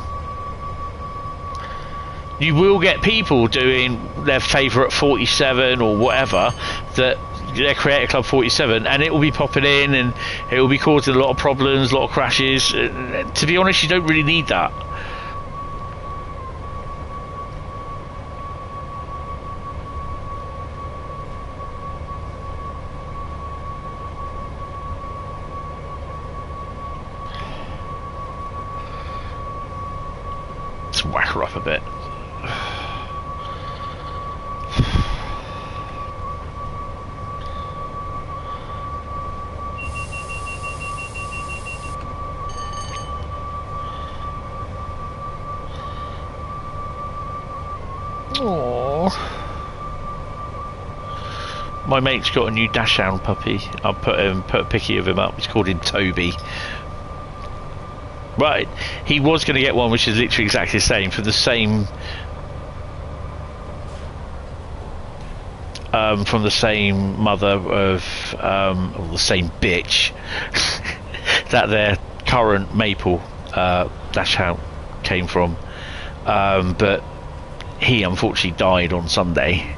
You will get people doing their favourite 47 or whatever, that their Creator Club 47, and it will be popping in and it will be causing a lot of problems, a lot of crashes. To be honest, you don't really need that. Let's whack her up a bit. Aww. My mate's got a new dachshund puppy. I'll put a picture of him up. It's called him Toby. Right, he was going to get one which is literally exactly the same, from the same mother of or the same bitch that their current Maple dachshund came from, but he unfortunately died on Sunday,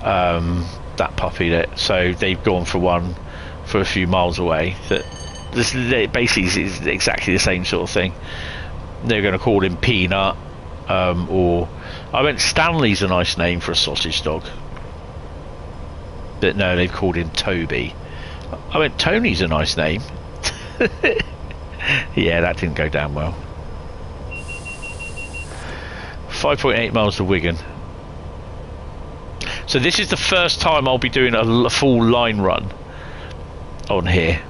that puppy. That so they've gone for one for a few miles away. That this basically is exactly the same sort of thing. They're going to call him Peanut, or I went Stanley's a nice name for a sausage dog, but no, they've called him Toby. I went Tony's a nice name. Yeah, that didn't go down well. 5.8 miles to Wigan. So this is the first time I'll be doing a full line run on here.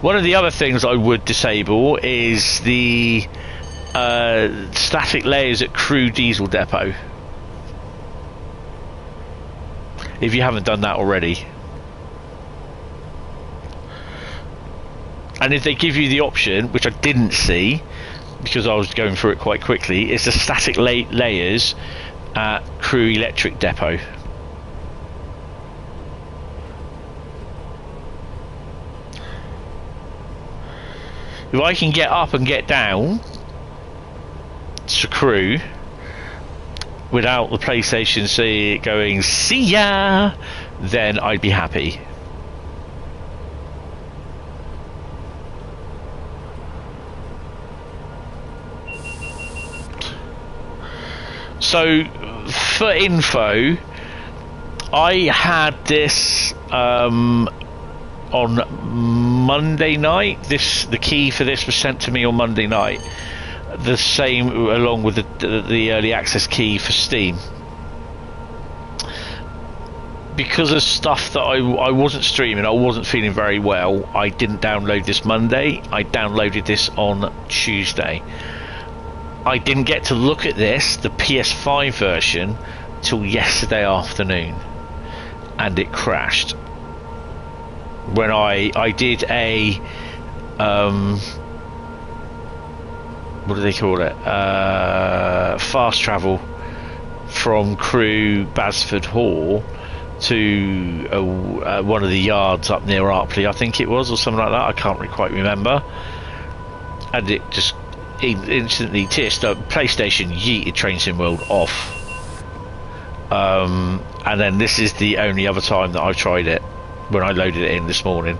One of the other things I would disable is the static layers at Crewe diesel depot, if you haven't done that already. And if they give you the option, which I didn't see because I was going through it quite quickly, it's the static layers at Crewe electric depot. If I can get up and get down to Crewe without the PlayStation going, see ya, then I'd be happy. So, for info, I had this on Monday night. The key for this was sent to me on Monday night. The same along with the early access key for Steam. Because of stuff that I wasn't streaming, I wasn't feeling very well, I didn't download this Monday. I downloaded this on Tuesday. I didn't get to look at this, the PS5 version, till yesterday afternoon, and it crashed. When I did a what do they call it? Fast travel from Crewe Basford Hall to one of the yards up near Arctis, I think it was, or something like that. I can't quite remember. And it just instantly PlayStation yeeted Train Sim World off. And then this is the only other time that I've tried it, when I loaded it in this morning.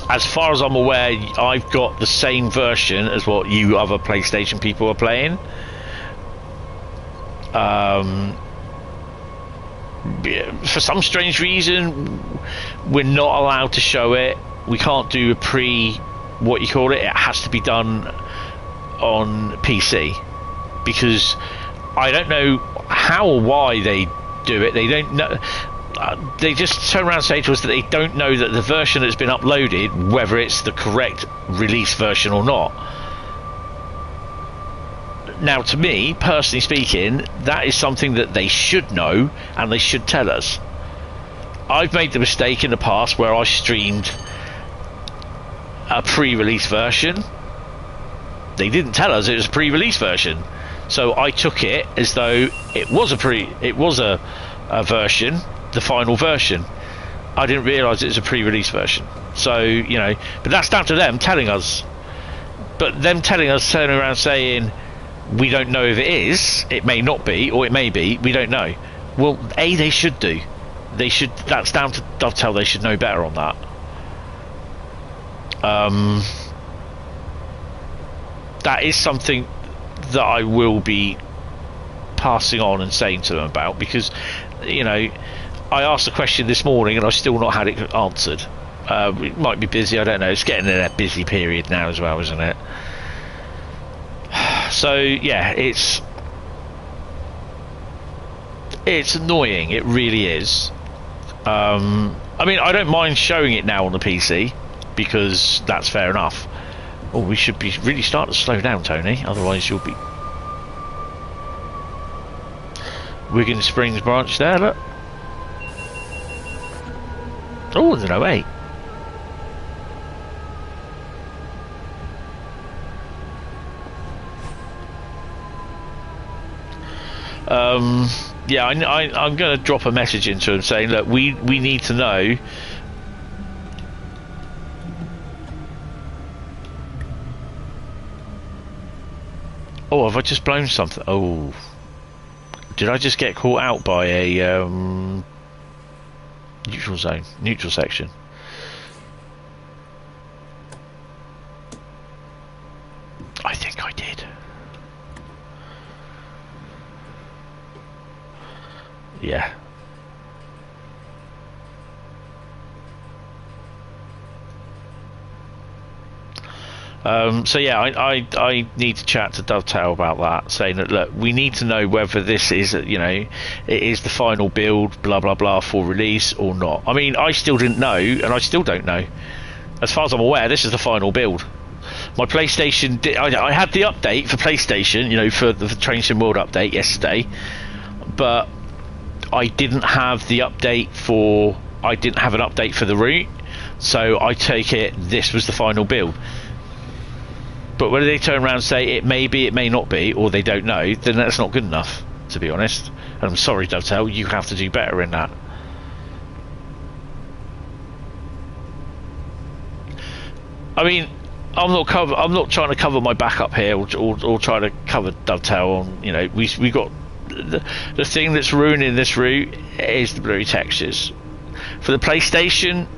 As far as I'm aware, I've got the same version as what you other PlayStation people are playing. For some strange reason, we're not allowed to show it. We can't do a what you call it. It has to be done on PC, because I don't know how or why they do it. They don't know. They just turn around and say to us that they don't know that the version that's been uploaded, whether it's the correct release version or not. Now, to me, personally speaking, that is something that they should know, and they should tell us. I've made the mistake in the past where I streamed a pre-release version. They didn't tell us it was a pre-release version, so I took it as though it was a version, the final version. I didn't realise it was a pre-release version. So, you know, but that's down to them telling us. But them telling us, turning around saying, we don't know if it is, it may not be, or it may be, we don't know. Well, they should do. They should, that's down to Dovetail, they should know better on that. That is something that I will be passing on and saying to them about, because, you know, I asked the question this morning and I've still not had it answered. It might be busy, I don't know. It's getting in that busy period now as well, isn't it? So yeah, it's annoying. It really is. I mean, I don't mind showing it now on the PC because that's fair enough. Oh, we should be really starting to slow down, Tony. Otherwise, you'll be Wigan Springs branch there. Look. Oh, there's no 8. Yeah, I'm going to drop a message into him saying, look, we need to know. Oh, have I just blown something? Oh, did I just get caught out by a neutral zone, neutral section? I think I did. Yeah. So yeah, I need to chat to Dovetail about that, saying that, look, we need to know whether this is, you know, it is the final build, blah blah blah, for release or not. I mean, I still didn't know, and I still don't know. As far as I'm aware, this is the final build. My PlayStation, I had the update for PlayStation, you know, for the Train Sim World update yesterday, but I didn't have the update for. I didn't have an update for the route, so I take it this was the final build. But when they turn around and say it may be, it may not be, or they don't know, then that's not good enough, to be honest. And I'm sorry, Dovetail, you have to do better in that. I mean, I'm not trying to cover my back up here, or try to cover Dovetail on. You know, we got the thing that's ruining this route is the blurry textures. For the PlayStation,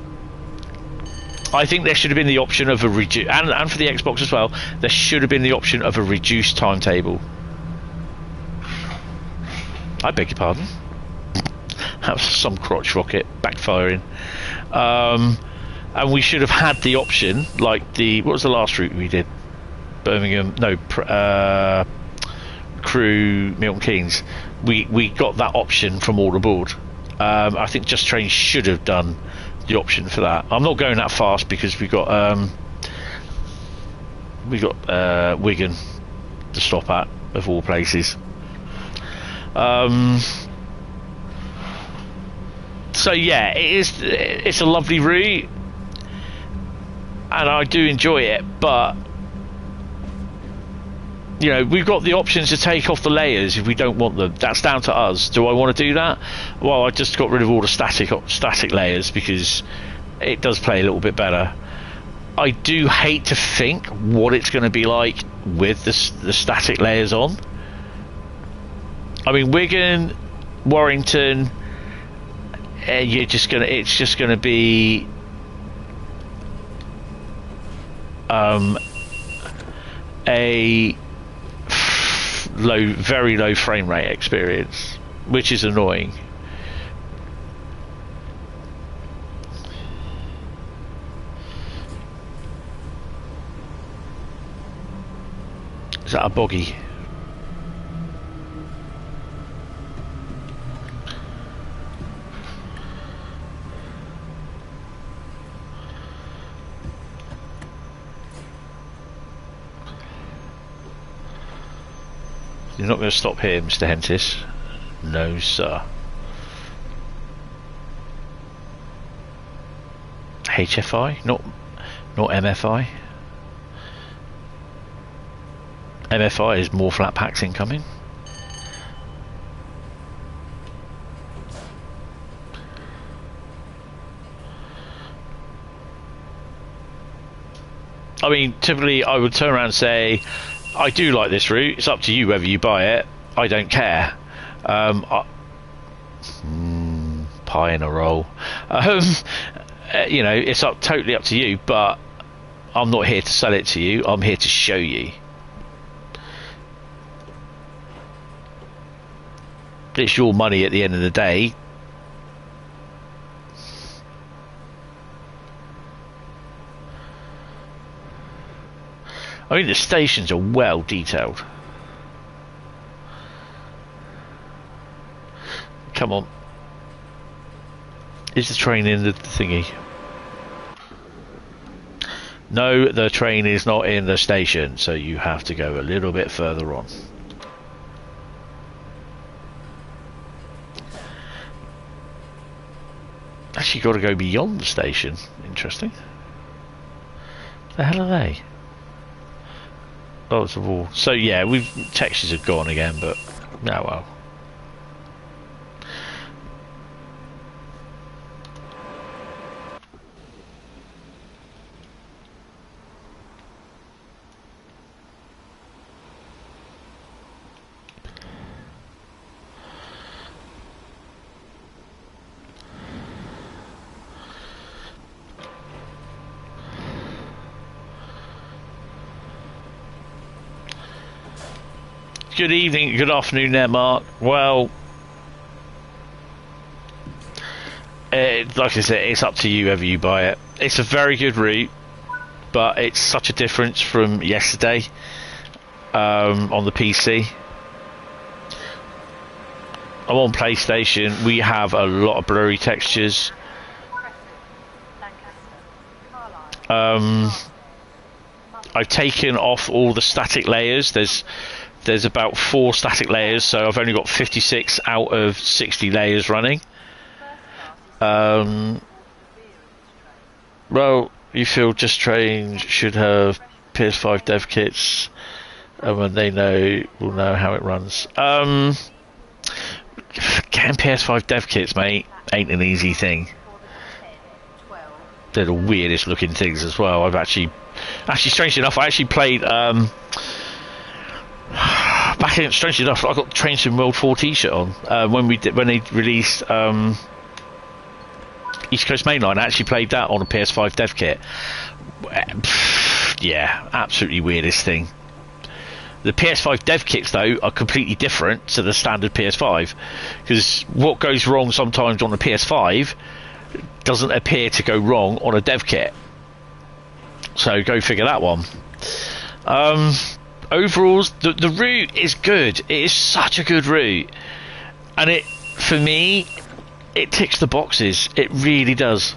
I think there should have been the option of a and for the Xbox as well, there should have been the option of a reduced timetable. I beg your pardon. That was some crotch rocket backfiring. And we should have had the option, like what was the last route we did? Birmingham, no, Crewe, Milton Keynes. We got that option from all aboard. I think Just Train should have done the option for that. I'm not going that fast because we got Wigan to stop at, of all places. So yeah, it's a lovely route and I do enjoy it, but you know, we've got the options to take off the layers if we don't want them. That's down to us. Do I want to do that? Well, I just got rid of all the static layers because it does play a little bit better. I do hate to think what it's going to be like with the static layers on. I mean, Wigan, Warrington, it's just going to be a very low frame rate experience, which is annoying. Is that a boggy? You're not going to stop here, Mr. Hentis. No, sir. HFI, not MFI. MFI is more flat packs incoming. I mean, typically I would turn around and say, I do like this route. It's up to you whether you buy it. I don't care. Pie in a roll. You know, it's totally up to you, but I'm not here to sell it to you. I'm here to show you. It's your money at the end of the day. I mean, the stations are well detailed. Come on. Is the train in the thingy? No, the train is not in the station, so you have to go a little bit further on. Actually, got to go beyond the station. Interesting. The hell are they? Oh, it's a wall. So yeah, textures have gone again, but oh well. Good evening, good afternoon there, Mark. Well, like I said, it's up to you whether you buy it. It's a very good route, but it's such a difference from yesterday on the PC. I'm on PlayStation. We have a lot of blurry textures. I've taken off all the static layers. There's about 4 static layers, so I've only got 56 out of 60 layers running. Well, you feel Just Train should have PS5 dev kits, and when they will know how it runs. Getting PS5 dev kits, mate, ain't an easy thing. They're the weirdest looking things as well. I've actually, strangely enough, I actually played back in, strangely enough, I got the Train Sim World 4 t-shirt on when they released East Coast Mainline. I actually played that on a PS5 dev kit. Yeah, absolutely weirdest thing. The PS5 dev kits though are completely different to the standard PS5, because what goes wrong sometimes on the PS5 doesn't appear to go wrong on a dev kit. So go figure that one. Overall, the route is good. It is such a good route, and for me, it ticks the boxes. It really does.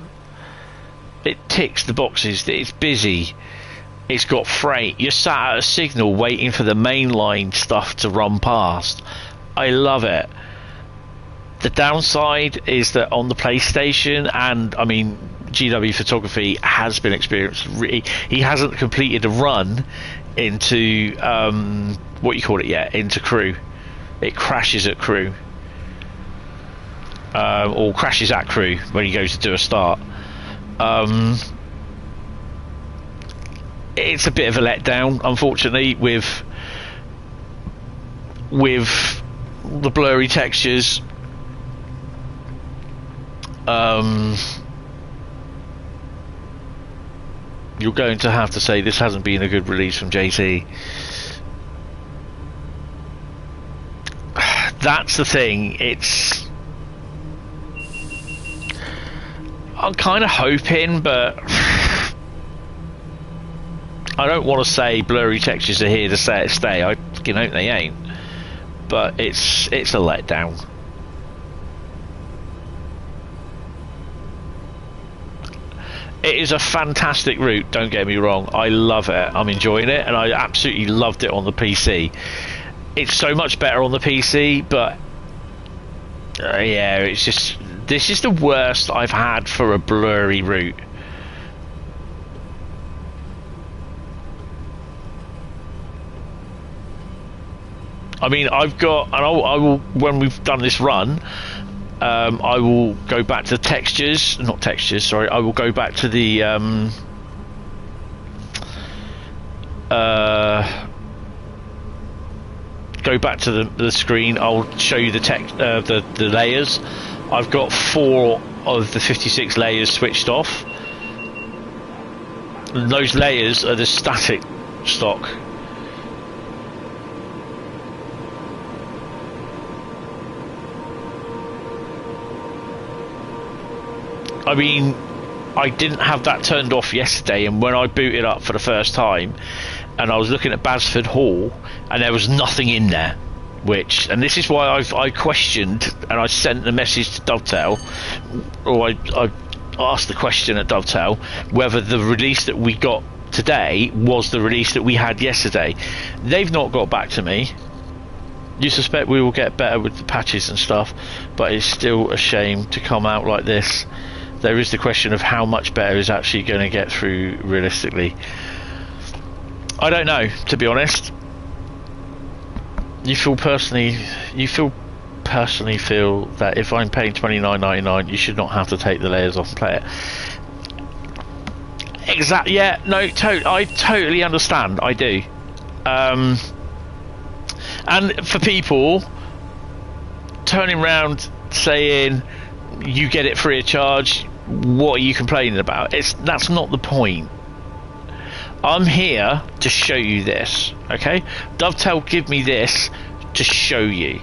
It ticks the boxes. It's busy. It's got freight. You're sat at a signal waiting for the mainline stuff to run past. I love it. The downside is that on the PlayStation, and I mean GW Photography has been experienced. He hasn't completed a run into what you call it yet, into Crewe. It crashes at Crewe, or crashes at Crewe when he goes to do a start. It's a bit of a letdown, unfortunately, with the blurry textures. You're going to have to say this hasn't been a good release from JT. That's the thing. I'm kind of hoping, but I don't want to say blurry textures are here to stay. I fucking hope they ain't. But it's a letdown. It is a fantastic route, don't get me wrong. I love it. I'm enjoying it, and I absolutely loved it on the PC. It's so much better on the PC, but yeah, it's just, this is the worst I've had for a blurry route. I mean, I've got, and I will, when we've done this run, I will go back to textures, not textures, sorry, I will go back to the go back to the screen. I'll show you the layers. I've got 4 of the 56 layers switched off. And those layers are the static stock. I mean, I didn't have that turned off yesterday, and when I booted up for the first time and I was looking at Basford Hall and there was nothing in there, and this is why I questioned, and I sent a message to Dovetail, or I asked the question at Dovetail whether the release that we got today was the release that we had yesterday. They've not got back to me. You suspect we will get better with the patches and stuff, but it's still a shame to come out like this. There is the question of how much better is actually going to get through realistically. I don't know, to be honest. You personally feel that if I'm paying $29.99, you should not have to take the layers off and play it. Exactly. Yeah. No. I totally understand. I do. And for people turning around saying you get it free of charge, what are you complaining about? That's not the point. I'm here to show you this, okay? Dovetail give me this to show you,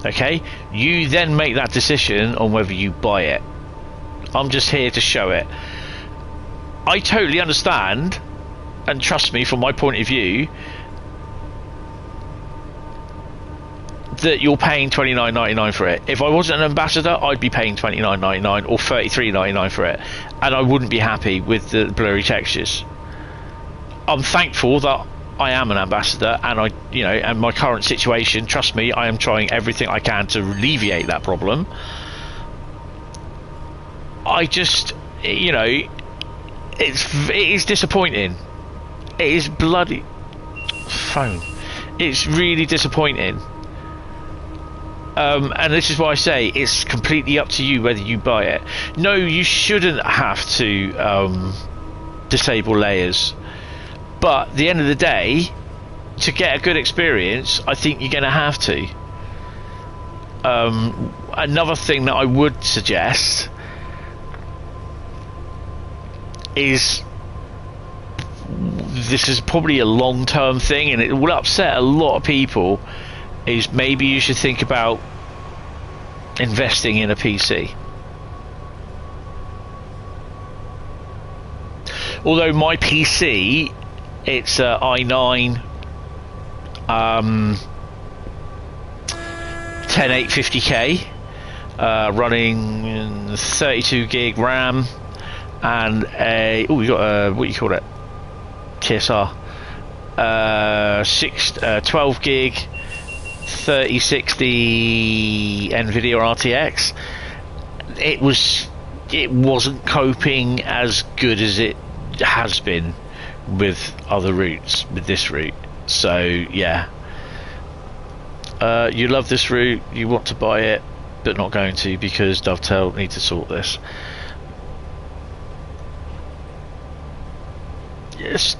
okay? You then make that decision on whether you buy it. I'm just here to show it. I totally understand, and trust me, from my point of view, that you're paying $29.99 for it. If I wasn't an ambassador, I'd be paying $29.99 or $33.99 for it, and I wouldn't be happy with the blurry textures. I'm thankful that I am an ambassador, and and my current situation, trust me, I am trying everything I can to alleviate that problem. I just, it is disappointing. It is bloody phone. It's really disappointing. And this is why I say it's completely up to you whether you buy it. No, you shouldn't have to disable layers. But at the end of the day, to get a good experience, I think you're going to have to. Another thing that I would suggest is, this is probably a long-term thing and it will upset a lot of people, is maybe you should think about investing in a PC. Although my PC, it's a i9 10850K, running 32 gig RAM and we got a, what do you call it, TSR, 12 gig 3060 Nvidia RTX. It wasn't coping as good as it has been with other routes, with this route. So yeah, you love this route, you want to buy it, but not going to, because Dovetail need to sort this. Yes,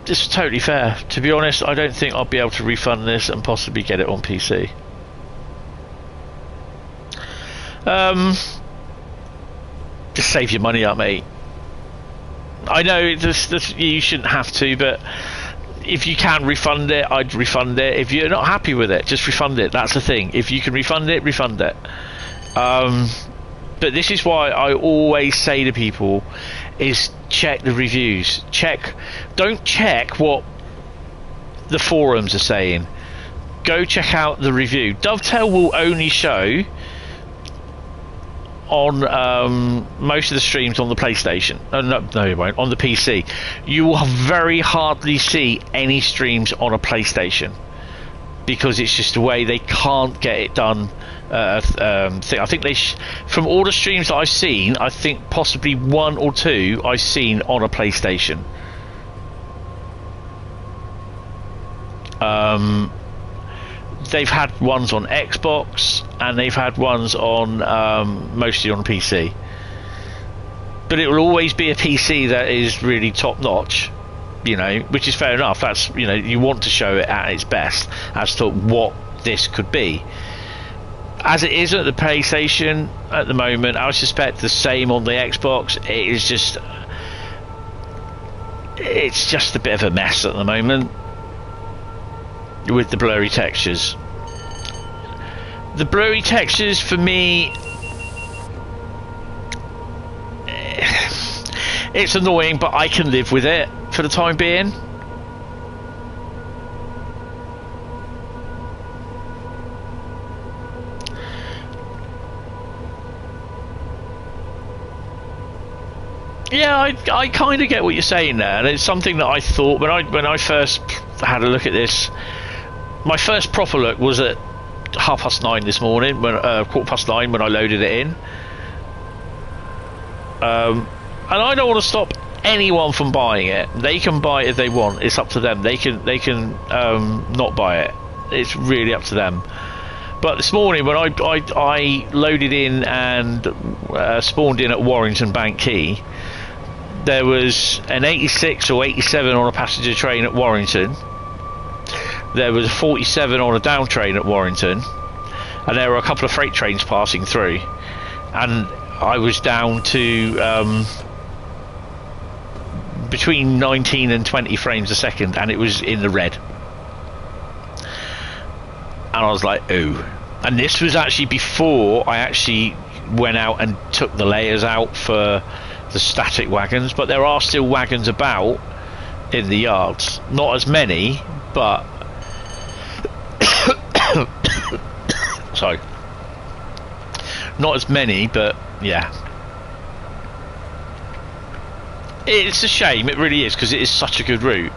this is totally fair. To be honest, I don't think I'll be able to refund this and possibly get it on PC. Just save your money up, mate. I know this, you shouldn't have to, but if you can refund it, I'd refund it. If you're not happy with it, just refund it. That's the thing. If you can refund it, refund it. But this is why I always say to people is check the reviews. Don't check what the forums are saying. Go check out the review. Dovetail will only show on most of the streams on the PlayStation. No, it won't. On the PC, you will very hardly see any streams on a PlayStation, because it's just the way they can't get it done. I think from all the streams that I've seen, I think possibly 1 or 2 I've seen on a PlayStation. They've had ones on Xbox and they've had ones on mostly on PC, but it will always be a PC that is really top notch. you know, which is fair enough. That's, you know, you want to show it at its best as to what this could be. As it is at the PlayStation at the moment, I suspect the same on the Xbox. It's just a bit of a mess at the moment with the blurry textures. The blurry textures for me, it's annoying, but I can live with it for the time being. Yeah, I kind of get what you're saying there, and it's something that I thought when I first had a look at this. My first proper look was at 9:30 this morning, when 9:15 when I loaded it in. And I don't want to stop anyone from buying it. They can buy it if they want. It's up to them. They can not buy it. It's really up to them. But this morning when I loaded in and spawned in at Warrington Bank Quay, there was an 86 or 87 on a passenger train at Warrington. There was a 47 on a down train at Warrington, and there were a couple of freight trains passing through, and I was down to between 19 and 20 frames a second, and it was in the red. And I was like, ooh. And this was actually before I actually went out and took the layers out for the static wagons, but there are still wagons about in the yards. Not as many, but sorry, not as many, but yeah, it's a shame. It really is, because it is such a good route.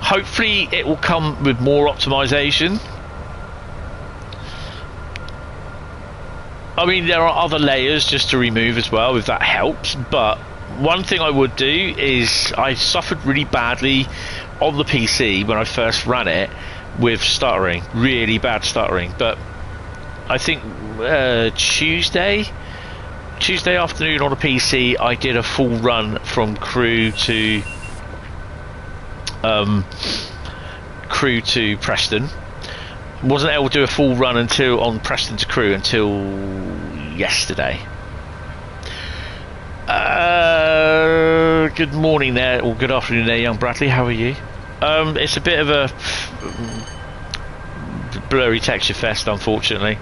Hopefully it will come with more optimization. I mean, there are other layers just to remove as well, if that helps. But one thing I would do is, I suffered really badly on the PC when I first ran it with stuttering, really bad stuttering. But I think Tuesday afternoon on a PC, I did a full run from Crewe to Preston. Wasn't able to do a full run until on Preston to Crewe until yesterday. Good morning there, or good afternoon there, young Bradley. How are you? It's a bit of a blurry texture fest, unfortunately.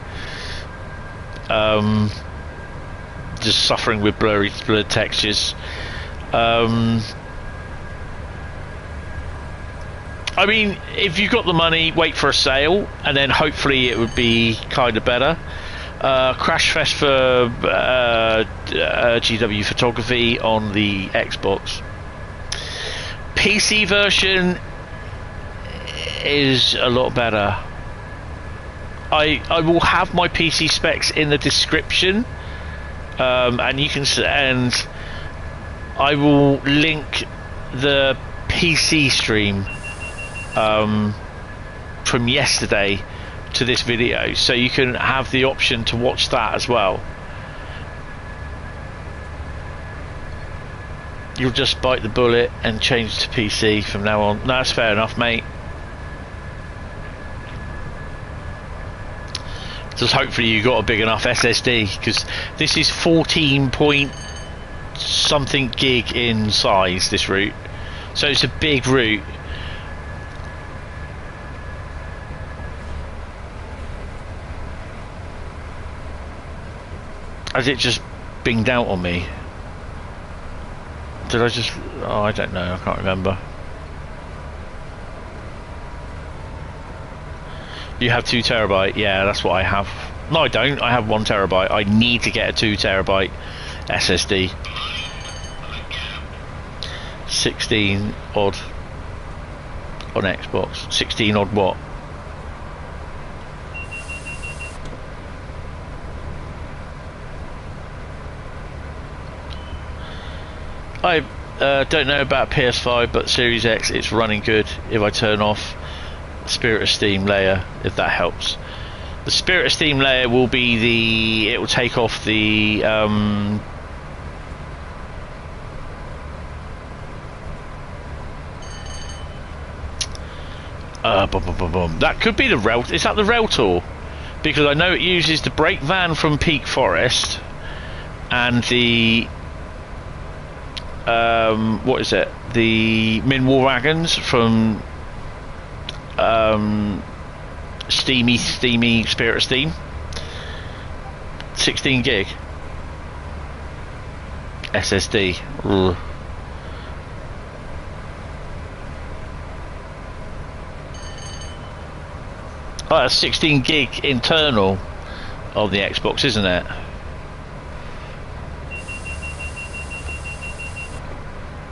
Just suffering with blurred textures. I mean, if you've got the money, wait for a sale, and then hopefully it would be kind of better. Crash Fest for GW Photography on the Xbox. PC version is a lot better. I will have my PC specs in the description, and you can, and I will link the PC stream from yesterday to this video, so you can have the option to watch that as well. You'll just bite the bullet and change to PC from now on. No, that's fair enough, mate. Just hopefully you got a big enough SSD, because this is 14 point something gig in size, this route, so it's a big route. Has it just binged out on me? Did I just... oh, I don't know, I can't remember. You have 2 terabyte? Yeah, that's what I have. No, I don't. I have 1 terabyte. I need to get a 2 terabyte SSD. 16 odd on Xbox. 16 odd what? I don't know about PS5, but Series X, it's running good if I turn off Spirit of Steam layer, if that helps. The Spirit of Steam layer will be the... it will take off the... That could be the rail. Is that the rail tour? Because I know it uses the brake van from Peak Forest and the what is it? The Minwar wagons from Steamy Spirit of Steam. 16 gig SSD. Ugh. Oh, that's 16 gig internal of the Xbox, isn't it?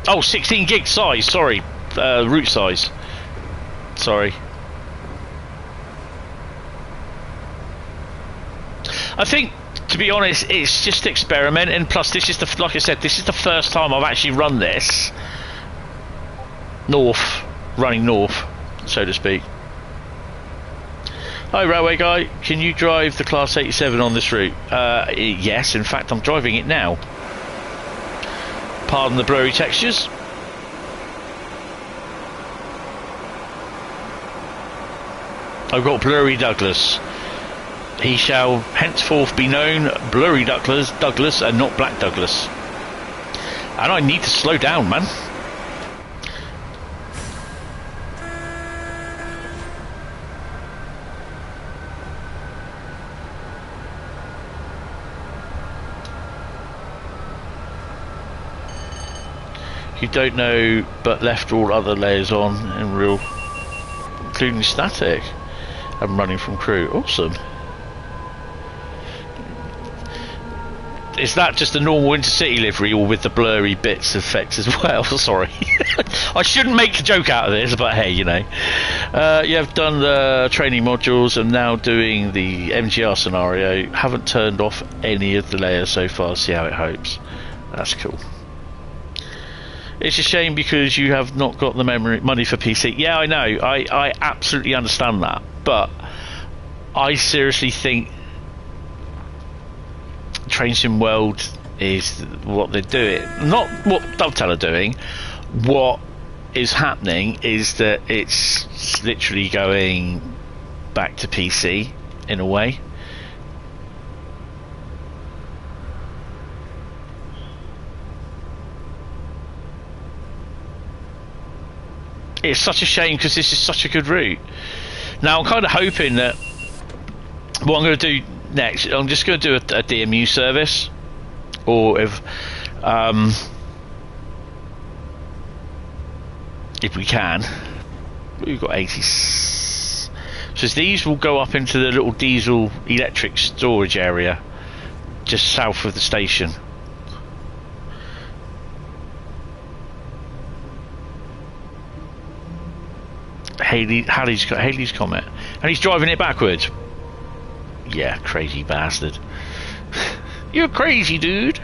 Oh, 16 gig size, sorry. Root size. Sorry. I think, to be honest, it's just experimenting. Plus, this is like I said, this is the first time I've actually run this running north, so to speak. Hi, Railway Guy. Can you drive the Class 87 on this route? Yes, in fact, I'm driving it now. Pardon the blurry textures. I've got Blurry Douglas. He shall henceforth be known Blurry Douglas and not Black Douglas. And I need to slow down, man. You don't know, but left all other layers on in real, including static. I'm running from Crewe. Awesome. Is that just a normal intercity livery, or with the blurry bits effects as well? Sorry, I shouldn't make a joke out of this, but hey, you know. You have done the training modules and now doing the MGR scenario. Haven't turned off any of the layers so far. See how it hopes. That's cool. It's a shame because you have not got the money for PC. Yeah, I know. I absolutely understand that, but I seriously think Train Sim World is what they're doing, not what Dovetail are doing. What is happening is that it's literally going back to PC in a way. It's such a shame because this is such a good route. Now I'm kind of hoping that what I'm going to do next, I'm just going to do a DMU service, or if we can. We've got 80. So these will go up into the little diesel electric storage area just south of the station. Haley's Comet, and he's driving it backwards. Yeah, crazy bastard. You're crazy, dude.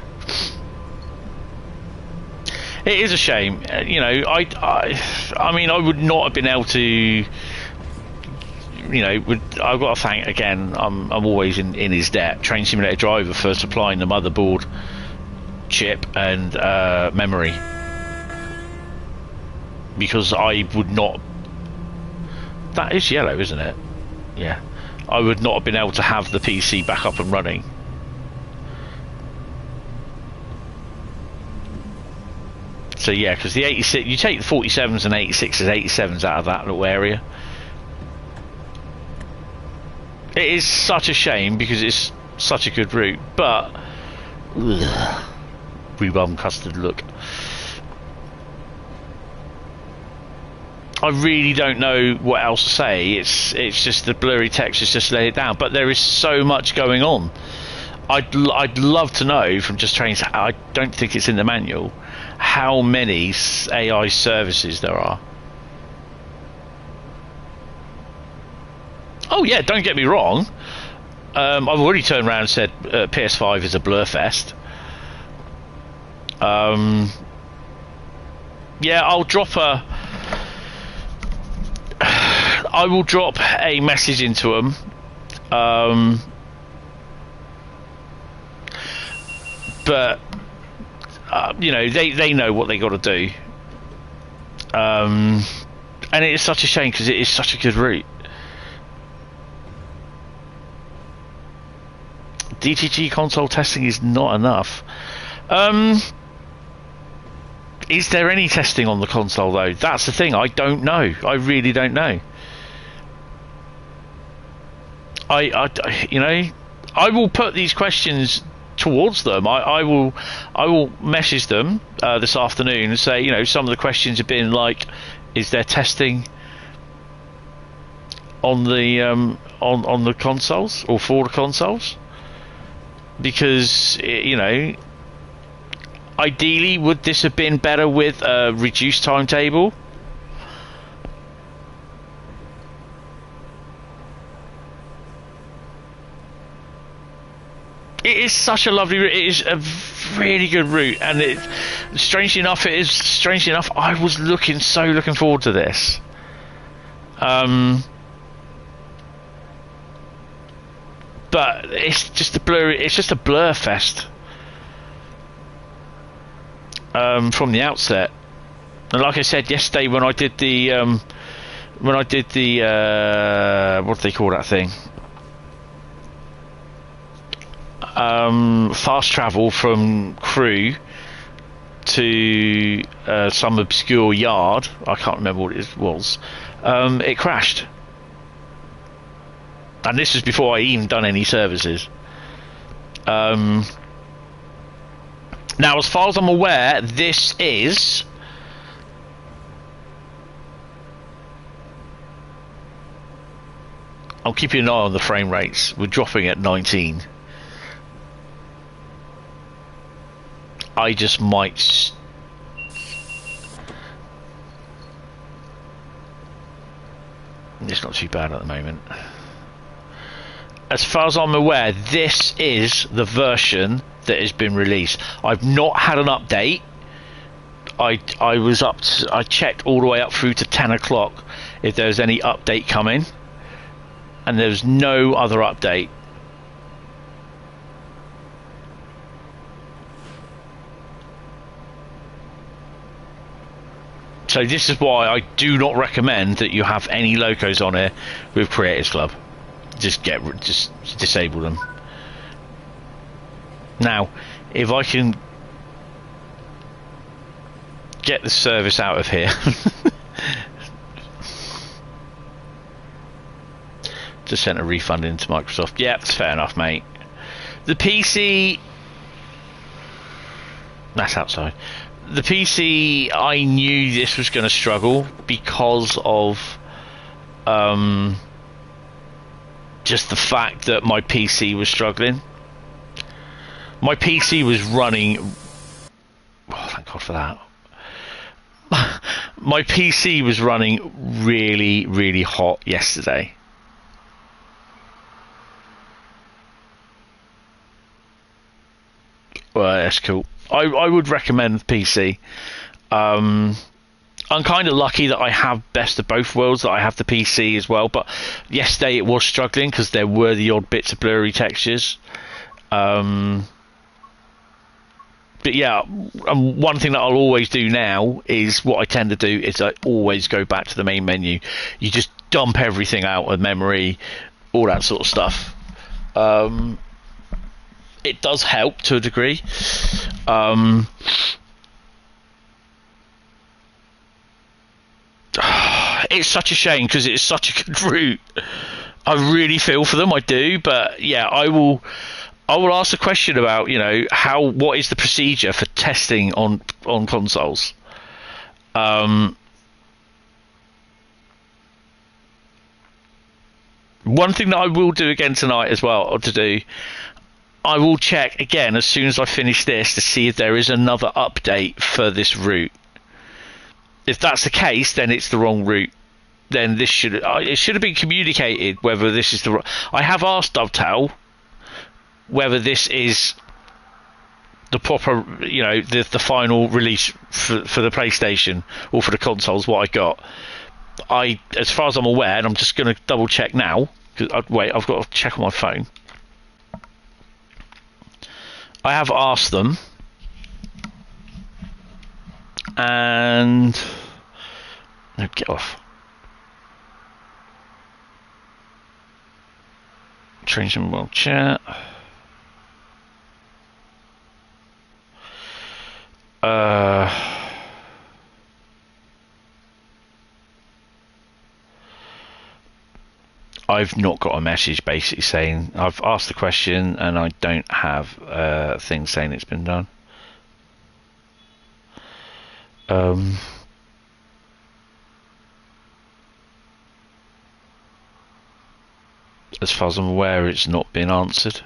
It is a shame, you know. I mean, I would not have been able to. You know, I've got to thank again. I'm always in his debt. Train Simulator Driver for supplying the motherboard, chip, and memory, because I would not. That is yellow, isn't it? Yeah. I would not have been able to have the PC back up and running. So yeah, because the 86, you take the 47s and 87s out of that little area. It is such a shame because it's such a good route, but rhubarb custard look. I really don't know what else to say. It's just the blurry text has just laid it down. But there is so much going on. I'd love to know from just trains. I don't think it's in the manual how many AI services there are. Oh yeah, don't get me wrong. I've already turned around and said PS5 is a blur fest. Yeah, I will drop a message into them. But you know, they know what they got to do. And And it is such a shame because it is such a good route. DTG console testing is not enough. Is there any testing on the console though? That's the thing. I don't know. I really don't know. You know, I will put these questions towards them. I will message them this afternoon and say, you know, some of the questions have been like, is there testing on the on the consoles or for the consoles? Because, you know, ideally, would this have been better with a reduced timetable? It is such a lovely route. It is a really good route, and strangely enough, I was looking forward to this. But it's just a blur fest from the outset. And like I said yesterday, when I did the what do they call that thing? Fast travel from Crewe to some obscure yard. I can't remember what it was. It crashed. And this was before I even done any services. Now, as far as I'm aware, this is... I'll keep an eye on the frame rates. We're dropping at 19. I just might... It's not too bad at the moment. As far as I'm aware, this is the version that has been released. I've not had an update. I was up to, I checked all the way up through to 10 o'clock if there was any update coming, and there's no other update. So this is why I do not recommend that you have any locos on here with Creators Club. Just disable them. Now, if I can get the service out of here. Just sent a refund into Microsoft. Yeah, that's fair enough, mate. The PC... That's outside. The PC, I knew this was going to struggle because of... just the fact that my PC was struggling. My PC was running... Oh, thank God for that. My PC was running really, really hot yesterday. Well, that's cool. I would recommend the PC. I'm kind of lucky that I have best of both worlds, that I have the PC as well, but yesterday it was struggling because there were the odd bits of blurry textures. But yeah, one thing that I'll always do now is what I tend to do is I always go back to the main menu. You just dump everything out of memory, all that sort of stuff. It does help to a degree. It's such a shame because it's such a good route. I really feel for them, I do, but yeah, I will ask a question about, you know, what is the procedure for testing on consoles. One thing that I will do again tonight as well, I will check again as soon as I finish this to see if there is another update for this route. If that's the case, then it's the wrong route. Then it should have been communicated whether this is the. I have asked Dovetail whether this is the proper, you know, the final release for the PlayStation or for the consoles. What I got, as far as I'm aware, and I'm just going to double check now. Wait, I've got to check on my phone. I have asked them. And no, get off. Train World chat. I've not got a message basically saying I've asked the question and I don't have a thing saying it's been done. As far as I'm aware, it's not been answered.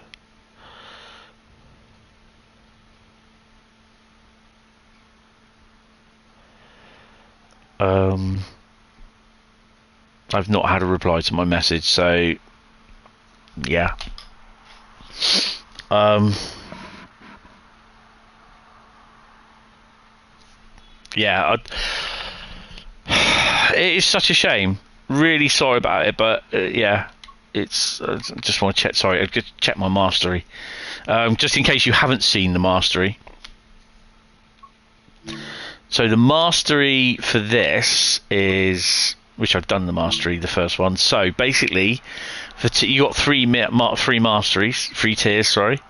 I've not had a reply to my message, so yeah. Yeah, it is such a shame. Really sorry about it, but yeah, it's. I just want to check. Sorry, I just check my mastery, just in case you haven't seen the mastery. So the mastery for this is, which I've done the mastery, the first one. So basically, you got three masteries, 3 tiers. Sorry.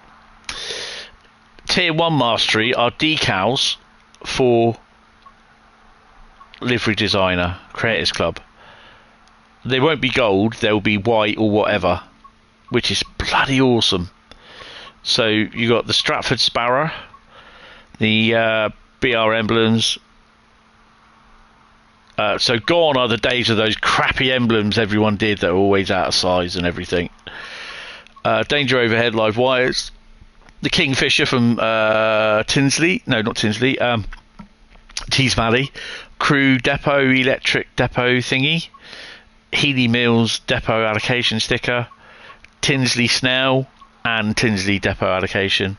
Tier 1 mastery are decals for livery designer, Creators Club. They won't be gold, they'll be white or whatever, which is bloody awesome. So you got the Stratford Sparrow, the BR emblems. So gone are the days of those crappy emblems everyone did that are always out of size and everything. Danger Overhead live wires. The Kingfisher from Tinsley, no, not Tinsley, Tees Valley. Crewe depot, electric depot thingy. Healy Mills depot allocation sticker. Tinsley Snell and Tinsley depot allocation.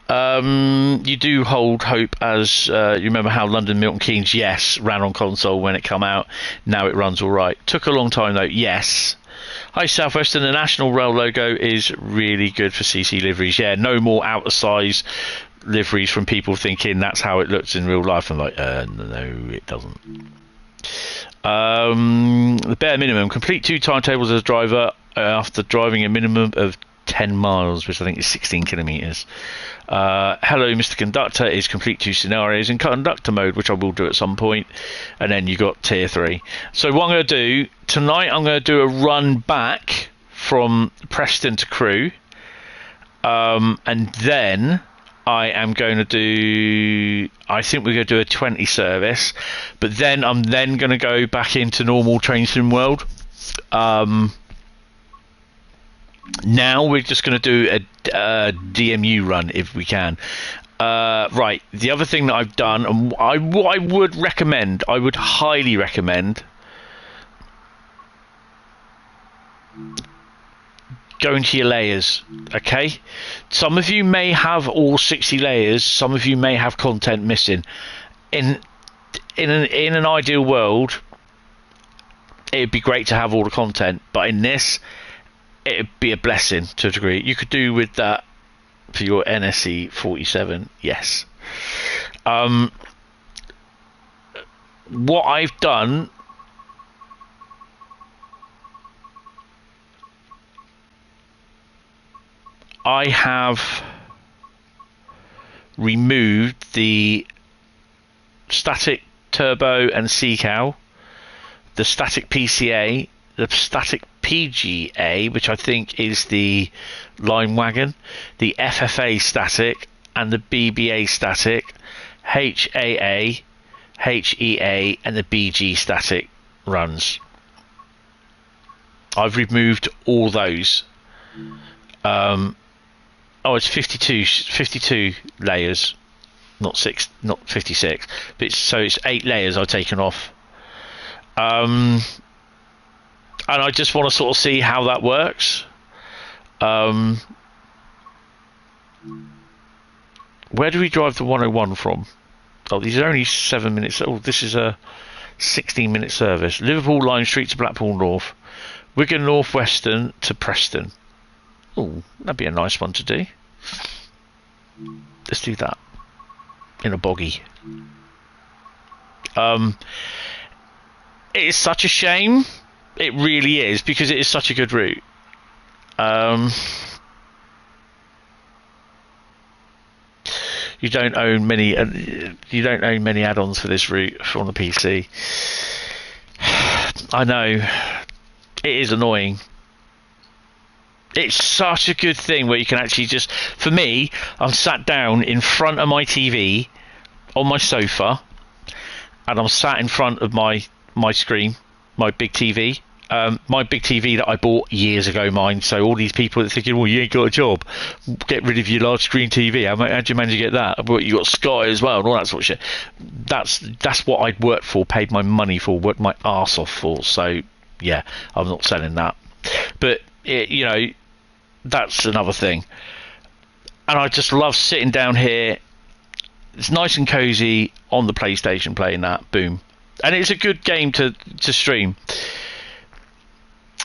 You do hold hope, as you remember how London Milton Keynes, yes, ran on console when it come out. Now it runs all right. Took a long time though, yes. Hi South Western, the National Rail logo is really good for CC liveries. Yeah, no more out of size liveries from people thinking that's how it looks in real life. I'm like, no, it doesn't. The bare minimum, complete 2 timetables as a driver after driving a minimum of 10 miles, which I think is 16 kilometers. Hello Mr. Conductor is complete 2 scenarios in conductor mode, which I will do at some point. And then you got tier 3. So what I'm going to do tonight, I'm going to do a run back from Preston to Crewe, and then I am going to do, I think we're going to do a 20 service, but then I'm then going to go back into normal Train Sim World. Now we're just going to do a DMU run if we can. Right, the other thing that I've done, and I would recommend, I would highly recommend go into your layers. Okay, some of you may have all 60 layers, some of you may have content missing. In an ideal world, it'd be great to have all the content, but in this, it'd be a blessing to a degree. You could do with that for your NSE 47, yes. What I've done, I have removed the static turbo and C-cow, the static PCA, the static PGA, which I think is the line wagon, the FFA static, and the BBA static, HAA, HEA, and the BG static runs. I've removed all those. Oh, it's 52 layers, not 56, but it's 8 layers I've taken off. And I just want to sort of see how that works. Where do we drive the 101 from? Oh, these are only 7 minutes. Oh, this is a 16-minute service. Liverpool Line Street to Blackpool North. Wigan North Western to Preston. Oh, that'd be a nice one to do. Let's do that in a boggy. It is such a shame. It really is, because it is such a good route. You don't own many. You don't own many add-ons for this route on the PC. I know it is annoying. It's such a good thing where you can actually just. For me, I'm sat down in front of my TV on my sofa, and I'm sat in front of my screen, my big TV. My big TV that I bought years ago, mine. So all these people that are thinking, well, you ain't got a job, get rid of your large screen TV. How'd you manage to get that? But you got Sky as well and all that sort of shit. That's what I'd worked for, paid my money for, worked my arse off for. So yeah, I'm not selling that. But you know, that's another thing. And I just love sitting down here. It's nice and cozy on the PlayStation playing that. Boom. And it's a good game to stream.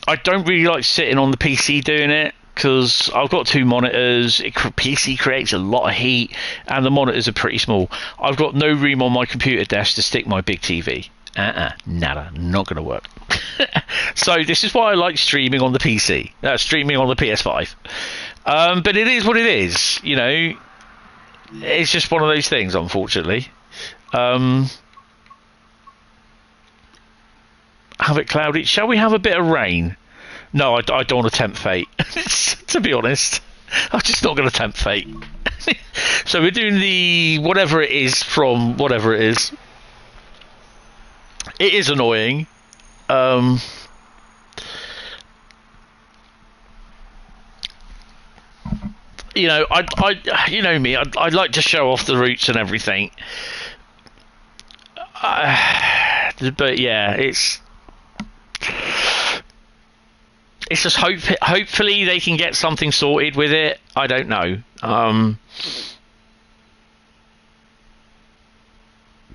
I don't really like sitting on the PC doing it because I've got two monitors. PC creates a lot of heat and the monitors are pretty small. I've got no room on my computer desk to stick my big TV. Nada, not going to work. So this is why I like streaming on the PC, streaming on the PS5. But it is what it is, you know. It's just one of those things, unfortunately. Have it cloudy. Shall we have a bit of rain? No, I don't want to tempt fate. To be honest, I'm just not going to tempt fate. So we're doing the whatever it is from whatever it is. It is annoying. You know, you know me. I'd like to show off the routes and everything. But yeah, it's just hopefully they can get something sorted with it. I don't know.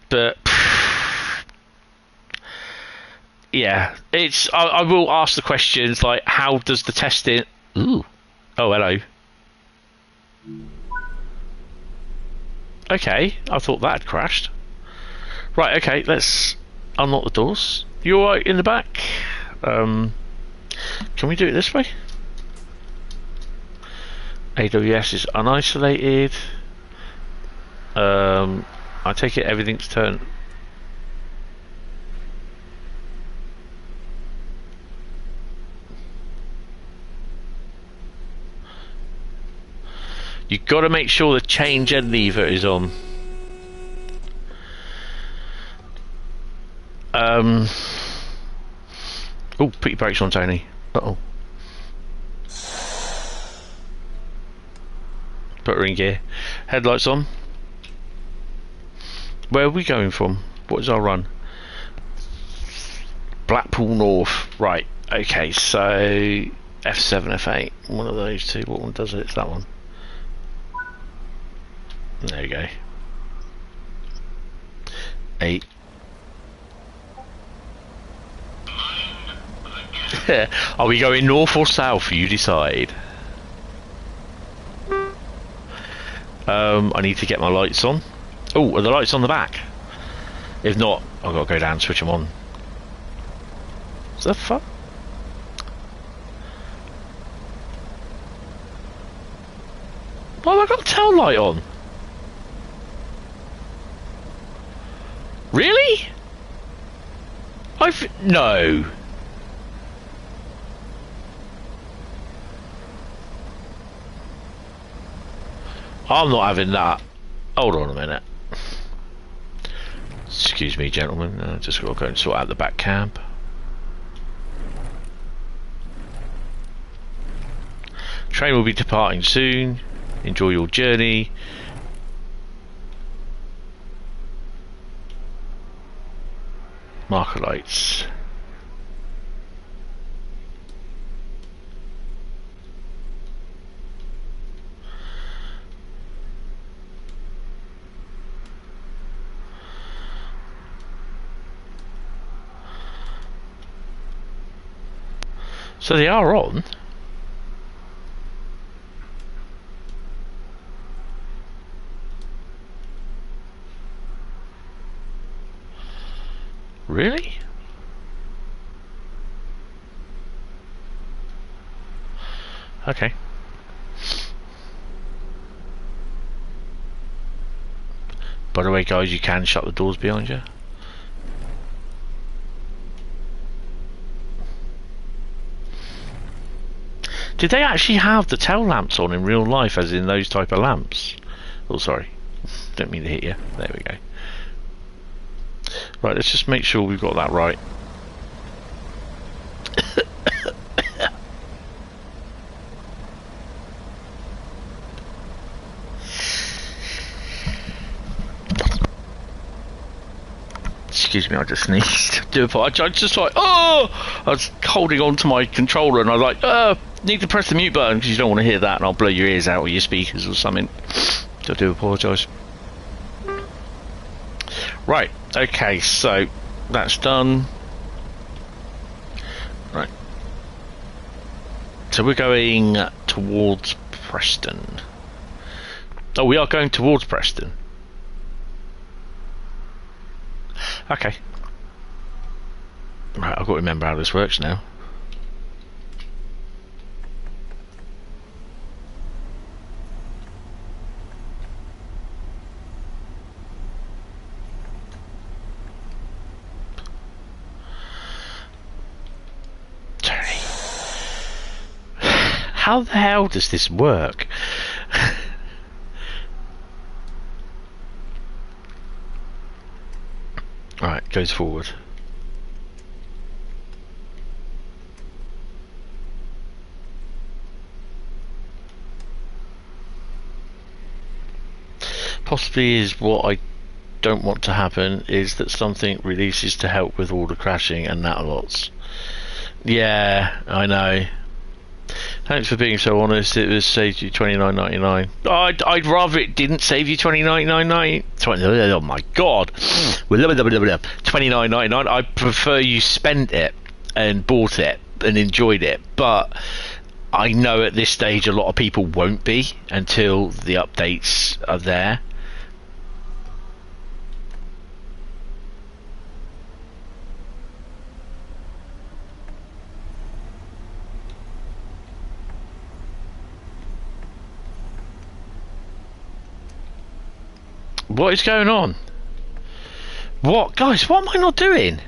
But yeah, it's. I will ask the questions like, how does the testing? Ooh, oh hello. Okay, I thought that had crashed. Right, okay, let's unlock the doors. You alright in the back? Can we do it this way? AWS is unisolated. I take it everything's turned. You've got to make sure the change end lever is on. Oh, put your brakes on, Tony. Uh-oh. Put her in gear. Headlights on. Where are we going from? What is our run? Blackpool North. Right. Okay, so F7, F8. One of those two. What one does it? It's that one. There you go. 8. Are we going north or south? You decide. I need to get my lights on. Oh, are the lights on the back? If not, I've got to go down and switch them on. Is that fun? Why have I got a tail light on? Really? No. I'm not having that. Hold on a minute. Excuse me, gentlemen. Just got to go and sort out the back cab. Train will be departing soon. Enjoy your journey. Marker lights. So they are on. Really? Okay. By the way, guys, you can shut the doors behind you. Did they actually have the tail lamps on in real life, as in those type of lamps? Oh, sorry. Don't mean to hit you. There we go. Right, let's just make sure we've got that right. Excuse me, I just sneezed. Do apologize. I just like, oh! I was holding on to my controller and I was like, need to press the mute button because you don't want to hear that and I'll blow your ears out with your speakers or something. So I do apologise. Right, okay, so that's done. Right. So we're going towards Preston. Oh, we are going towards Preston. Okay. Right, I've got to remember how this works now. How the hell does this work? Right, goes forward. Possibly is what I don't want to happen is that something releases to help with all the crashing and that lots. Yeah, I know. Thanks for being so honest. It was saved you $29.99. I'd rather it didn't save you $29.99. Oh my god, $29.99. I prefer you spent it and bought it and enjoyed it. But I know at this stage a lot of people won't be until the updates are there. What is going on? What, guys, what am I not doing?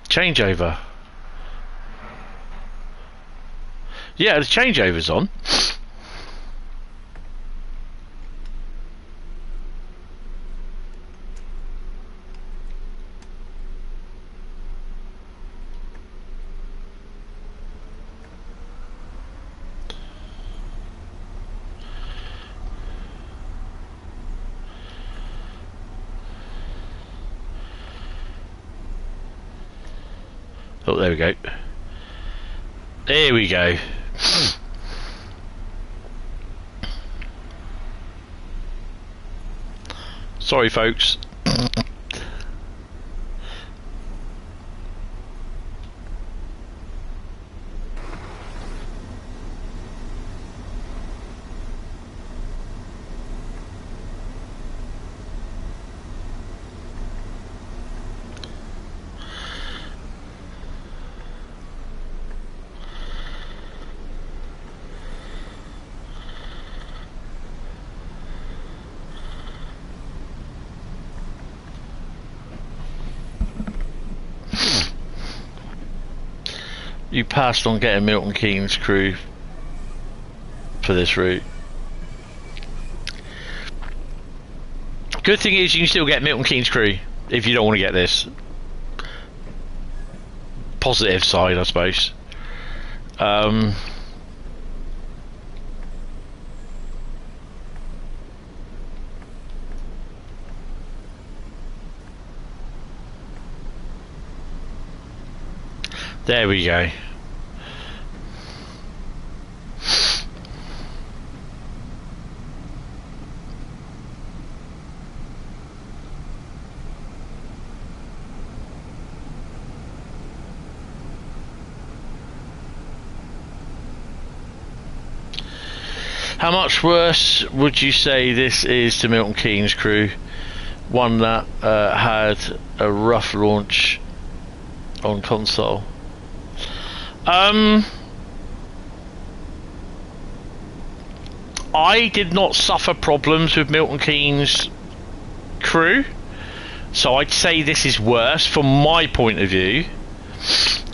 Changeover. Yeah, the changeover's on. Oh, there we go. There we go. Sorry, folks. You passed on getting Milton Keynes Crewe for this route. Good thing is you can still get Milton Keynes Crewe if you don't want to get this. Positive side, I suppose. There we go. How much worse would you say this is to Milton Keynes Crewe? One that had a rough launch on console. I did not suffer problems with Milton Keynes Crewe, so I'd say this is worse from my point of view.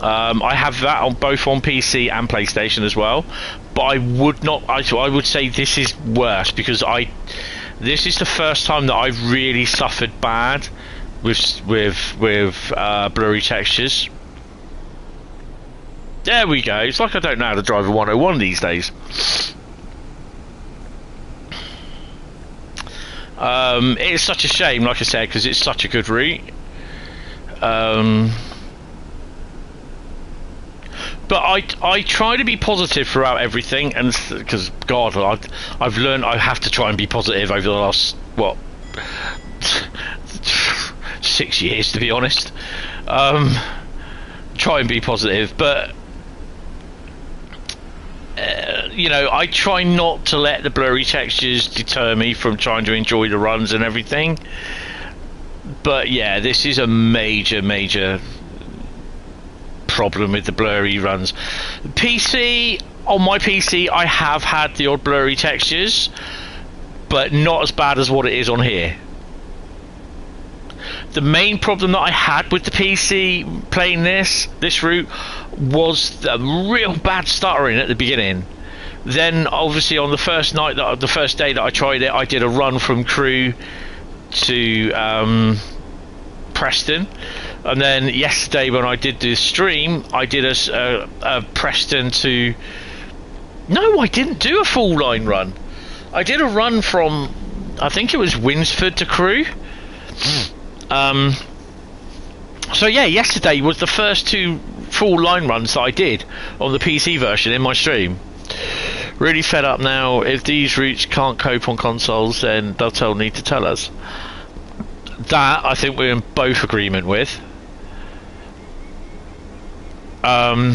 I have that on both on PC and PlayStation as well, but I would not. I would say this is worse because this is the first time that I've really suffered bad with blurry textures. There we go. It's like I don't know how to drive a 101 these days. It's such a shame, like I said, because it's such a good route. But I try to be positive throughout everything, and because God, I've learned I have to try and be positive over the last 6 years, to be honest. Try and be positive, but you know, I try not to let the blurry textures deter me from trying to enjoy the runs and everything. But yeah, this is a major problem with the blurry runs. PC, on my PC, I have had the odd blurry textures, but not as bad as what it is on here. The main problem that I had with the PC playing this route was the real bad stuttering at the beginning. Then obviously on the first day that I tried it, I did a run from Crewe to Preston, and then yesterday when I did the stream, I did a Preston to... No, I didn't do a full line run. I did a run from, I think it was Winsford to Crewe. So yeah, yesterday was the first 2 full line runs that I did on the PC version in my stream. Really fed up now. If these routes can't cope on consoles, then Dovetail need to tell us. That I think we're in both agreement with. To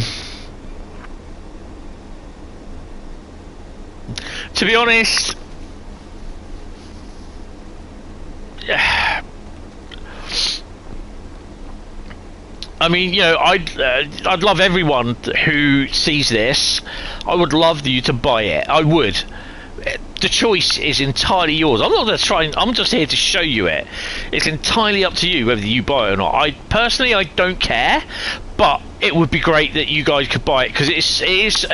be honest, I mean, you know, I'd love everyone who sees this. I would love you to buy it. I would. The choice is entirely yours. I'm not just trying. I'm just here to show you it. It's entirely up to you whether you buy it or not. I don't care, but it would be great that you guys could buy it because it is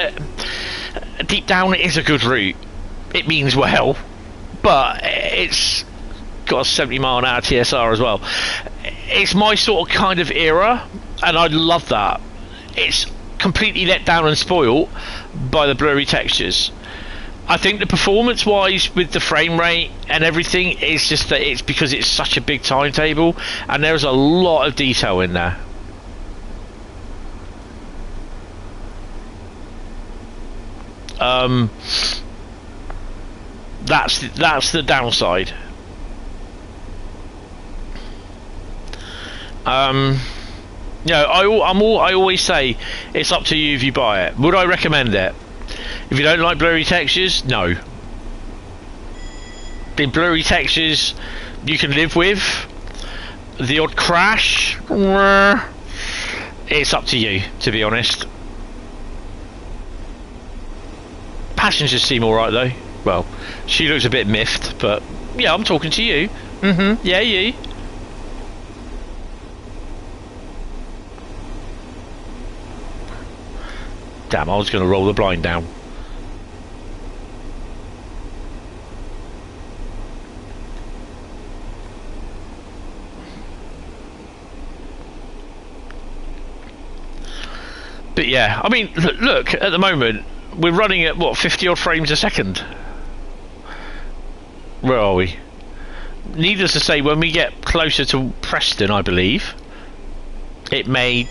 deep down it is a good route. It means well, but it's got a 70-mile-an-hour TSR as well. It's my sort of kind of era, and I love that. It's completely let down and spoiled by the blurry textures. I think the performance-wise with the frame rate and everything is just that it's because it's such a big timetable, and there's a lot of detail in there. That's the downside. You know, I always say it's up to you if you buy it. Would I recommend it? If you don't like blurry textures, no. The blurry textures you can live with. The odd crash, it's up to you, to be honest. Passengers seem alright though. Well, she looks a bit miffed, but yeah, I'm talking to you. Yeah, you. Damn, I was going to roll the blind down. But yeah, I mean, look, at the moment, we're running at, what, 50 odd frames a second? Where are we? Needless to say, when we get closer to Preston, I believe, it may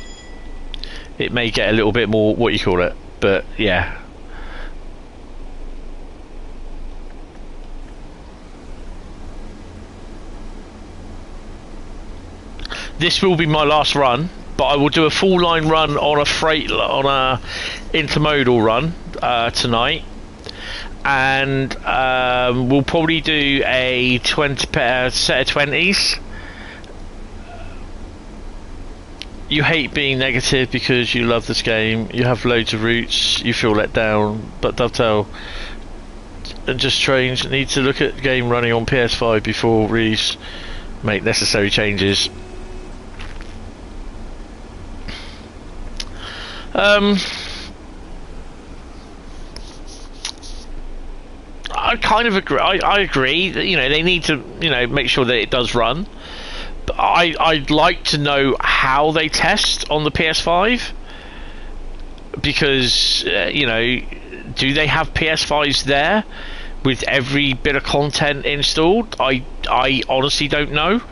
get a little bit more, what you call it, but yeah. This will be my last run, but I will do a full line run on a intermodal run tonight, and we'll probably do a 20 set of 20s. You hate being negative because you love this game, you have loads of roots, you feel let down, but Dovetail and Just Strange need to look at the game running on PS5 before release, make necessary changes. I kind of agree. I agree that, you know, they need to, you know, make sure that it does run. But I'd like to know how they test on the PS5, because you know, do they have PS5s there with every bit of content installed? I honestly don't know.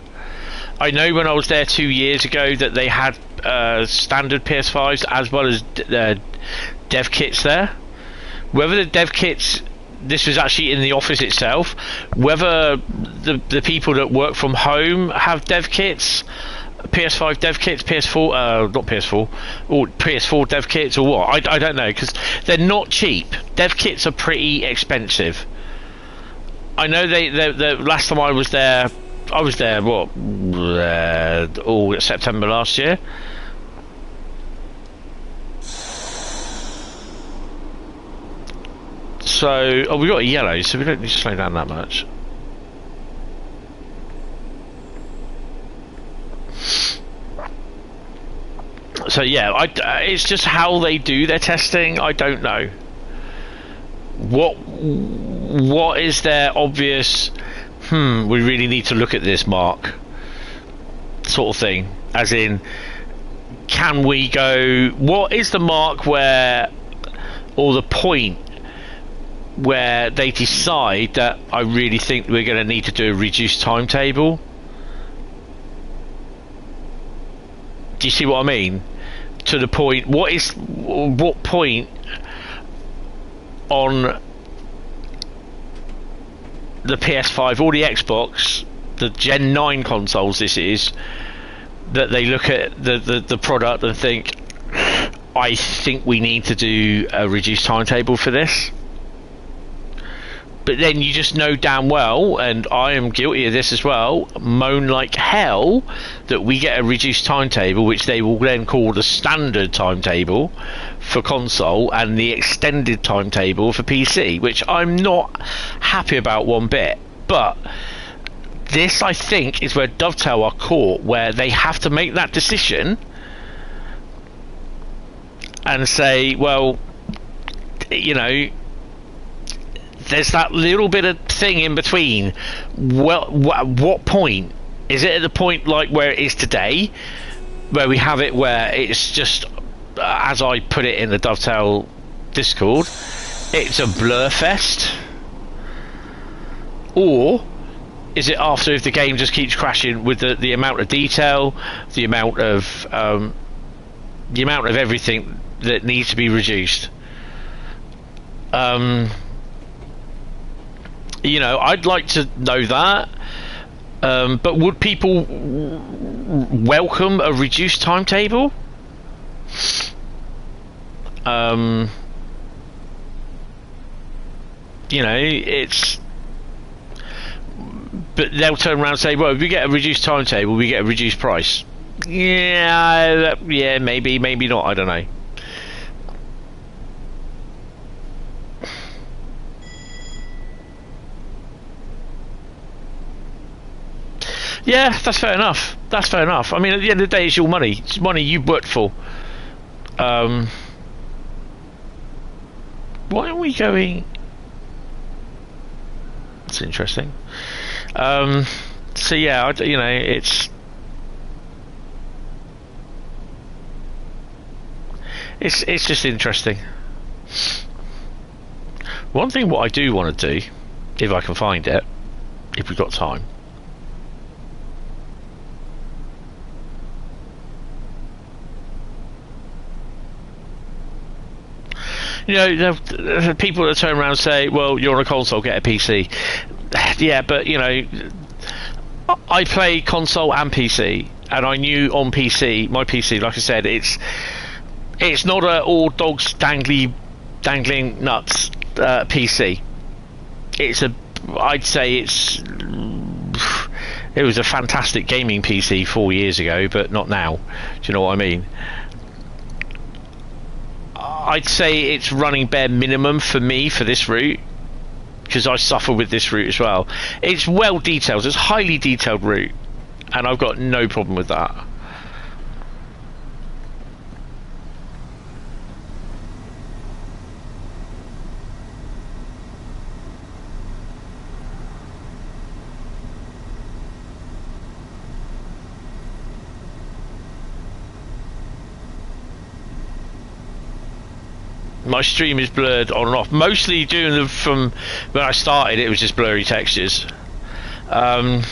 I know when I was there 2 years ago that they had standard PS5s as well as dev kits there. Whether the dev kits, this was actually in the office itself, whether the people that work from home have dev kits, PS5 dev kits, PS4 not PS4, or PS4 dev kits, or what, I don't know, because they're not cheap. Dev kits are pretty expensive. I know the last time I was there what, all September last year. So, we got a yellow, so we don't need to slow down that much. So yeah, it's just how they do their testing. I don't know. What is their obvious? We really need to look at this mark, sort of thing. As in, can we go? What is the mark where, or the point where they decide that I really think we're going to need to do a reduced timetable? Do you see what I mean? To the point, what point on the PS5 or the Xbox, the Gen 9 consoles this is, that they look at the product and think, I think we need to do a reduced timetable for this? But then you just know damn well, and I am guilty of this as well, moan like hell that we get a reduced timetable, which they will then call the standard timetable for console and the extended timetable for PC, which I'm not happy about one bit. But this, I think, is where Dovetail are caught, where they have to make that decision and say, well, you know, there's that little bit of thing in between. Well, what point? Is it at the point like where it is today, where we have it where it's just, as I put it in the Dovetail Discord, it's a blur fest? Or is it after, if the game just keeps crashing with the amount of detail, the amount of everything that needs to be reduced? You know, I'd like to know that. But would people welcome a reduced timetable? You know, it's... But they'll turn around and say, well, if we get a reduced timetable, we get a reduced price. Yeah, maybe not, I don't know. Yeah, that's fair enough. That's fair enough. I mean, at the end of the day, it's your money. It's money you worked for. Why are we going... That's interesting. So yeah, you know, it's just interesting. One thing what I do want to do, if I can find it, if we've got time, you know, the people that turn around and say, well, you're on a console, get a PC. Yeah, but, you know, I play console and PC, and I knew on PC, my PC, like I said, it's not a all dogs dangling nuts PC. I'd say it was a fantastic gaming PC 4 years ago, but not now. Do you know what I mean? I'd say it's running bare minimum for me for this route, because I suffer with this route as well. It's well detailed, it's a highly detailed route, and I've got no problem with that. My stream is blurred on and off. Mostly from when I started, it was just blurry textures. But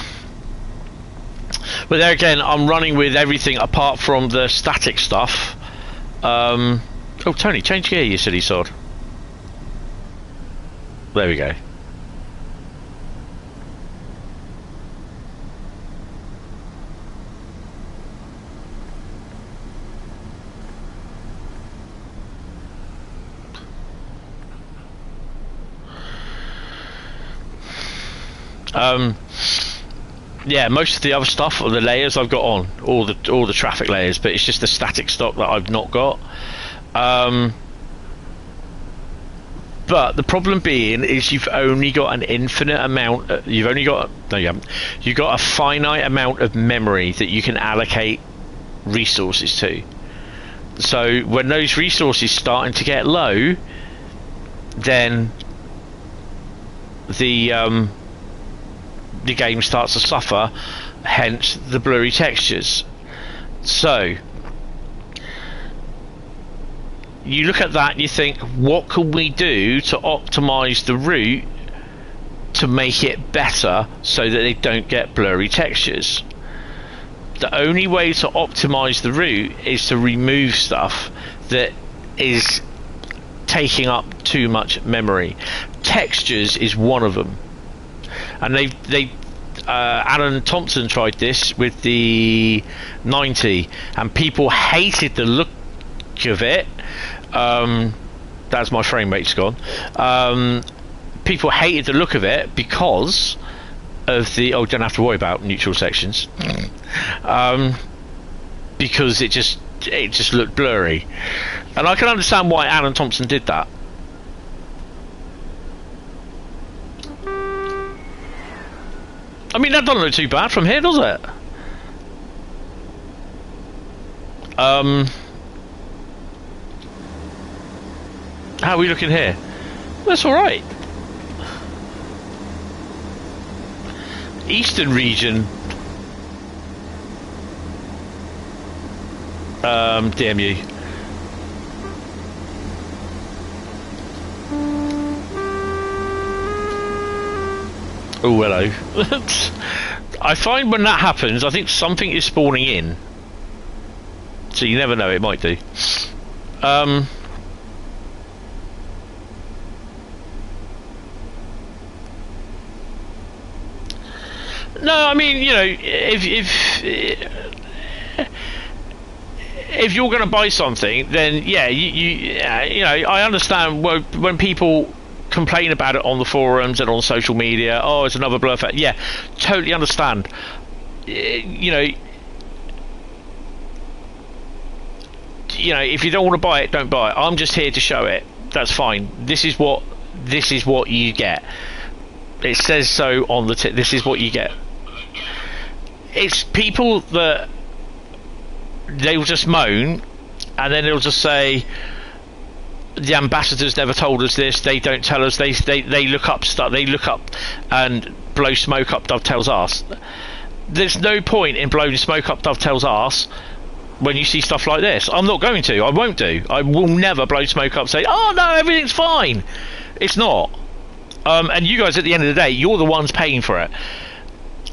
there again, I'm running with everything apart from the static stuff. Oh, Tony, change gear, you silly sod. There we go. Yeah, most of the other stuff, or the layers I've got on, all the traffic layers, but it's just the static stock that I've not got. But the problem being is you've only got an infinite amount. You've got a finite amount of memory that you can allocate resources to. So when those resources starting to get low, then the game starts to suffer, hence the blurry textures. So you look at that and you think, what can we do to optimize the route to make it better so that they don't get blurry textures? The only way to optimize the route is to remove stuff that is taking up too much memory. Textures is one of them. And Alan Thompson tried this with the 90, and people hated the look of it. That's my frame rate's gone. People hated the look of it because of the don't have to worry about neutral sections, because it just looked blurry, and I can understand why Alan Thompson did that. I mean, that doesn't look too bad from here, does it? How are we looking here? That's alright. Eastern region. Damn you. Oh, hello. I find when that happens, I think something is spawning in. So you never know, it might do. No, I mean, you know, if you're going to buy something, then yeah, you know, I understand when people complain about it on the forums and on social media. Oh, it's another blur effect. Yeah, totally understand. You know, if you don't want to buy it, don't buy it. I'm just here to show it. That's fine. This is what you get. It says so on the tip. This is what you get. It's people that they will just moan, and then they'll just say, the ambassadors never told us this, they don't tell us, they look up stuff, they look up and blow smoke up Dovetail's arse. There's no point in blowing smoke up Dovetail's arse when you see stuff like this. I'm not going to, I won't do. I will never blow smoke up, say, oh no, everything's fine. It's not. And you guys, at the end of the day, you're the ones paying for it.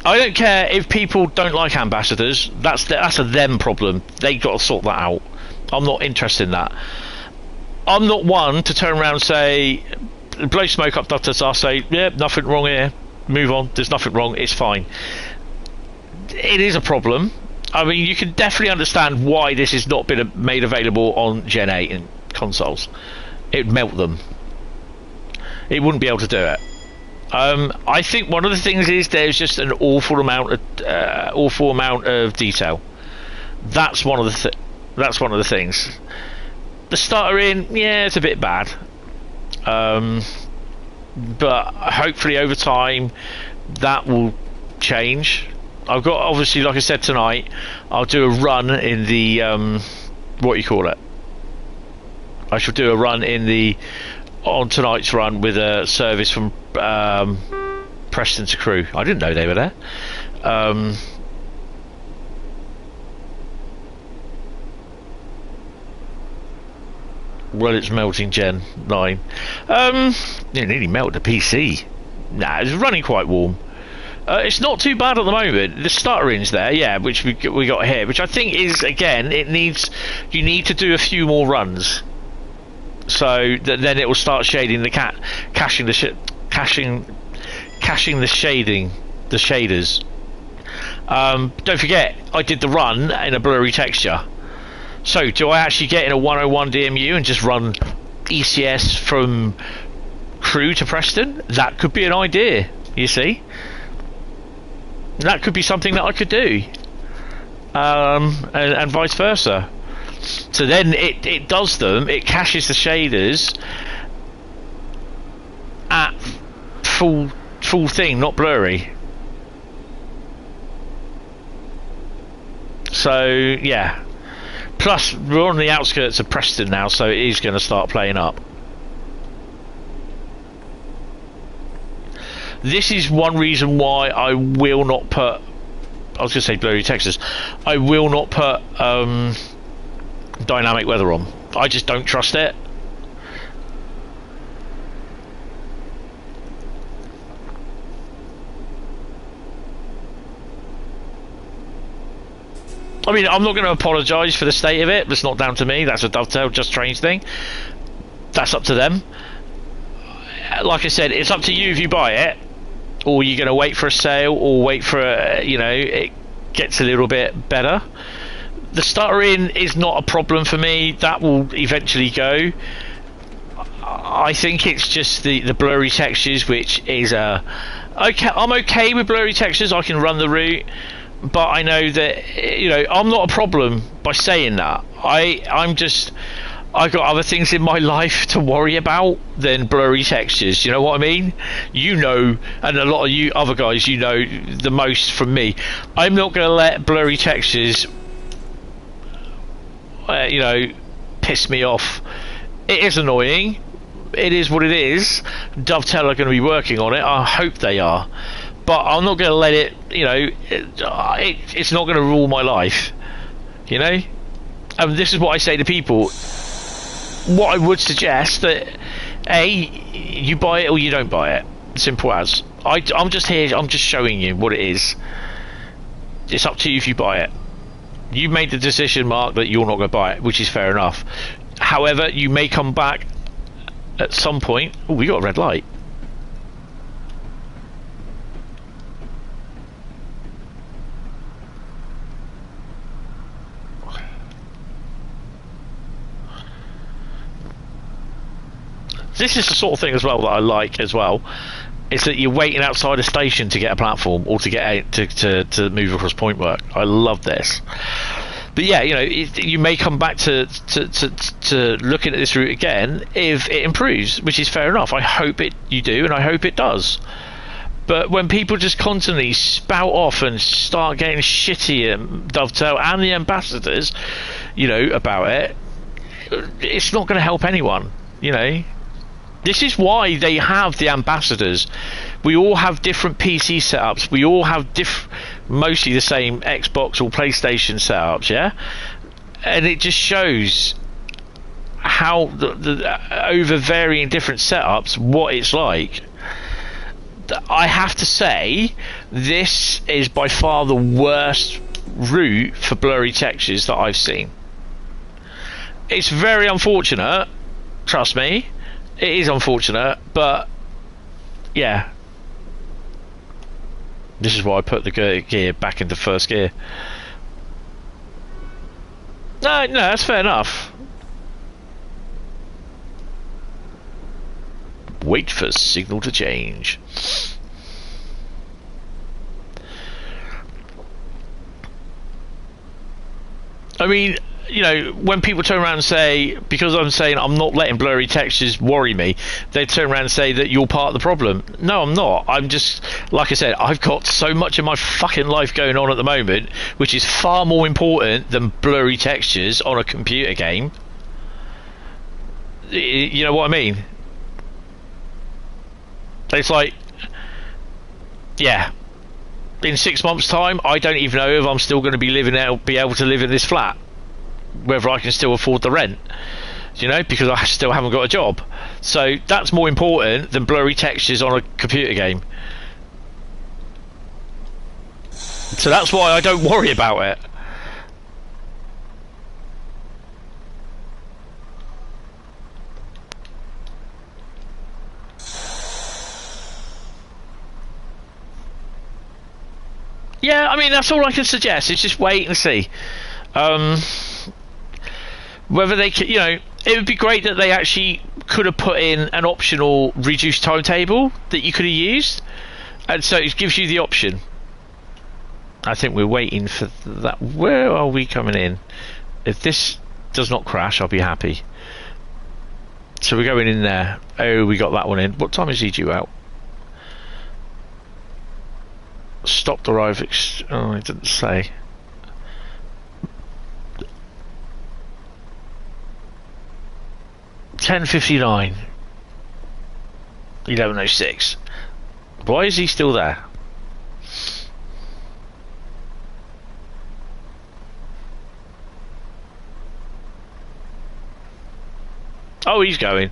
I don't care if people don't like ambassadors. That's a them problem. They got to sort that out. I'm not interested in that. I'm not one to turn around and say, blow smoke up Dovetail's arse, say, yeah, nothing wrong here, move on, there's nothing wrong, it's fine. It is a problem. I mean, you can definitely understand why this has not been made available on Gen 8 and consoles. It'd melt them. It wouldn't be able to do it. I think one of the things is there's just an awful amount of detail. That's one of the things. The stuttering, yeah, it's a bit bad. But hopefully over time that will change. I've got, obviously, like I said tonight, I'll do a run in the what you call it. I shall do a run on tonight's run with a service from Preston to Crewe. I didn't know they were there. Well, it's melting Gen 9. It nearly melted the PC. Nah, it's running quite warm. It's not too bad at the moment. The stuttering's there, yeah, which we got here, which I think is, again, you need to do a few more runs, so that then it will start shading the caching the shaders. Don't forget, I did the run in a blurry texture. So do I actually get in a 101 DMU and just run ECS from Crewe to Preston? That could be an idea, you see. That could be something that I could do, and vice versa. So then it does them. It caches the shaders at full thing, not blurry. So yeah. Plus, we're on the outskirts of Preston now, so it is going to start playing up. This is one reason why I will not put, I was going to say blurry textures, I will not put dynamic weather on. I just don't trust it. I mean, I'm not going to apologise for the state of it. That's not down to me. That's a Dovetail Just Strange thing. That's up to them. Like I said, it's up to you if you buy it, or you're going to wait for a sale, or wait for it gets a little bit better. The stuttering is not a problem for me. That will eventually go. I think it's just the blurry textures, which is okay. I'm okay with blurry textures. I can run the route. But I know that, I'm not a problem by saying that. I've got other things in my life to worry about than blurry textures. You know what I mean? And a lot of you other guys, the most from me. I'm not going to let blurry textures, piss me off. It is annoying. It is what it is. Dovetail are going to be working on it. I hope they are. But I'm not going to let it, it's not going to rule my life, And this is what I say to people. What I would suggest that, you buy it or you don't buy it. Simple as. I'm just here, I'm just showing you what it is. It's up to you if you buy it. You made the decision, Mark, that you're not going to buy it, which is fair enough. However, you may come back at some point. Oh, we got a red light. This is the sort of thing as well that I like as well. It's that you're waiting outside a station to get a platform or to get out to move across point work. I love this. But yeah, you may come back to looking at this route again if it improves, which is fair enough. I hope you do, and I hope it does. But when people just constantly spout off and start getting shitty at Dovetail and the ambassadors, about it, it's not going to help anyone. This is why they have the ambassadors. We all have different PC setups. We all have mostly the same Xbox or PlayStation setups, yeah? And it just shows how over varying different setups, what it's like. I have to say, this is by far the worst route for blurry textures that I've seen. It's very unfortunate, trust me. It is unfortunate, but yeah, this is why I put the gear back into first gear. No, that's fair enough. Wait for signal to change. I mean, you know, when people turn around and say, because I'm saying I'm not letting blurry textures worry me, they turn around and say that you're part of the problem. No, I'm not. I'm just, like I said, I've got so much of my fucking life going on at the moment, which is far more important than blurry textures on a computer game. You know what I mean? It's like, yeah, in 6 months' time, I don't even know if I'm still going to be able to live in this flat, whether I can still afford the rent, you know, because I still haven't got a job. So that's more important than blurry textures on a computer game. So that's why I don't worry about it. Yeah, I mean, that's all I can suggest. Is just wait and see. Whether they could, you know, it would be great that they actually could have put in an optional reduced timetable that you could have used, and so it gives you the option. I think we're waiting for that. Where are we coming in? If this does not crash, I'll be happy. So we're going in there. Oh, we got that one in. What time is he due out? Stop the arrive. Oh, it didn't say. $10:59. 11:06. Why is he still there? Oh, he's going.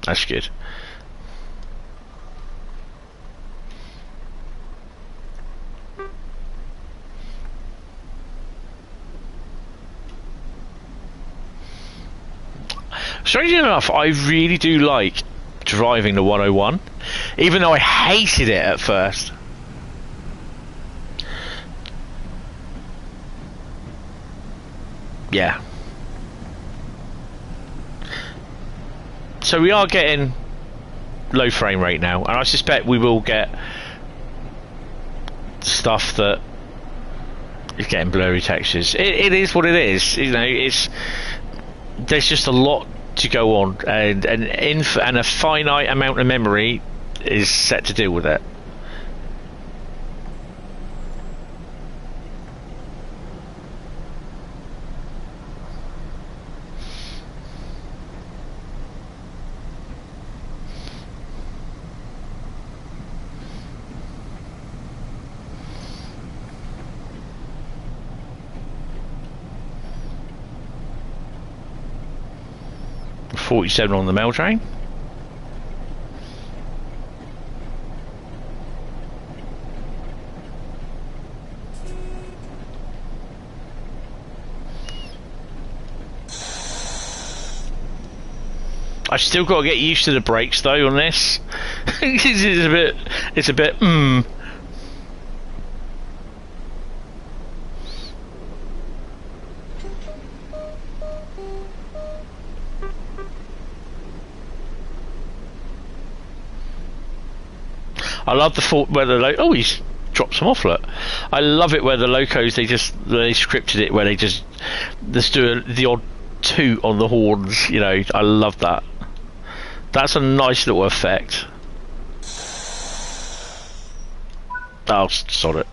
That's good. Strangely enough, I really do like driving the 101, even though I hated it at first. Yeah. So we are getting low frame rate now, and I suspect we will get stuff that is getting blurry textures. It is what it is, you know. There's just a lot to go on, and a finite amount of memory is set to deal with it. .47 on the mail train. I've still got to get used to the brakes though on this. It's a bit I love the thought where oh, he's dropped some off. Look, I love it where the locos they scripted it where they just do the odd toot on the horns. You know, I love that. That's a nice little effect. Oh, sod it.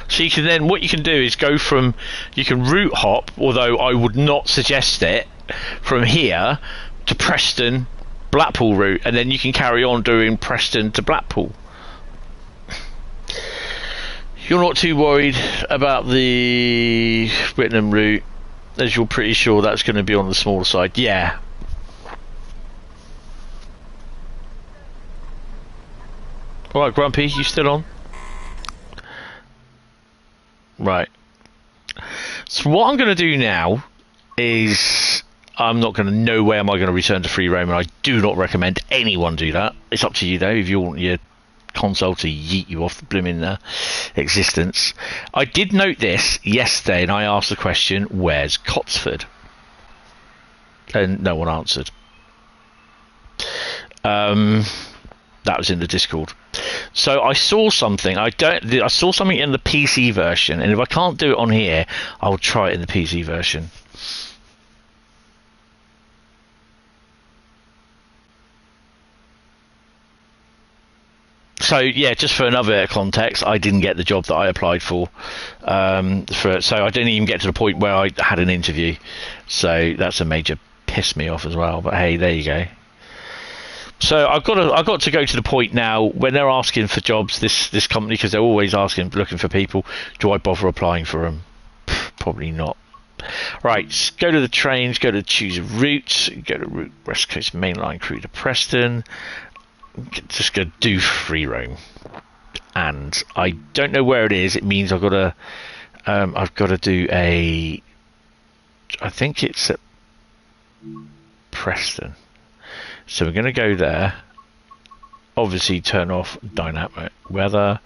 So you can then, what you can do is go from, you can route hop, although I would not suggest it, from here to Preston, Blackpool route, and then you can carry on doing Preston to Blackpool. You're not too worried about the Whitnam route, as you're pretty sure that's going to be on the smaller side. Yeah. Alright, Grumpy, you still on? Right. So what I'm going to do now is I'm not going to, no way am I going to return to free roam, and I do not recommend anyone do that. It's up to you though, if you want your console to yeet you off the blooming existence. I did note this yesterday, and I asked the question, where's Cotsford? And no one answered. That was in the Discord. So I saw something. I saw something in the PC version, and if I can't do it on here, I'll try it in the PC version. So yeah, just for another context, I didn't get the job that I applied for. So I didn't even get to the point where I had an interview. So that's a major piss me off as well. But hey, there you go. So I've got to go to the point now when they're asking for jobs. This company, because they're always looking for people. Do I bother applying for them? Probably not. Right, go to the trains. Go to choose a route. Go to route West Coast Main Line Crewe to Preston. Just go do free roam, and I don't know where it is. It means I've got to do a. I think it's at Preston. So we're going to go there. Obviously, turn off dynamic weather.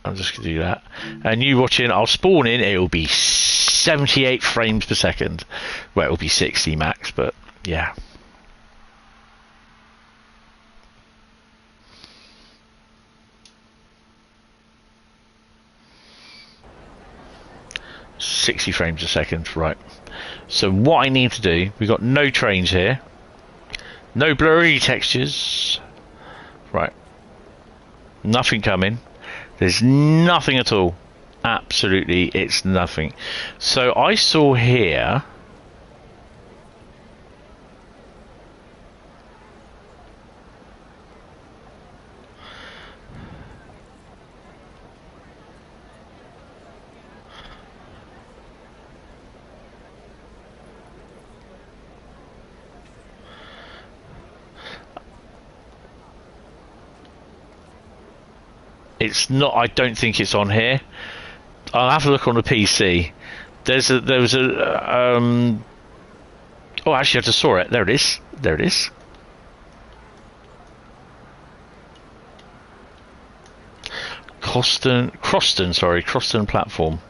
I'm just going to do that. And you watching, I'll spawn in. It will be 78 frames per second. Well, it will be 60 max, but yeah. .60 frames a second, right. So what I need to do, we've got no trains here. No blurry textures. Right. Nothing coming. There's nothing at all. Absolutely, it's nothing. So I saw here... It's not. I don't think it's on here. I'll have a look on the PC. There was a. Oh, actually, I just saw it. There it is. There it is. Croston platform.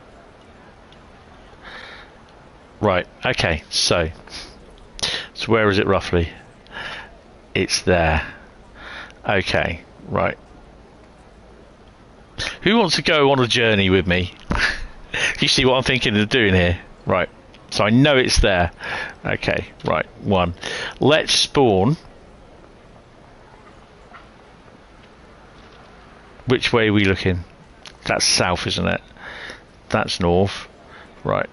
Right. Okay. So where is it roughly? It's there. Okay. Right. Who wants to go on a journey with me? You see what I'm thinking of doing here? Right. So I know it's there. Okay. Right. One. Let's spawn. Which way are we looking? That's south, isn't it? That's north. Right.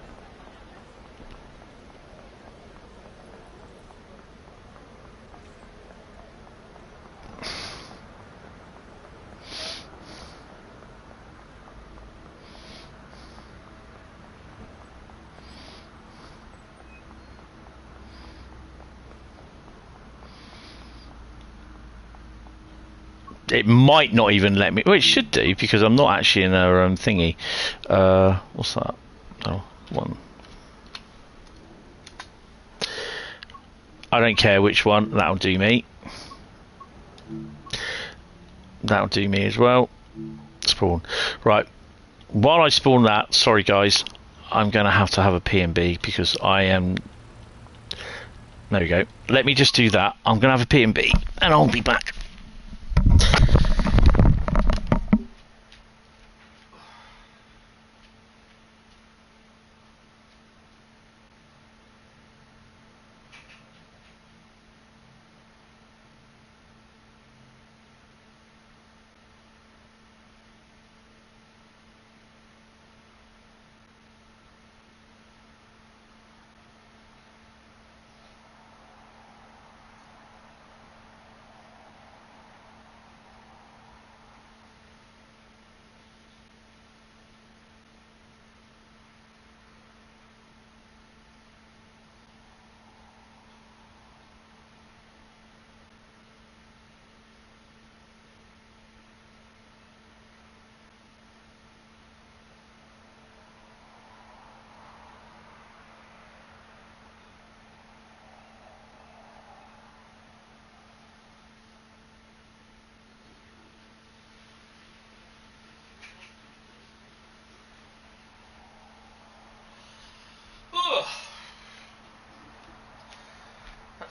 It might not even let me. Well, it should do because I'm not actually in a thingy. What's that? Oh, one. I don't care which one. That'll do me. That'll do me as well. Spawn. Right. While I spawn that, sorry guys, I'm going to have a P&B because I am. There we go. Let me just do that. I'm going to have a P&B and I'll be back.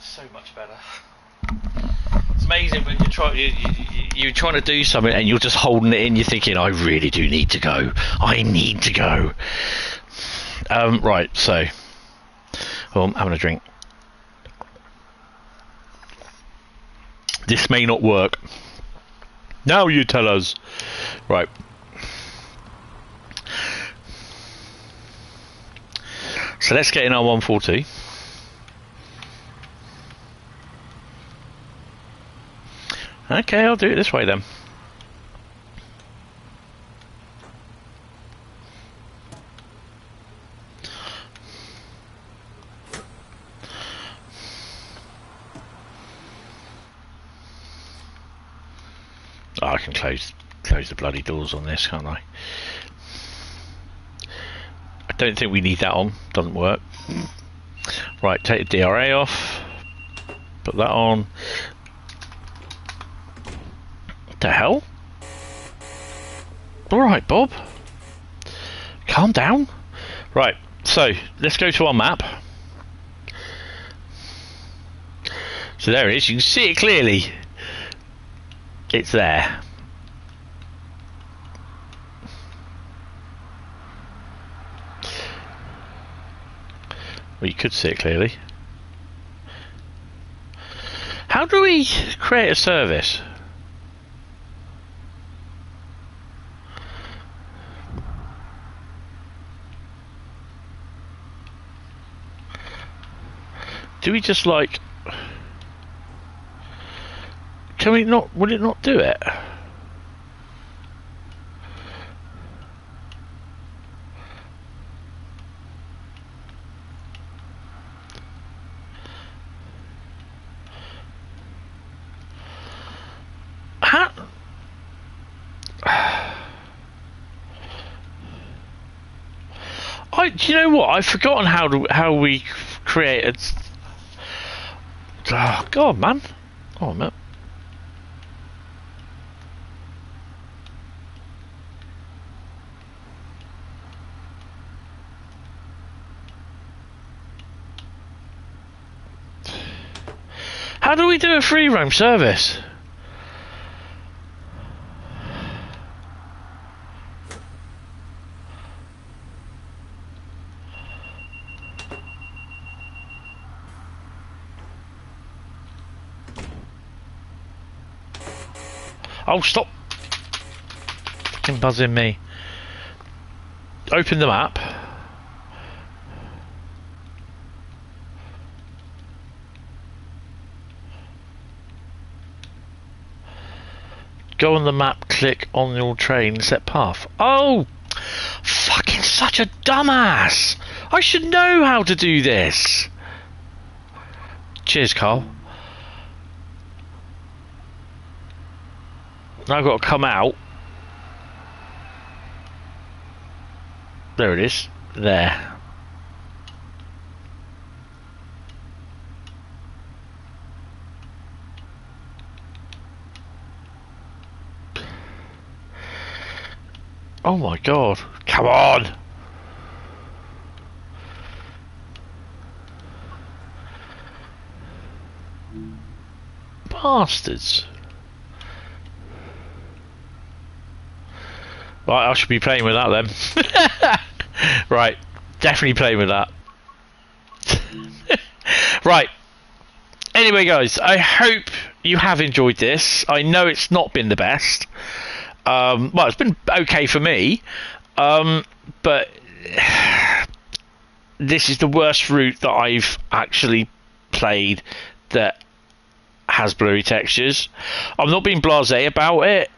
so much better. It's amazing when you're trying to do something and you're just holding it in. You're thinking, I really do need to go. I need to go. Right, so I'm having a drink. This may not work. Now you tell us. Right. So let's get in our 140. Okay, I'll do it this way then. Oh, I can close the bloody doors on this, can't I? I don't think we need that on. Doesn't work. Right, take the DRA off. Put that on. What the hell? Alright, Bob. Calm down. Right, so let's go to our map. So there it is. You can see it clearly. It's there. Well, you could see it clearly. How do we create a service? Do we just like... Can we not... Would it not do it? How... Do you know what? I've forgotten how we created... Oh, God, man. Oh, man. How do we do a free roam service? Oh, stop! Fucking buzzing me. Open the map. Go on the map, click on your train, set path. Oh! Fucking such a dumbass! I should know how to do this! Cheers, Carl. Now I've got to come out. There it is. There. Oh my God. Come on! Bastards. Right, I should be playing with that then. Right, definitely playing with that. Right. Anyway, guys, I hope you have enjoyed this. I know it's not been the best. Well, it's been okay for me. But this is the worst route that I've actually played that has blurry textures. I'm not being blasé about it.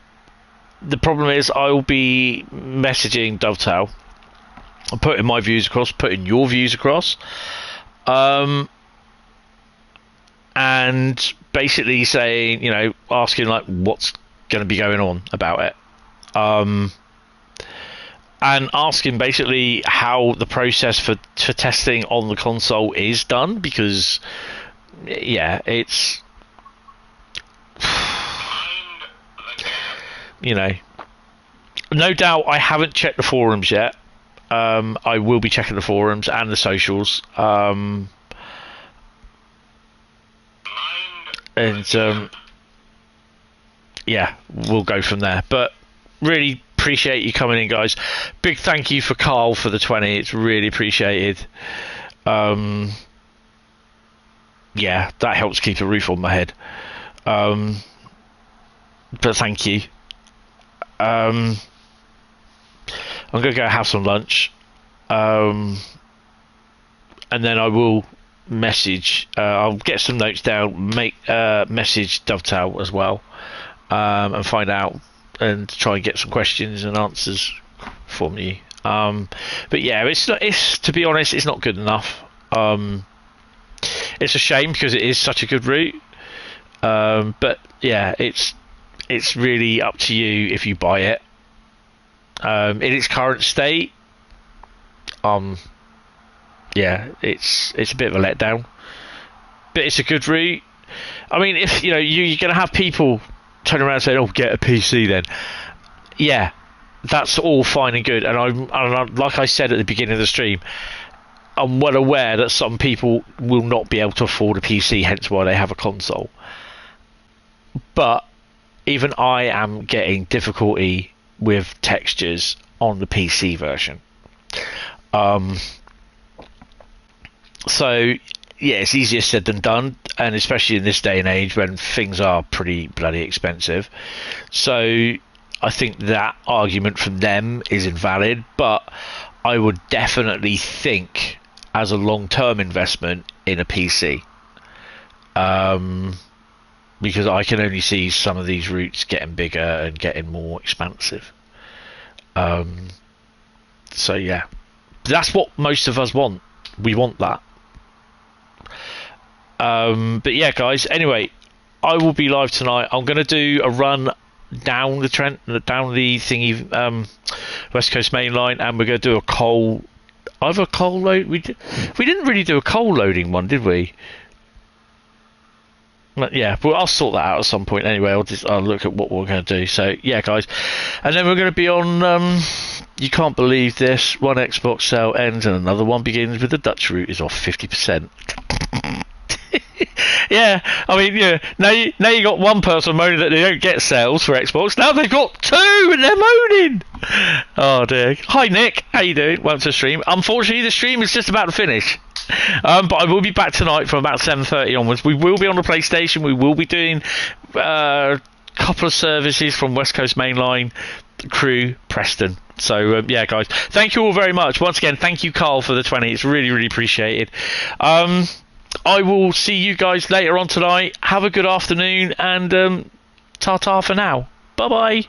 The problem is I'll be messaging Dovetail. I'm putting my views across, putting your views across. And basically saying, you know, asking like what's going to be going on about it. And asking basically how the process for testing on the console is done, because yeah, it's you know, no doubt I haven't checked the forums yet. I will be checking the forums and the socials. and yeah, we'll go from there. But really appreciate you coming in, guys. Big thank you for Carl for the 20. It's really appreciated. Yeah, that helps keep a roof on my head. But thank you. I'm gonna go have some lunch, and then I will message. I'll get some notes down, message Dovetail as well, and find out and try and get some questions and answers from you. But yeah, it's to be honest, it's not good enough. It's a shame because it is such a good route. But yeah, it's really up to you if you buy it. In its current state, yeah, it's a bit of a letdown. But it's a good route. I mean, if you're going to have people turn around and say, "Oh, get a PC then." Yeah, that's all fine and good. And I'm like I said at the beginning of the stream, I'm well aware that some people will not be able to afford a PC, hence why they have a console. But even I am getting difficulty with textures on the PC version. So yeah, it's easier said than done, and especially in this day and age when things are pretty bloody expensive. So I think that argument from them is invalid, but I would definitely think as a long-term investment in a PC, because I can only see some of these routes getting bigger and getting more expansive. So yeah, that's what most of us want. We want that. But yeah, guys, anyway, I will be live tonight. I'm going to do a run down the thingy, West Coast Main Line, and we're going to do a coal load. We didn't really do a coal loading one, did we? But yeah, well, I'll sort that out at some point anyway. I'll look at what we're going to do. So yeah, guys, and then we're going to be on you can't believe this, one Xbox sale ends and another one begins with the Dutch route is off 50%. Yeah, I mean, yeah. Now you got one person moaning that they don't get sales for Xbox. Now they've got two, and they're moaning. Oh dear. Hi Nick, how you doing? Welcome to the stream. Unfortunately, the stream is just about to finish. But I will be back tonight from about 7:30 onwards. We will be on the PlayStation. We will be doing a couple of services from West Coast Main Line, Crewe, Preston. So yeah, guys, thank you all very much. Once again, thank you, Carl, for the 20. It's really, really appreciated. I will see you guys later on tonight. Have a good afternoon, and ta-ta for now. Bye-bye.